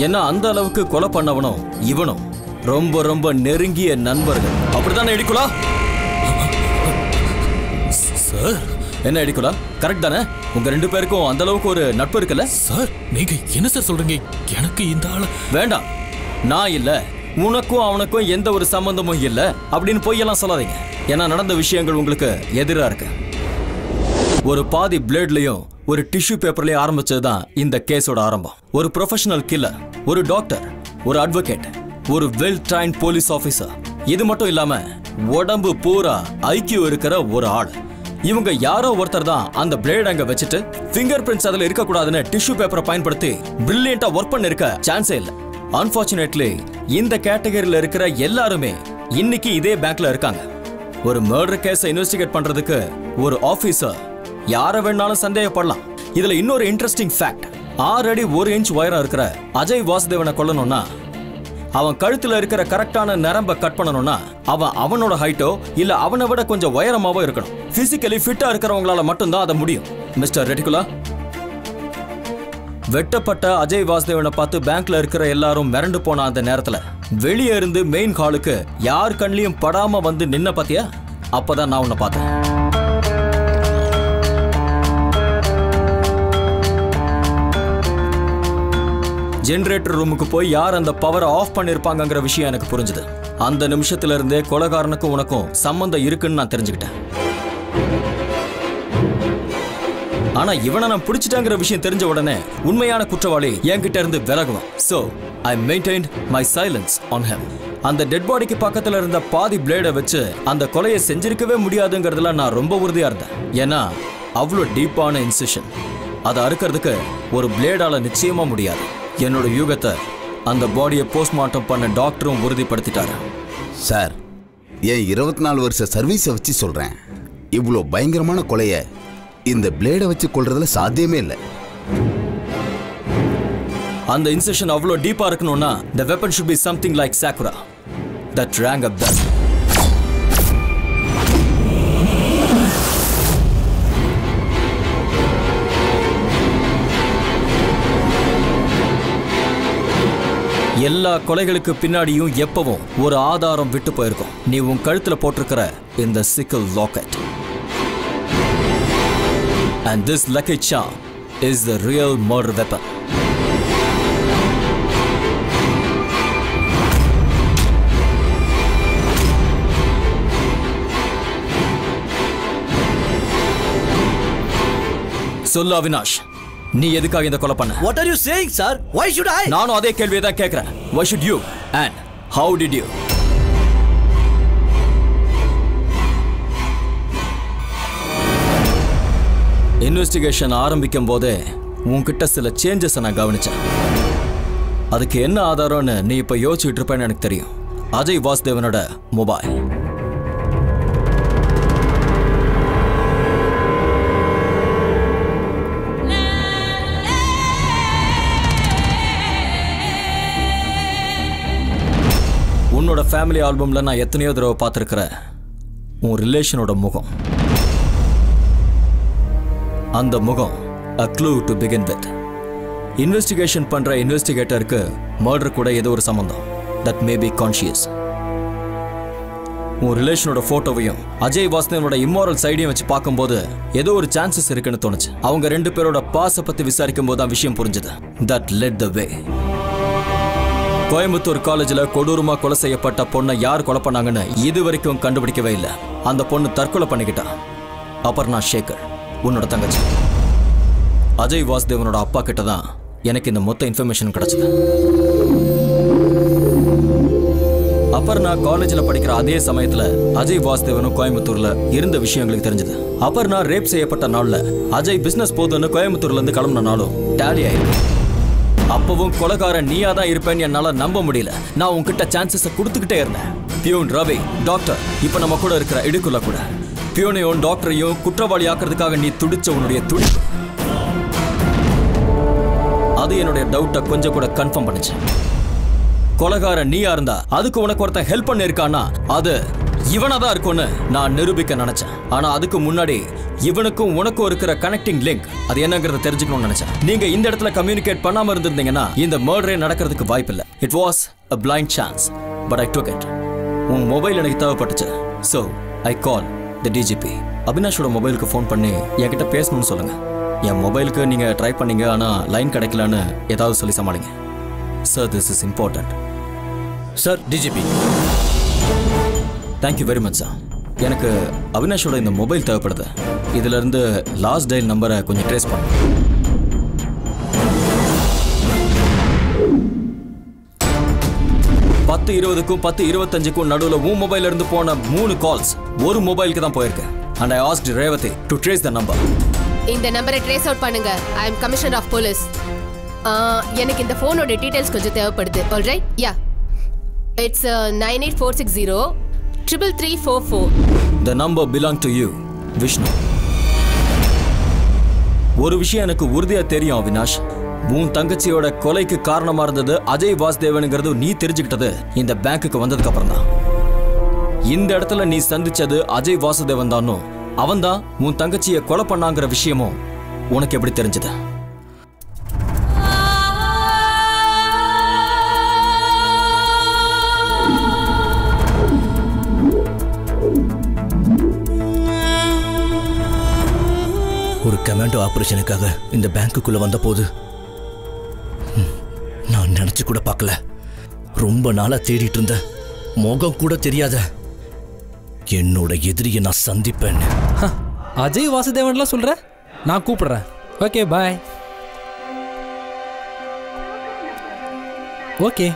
ஏன்னா அந்த அளவுக்கு கொலை பண்ணவனும் இவனும் ரொம்ப ரொம்ப நெருங்கிய நண்பர்கள். அப்படித்தானே எடிக்குலா? சார் என்ன எடிக்குலா, கரெக்ட் தானே? உங்க ரெண்டு பேருக்கும் அந்த அளவுக்கு ஒரு நட்பு இருக்குல்ல? சார் நீங்க என்ன சார் சொல்றீங்க? எனக்கு இந்த ஆள வேண்டாம். நான் இல்ல, உனக்கும் அவனுக்கும் எந்த ஒரு சம்பந்தமும் இல்ல அப்படின்னு பொய்யெல்லாம் சொல்லாதீங்க. ஏன்னா நடந்த விஷயங்கள் உங்களுக்கு எதிரா இருக்கு. ஒரு பாதி பிளேட்லயும் ஒரு டிஷ்யூ பேப்பர்லயும் ஆரம்பிச்சதுதான் இந்த கேஸோட ஆரம்பம். ஒரு ப்ரொஃபஷனல் கில்லர், ஒரு டாக்டர், ஒரு அட்வொகேட், ஒரு வெல் ட்ரைன்ட் போலீஸ் ஆபீசர், இது மட்டும் இல்லாம உடம்பு பூரா ஐக்கியம் இருக்கிற ஒரு ஆள். இவங்க யாரோ ஒருத்தர் தான் அந்த பிளேட் அங்க வச்சுட்டு ஃபிங்கர் பிரிண்ட்ஸ் அதுல இருக்க கூடாதுன்னு டிஷ்யூ பேப்பரை பயன்படுத்தி பிரில்லியண்டா ஒர்க் பண்ணிருக்க சான்ஸே இல்லை. அன்பார்ச்சுனேட்லி இந்த கேட்டகரியில இருக்கிற எல்லாருமே இன்னைக்கு இதே பேங்க்ல இருக்காங்க. ஒரு மர்டர் கேஸை இன்வெஸ்டிகேட் பண்றதுக்கு ஒரு ஆபீசர் யாரை வேணாலும் சந்தேகப்படலாம். இதுல இன்னொரு இன்ட்ரெஸ்டிங் ஃபேக்ட், 6 அடி 1 இன்ச் உயரம் இருக்கிற அஜய் வாசுதேவனை கொல்லணும்னா அவன் கழுத்துல இருக்கிற கரெக்டான நரம்ப கட் பண்ணணும்னா அவனோட ஹைட்டோ இல்ல அவனை விட கொஞ்சம் உயரமாவோ இருக்கணும். பிசிக்கலி ஃபிட்டா இருக்கிறவங்களால மட்டும்தான் அதை முடியும். மிஸ்டர் ரெட்டிகுலா, வெட்டப்பட்ட அஜய் வாசுதேவனை பார்த்து பேங்க்ல இருக்கிற எல்லாரும் மிரண்டு போன அந்த நேரத்துல வெளியே இருந்து மெயின் ஹாலுக்கு யார் கண்ணிலையும் படாம வந்து நின்ன பாத்தியா? அப்பதான் நான் உன்னை பார்த்தேன். ஜெனரேட்டர் ரூமுக்கு போய் யார் அந்த பவரை ஆஃப் பண்ணிருப்பாங்கங்கிற விஷயம் எனக்கு புரிஞ்சுது. அந்த நிமிஷத்துல இருந்தே கொலைகாரனுக்கும் உனக்கும் சம்பந்தம் இருக்குன்னு நான் தெரிஞ்சுக்கிட்டேன். ஆனா இவனை நான் பிடிச்சிட்டாங்கிற விஷயம் தெரிஞ்ச உடனே உண்மையான குற்றவாளி என்கிட்ட இருந்து விலகுவான். So I maintained my silence on him. அந்த டெட் பாடிக்கு பக்கத்துல இருந்த பாதி பிளேடை வச்சு அந்த கொலையை செஞ்சிருக்கவே முடியாதுங்கிறதுல நான் ரொம்ப உறுதியா இருந்தேன். ஏன்னா அவ்வளோ டீப்பான இன்சிஷன், அதை அறுக்கிறதுக்கு ஒரு பிளேடால நிச்சயமா முடியாது. என்னோட யூகத்தை அந்த பாடியை போஸ்ட்மார்ட்டம் பண்ண டாக்டரும் உறுதிப்படுத்திட்டாரு. சார், என் 24 வருஷ சர்வீஸை வச்சு சொல்றேன், இவ்வளோ பயங்கரமான கொலையை இந்த பிளேடை வச்சு கொள்றதுல சாத்தியமே இல்லை. அந்த இன்சிஷன் அவ்வளோ டீப்பா இருக்கணும்னா the weapon should be something like Sakura that rang up that. எல்லா கொலைகளுக்கு பின்னாடியும் எப்பவும் ஒரு ஆதாரம் விட்டு போயிருக்கும். நீ உன் கழுத்துல போட்டிருக்கிற இந்த சிக்கல் locket. And this lucky charm is the real murder weapon. சொல்லு அவினாஷ், நீ எதுக்காக இந்த கொலை பண்ண? What are you saying, sir? Why should I? நானும் அதே கேள்வியை தான் கேட்கிறேன். Why should you? And how did you? Investigation ஆரம்பிக்கும் போதே உன்கிட்ட சில சேஞ்சஸ் நான் கவனிச்சேன். அதுக்கு என்ன ஆதாரம்னு நீ இப்ப யோசிச்சுட்டு இருப்பேன்னு எனக்கு தெரியும். அஜய் வாசுதேவனோட மொபைல். உன்னோட ஃபேமிலி ஆல்பம்ல நான் எத்தனையோ தடவை பார்த்துருக்கிறேன் உன் ரிலேஷனோட முகம். அந்த முகம் a clue to begin with. Investigation பண்ற இன்வெஸ்டிகேட்டருக்கு மர்டர் கூட ஏதோ ஒரு சம்பந்தம். that may be conscious. உன் ரிலேஷனோட போட்டோவையும் அஜய் வாசுதேவனோட இம்மாரல் சைடையும் வச்சு பார்க்கும்போது ஏதோ ஒரு சான்சஸ் இருக்குன்னு தோணுச்சு. அவங்க 2 பேரோட பாஸை பத்தி விசாரிக்கும் போது தான் விஷயம் புரிஞ்சது. that led the way. Coimbatore காலேஜில் கொடூரமா கொலை செய்யப்பட்ட பொண்ணை யார் கொலை பண்ணாங்கன்னு இது வரைக்கும் கண்டுபிடிக்கவே இல்லை. அந்த பொண்ணு தற்கொலை பண்ணிக்கிட்டா. அபர்ணா சேகர், உன்னோட தங்கச்சி. அஜய் வாசுதேவனோட அப்பா கிட்ட தான் எனக்கு இந்த மொத்த இன்ஃபர்மேஷன் கிடைச்சது. அபர்ணா காலேஜில் படிக்கிற அதே சமயத்தில் அஜய் வாசுதேவனும் கோயம்புத்தூர்ல இருந்த விஷயங்களுக்கு தெரிஞ்சது. அபர்ணா ரேப் செய்யப்பட்ட நாள்ல அஜய் பிசினஸ் போதுன்னு கோயம்புத்தூர்ல இருந்து கிளம்பின நாளும் டேலி ஆயிருக்கு. அப்பவும் கொலைகாரன் நீயா தான் இருப்பேன்னு என்னால நம்ப முடியல. நான் உன்கிட்ட சான்சஸ் கொடுத்துக்கிட்டே இருந்தேன். பியூன் ரவி, டாக்டர், இப்ப நம்ம கூட இருக்கிற இடுக்குள்ள கூட பியூனையும் டாக்டரையும் குற்றவாளி ஆக்குறதுக்காக நீ துடிச்ச உன்னுடைய துடிப்பு, அது என்னுடைய டவுட்டை கொஞ்சம் கூட கன்ஃபார்ம் பண்ணுச்சு. கொலைகாரன் நீயா இருந்தா அதுக்கு உனக்கு ஒருத்தன் ஹெல்ப் பண்ணிருக்கானா அது இவனாதான் இருக்கும்னு நான் நிரூபிக்க நினைச்சேன். ஆனா அதுக்கு முன்னாடி இவனுக்கும் உனக்கும் இருக்கிற கனெக்டிங் லிங்க் அது என்னங்கறத தெரிஞ்சுக்கணும்னு நினைச்சேன். நீங்க இந்த இடத்துல கம்யூனிகேட் பண்ணாம இருந்திருந்தீங்கன்னா இந்த மர்டரே நடக்கிறதுக்கு வாய்ப்பில்லை. It was a blind chance but I took it. உன் மொபைல் எனக்கு தேவைப்பட்டுச்சு. so I called the DGP. அபினாஷோட மொபைலுக்கு ஃபோன் பண்ணி என்கிட்ட பேசணும்னு சொல்லுங்க. என் மொபைலுக்கு நீங்க ட்ரை பண்ணீங்க ஆனா லைன் கிடைக்கலன்னு ஏதாவது சொல்லி சமாளிங்க. Sir, this is important. Sir, DGP. Thank you very much, sir. எனக்கு அவினாஷோட இந்த மொபைல் தேவைப்படுது. இதுல இருந்து லாஸ்ட் டயல் நம்பரை கொஞ்சம் ட்ரேஸ் பண்ணு. பத்து 20க்கும் 10:25க்கும் நடுவுல உன் மொபைல்ல இருந்து போன 3 கால்ஸ் ஒரு மொபைலுக்கு தான் போயிருக்கு. And I asked Revati to trace the number. இந்த நம்பரை ட்ரேஸ் அவுட் பண்ணுங்க. I am Commissioner of Police. எனக்கு இந்த போனோட டீடைல்ஸ் கொஞ்சம் தேவைப்படுது. All right? Yeah. It's 98460 33344. The number belong to you, Vishnu. ஒரு விஷயம் எனக்கு உறுதியா தெரியும் அவினாஷ். உன் தங்கச்சியோட கொலைக்கு காரணமா இருந்தது அஜய் வாசுதேவனுங்கிறது நீ தெரிஞ்சுக்கிட்டது இந்த பேங்க்குக்கு வந்ததுக்கு அப்புறம் தான். இந்த இடத்துல நீ சந்திச்சது அஜய் வாசுதேவன் தானோ அவன் தான் உன் தங்கச்சியை கொலை பண்ணாங்கிற விஷயமும் உனக்கு எப்படி தெரிஞ்சது? ஒரு கமாண்டோ ஆபரேஷனுக்காக இந்த பேங்க்குள்ள வந்த போது நான் நினைச்சு கூட பார்க்கல. ரொம்ப நாளா தேடிட்டு இருந்த முகம் கூட தெரியாத என்னோட எதிரியை நான் சந்திப்பேன். அஜய் வாசுதேவன்லாம் சொல்ற? நான் கூப்பிடுறேன். ஓகே, பாய். ஓகே.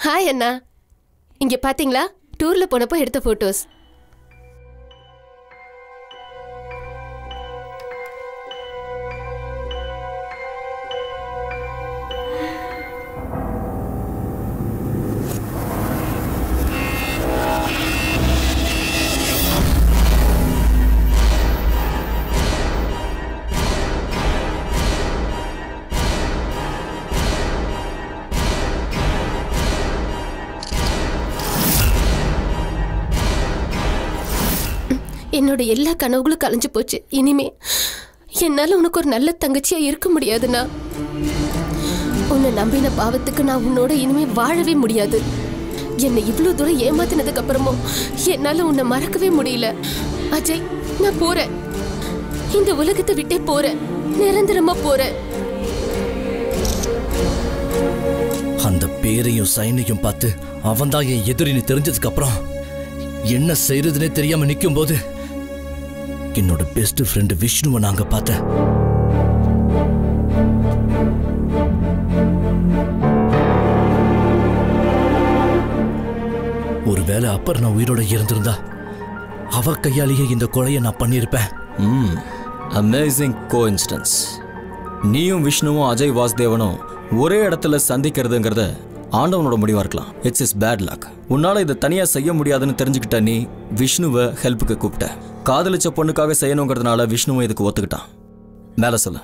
ஹாய் அண்ணா. இங்க பாத்தீங்களா, டூர்ல போனப்போ எடுத்த போட்டோஸ். என்னோட எல்லா கனவுகளும் கலைஞ்சு போச்சு. இனிமே என்னால உனக்கு ஒரு நல்ல தங்கச்சியா இருக்க முடியாதுண்ணா. உன்னை நம்பின பாவத்துக்கு நான் உன்னோட இனிமே வாழவே முடியாது. என்னை இவ்வளவு தூரம் ஏமாத்தினதுக்கு அப்புறமும் என்னால உன்னை மறக்கவே முடியல. அஜய், நான் போறேன். இந்த உலகத்தை விட்டே போறேன். நிரந்தரமா போறேன். அந்த பேரையும் சைனையும் பார்த்து அவன்தான் என் எதிரின்னு தெரிஞ்சதுக்கு அப்புறம் என்ன செய்யறதுன்னே தெரியாம நிற்கும் போது என்னோட பெஸ்ட் ஃப்ரெண்ட் விஷ்ணுவை நாங்க பார்த்தேன். ஒருவேளை அப்பர் நான் உயிரோட இருந்திருந்தா அவ கையாலேயே இந்த கொலையை நான் பண்ணியிருப்பேன். Amazing coincidence. நீயும் விஷ்ணுவும் அஜய் வாசுதேவனும் ஒரே இடத்துல சந்திக்கிறதுங்கிறத ஆண்டவனோட முடிவா இருக்கலாம். It's is bad luck. உன்னால இதை தனியா செய்ய முடியாதுன்னு தெரிஞ்சுக்கிட்ட நீ விஷ்ணுவை ஹெல்ப்புக்கு கூப்பிட்ட. காதலிச்ச பொண்ணுக்காக செய்யணுங்கிறதுனால விஷ்ணுவை இதுக்கு ஒத்துக்கிட்டான். மேல சொல்லு.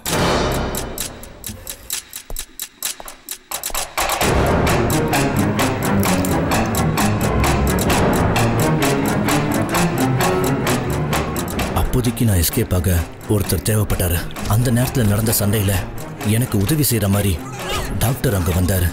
அப்போதைக்கு நான் எஸ்கேப் ஆக ஒருத்தர் தேவைப்பட்டாரு. அந்த நேரத்தில் நடந்த சண்டையில எனக்கு உதவி செய்யற மாதிரி டாக்டர் அங்க வந்தாரு.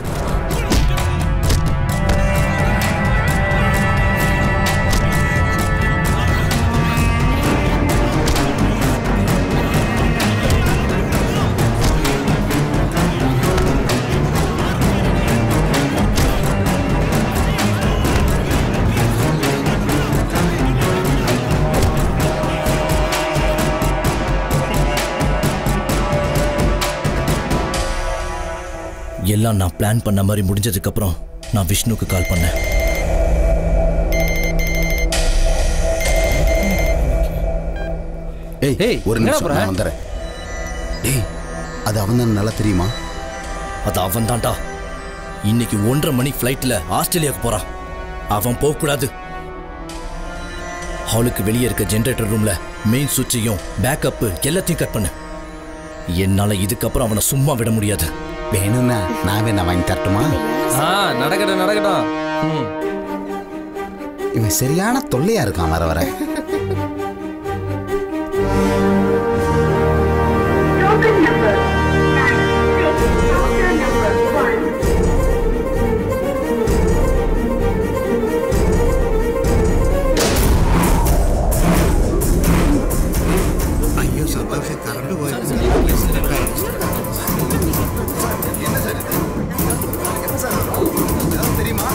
எல்லாம் நான் பிளான் பண்ண மாதிரி முடிஞ்சதுக்கு அப்புறம் நான் விஷ்ணுக்கு கால் பண்ணேன். ஏய், ஒரு நிமிஷம் நான் வந்துறேன். ஏய், அது அவன் தான் நல்லா தெரியுமா? அது அவன் தான்டா. இன்னைக்கு 1:30 மணி ஃப்ளைட்ல ஆஸ்திரேலியாவுக்கு போறான். அவன் போகக்கூடாது. ஹாலுக்கு வெளியே இருக்க ஜெனரேட்டர் ரூம்ல மெயின் சுவிட்சையும் பேக்கப் எல்லாத்தையும் கட் பண்ணு. என்னால இதுக்கப்புறம் அவனை சும்மா விட முடியாது. வேணும்னா நான் வேணா வாங்கி தரட்டுமா? நடக்கட்டும். இவன் சரியான தொல்லையா இருக்கான் வர வர. ஐயோ சந்தோஷம் கரண்டு போய் தெரியுமா?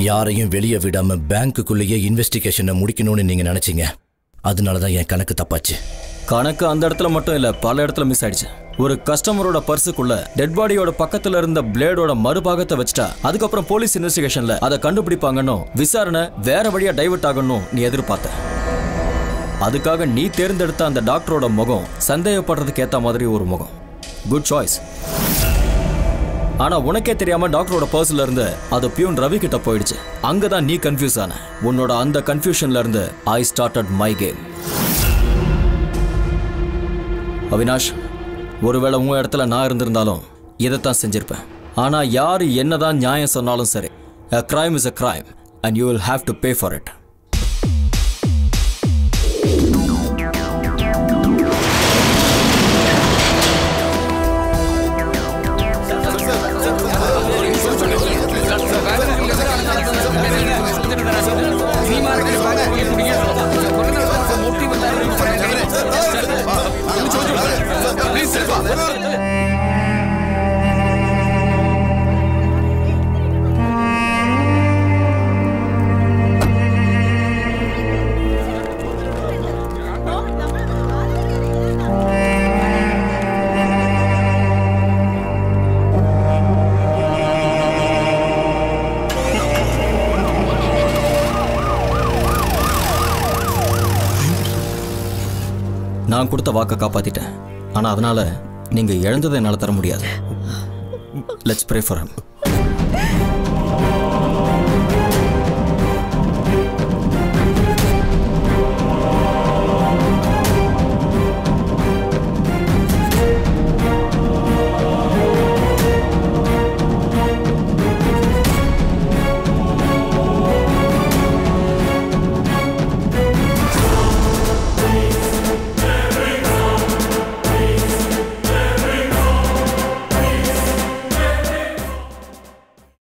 யாரையும் வெளியே விடாம பேங்க்குள்ளேயே இன்வெஸ்டிகேஷனை முடிக்கணும்னு நீங்க நினைச்சீங்க. அதனாலதான் என் கணக்கு தப்பாச்சு. கணக்கு அந்த இடத்துல மட்டும் இல்ல, பல இடத்துல மிஸ் ஆயிடுச்சு. ஒரு கஸ்டமரோட பர்சுக்குள்ள டெட் பாடியோட பக்கத்துல இருந்த பிளேடோட மறுபாகத்தை வச்சுட்டா அதுக்கப்புறம் போலீஸ் இன்வெஸ்டிகேஷன்ல அதை கண்டுபிடிப்பாங்கன்னு, விசாரணை வேற வழியா டைவர்ட் ஆகணும் நீ எதிர்பார்த்த. அதுக்காக நீ தேர்ந்தெடுத்த அந்த டாக்டரோட முகம் சந்தேகப்படுறதுக்கு ஏத்த மாதிரி ஒரு முகம். Good choice. ஆனா உனக்கே தெரியாம டாக்டரோட பர்ஸ்ல இருந்து அது பியூன் ரவி கிட்ட போயிடுச்சு. அங்கதான் நீ கன்ஃபியூஸ் ஆன. உன்னோட அந்த கன்ஃபியூஷன்ல இருந்து I started my game. Avinash, ஒருவேளை உங்க இடத்துல நான் இருந்திருந்தாலும் இதைத்தான் செஞ்சிருப்பேன். ஆனா யாரு என்னதான் நியாயம் சொன்னாலும் சரி, a crime is a crime and you will have to pay for it. நான் கொடுத்த வாக்கை காப்பாத்திட்டேன். ஆனா அதனால நீங்க இழந்ததை என்னால தர முடியாது. Let's pray for him.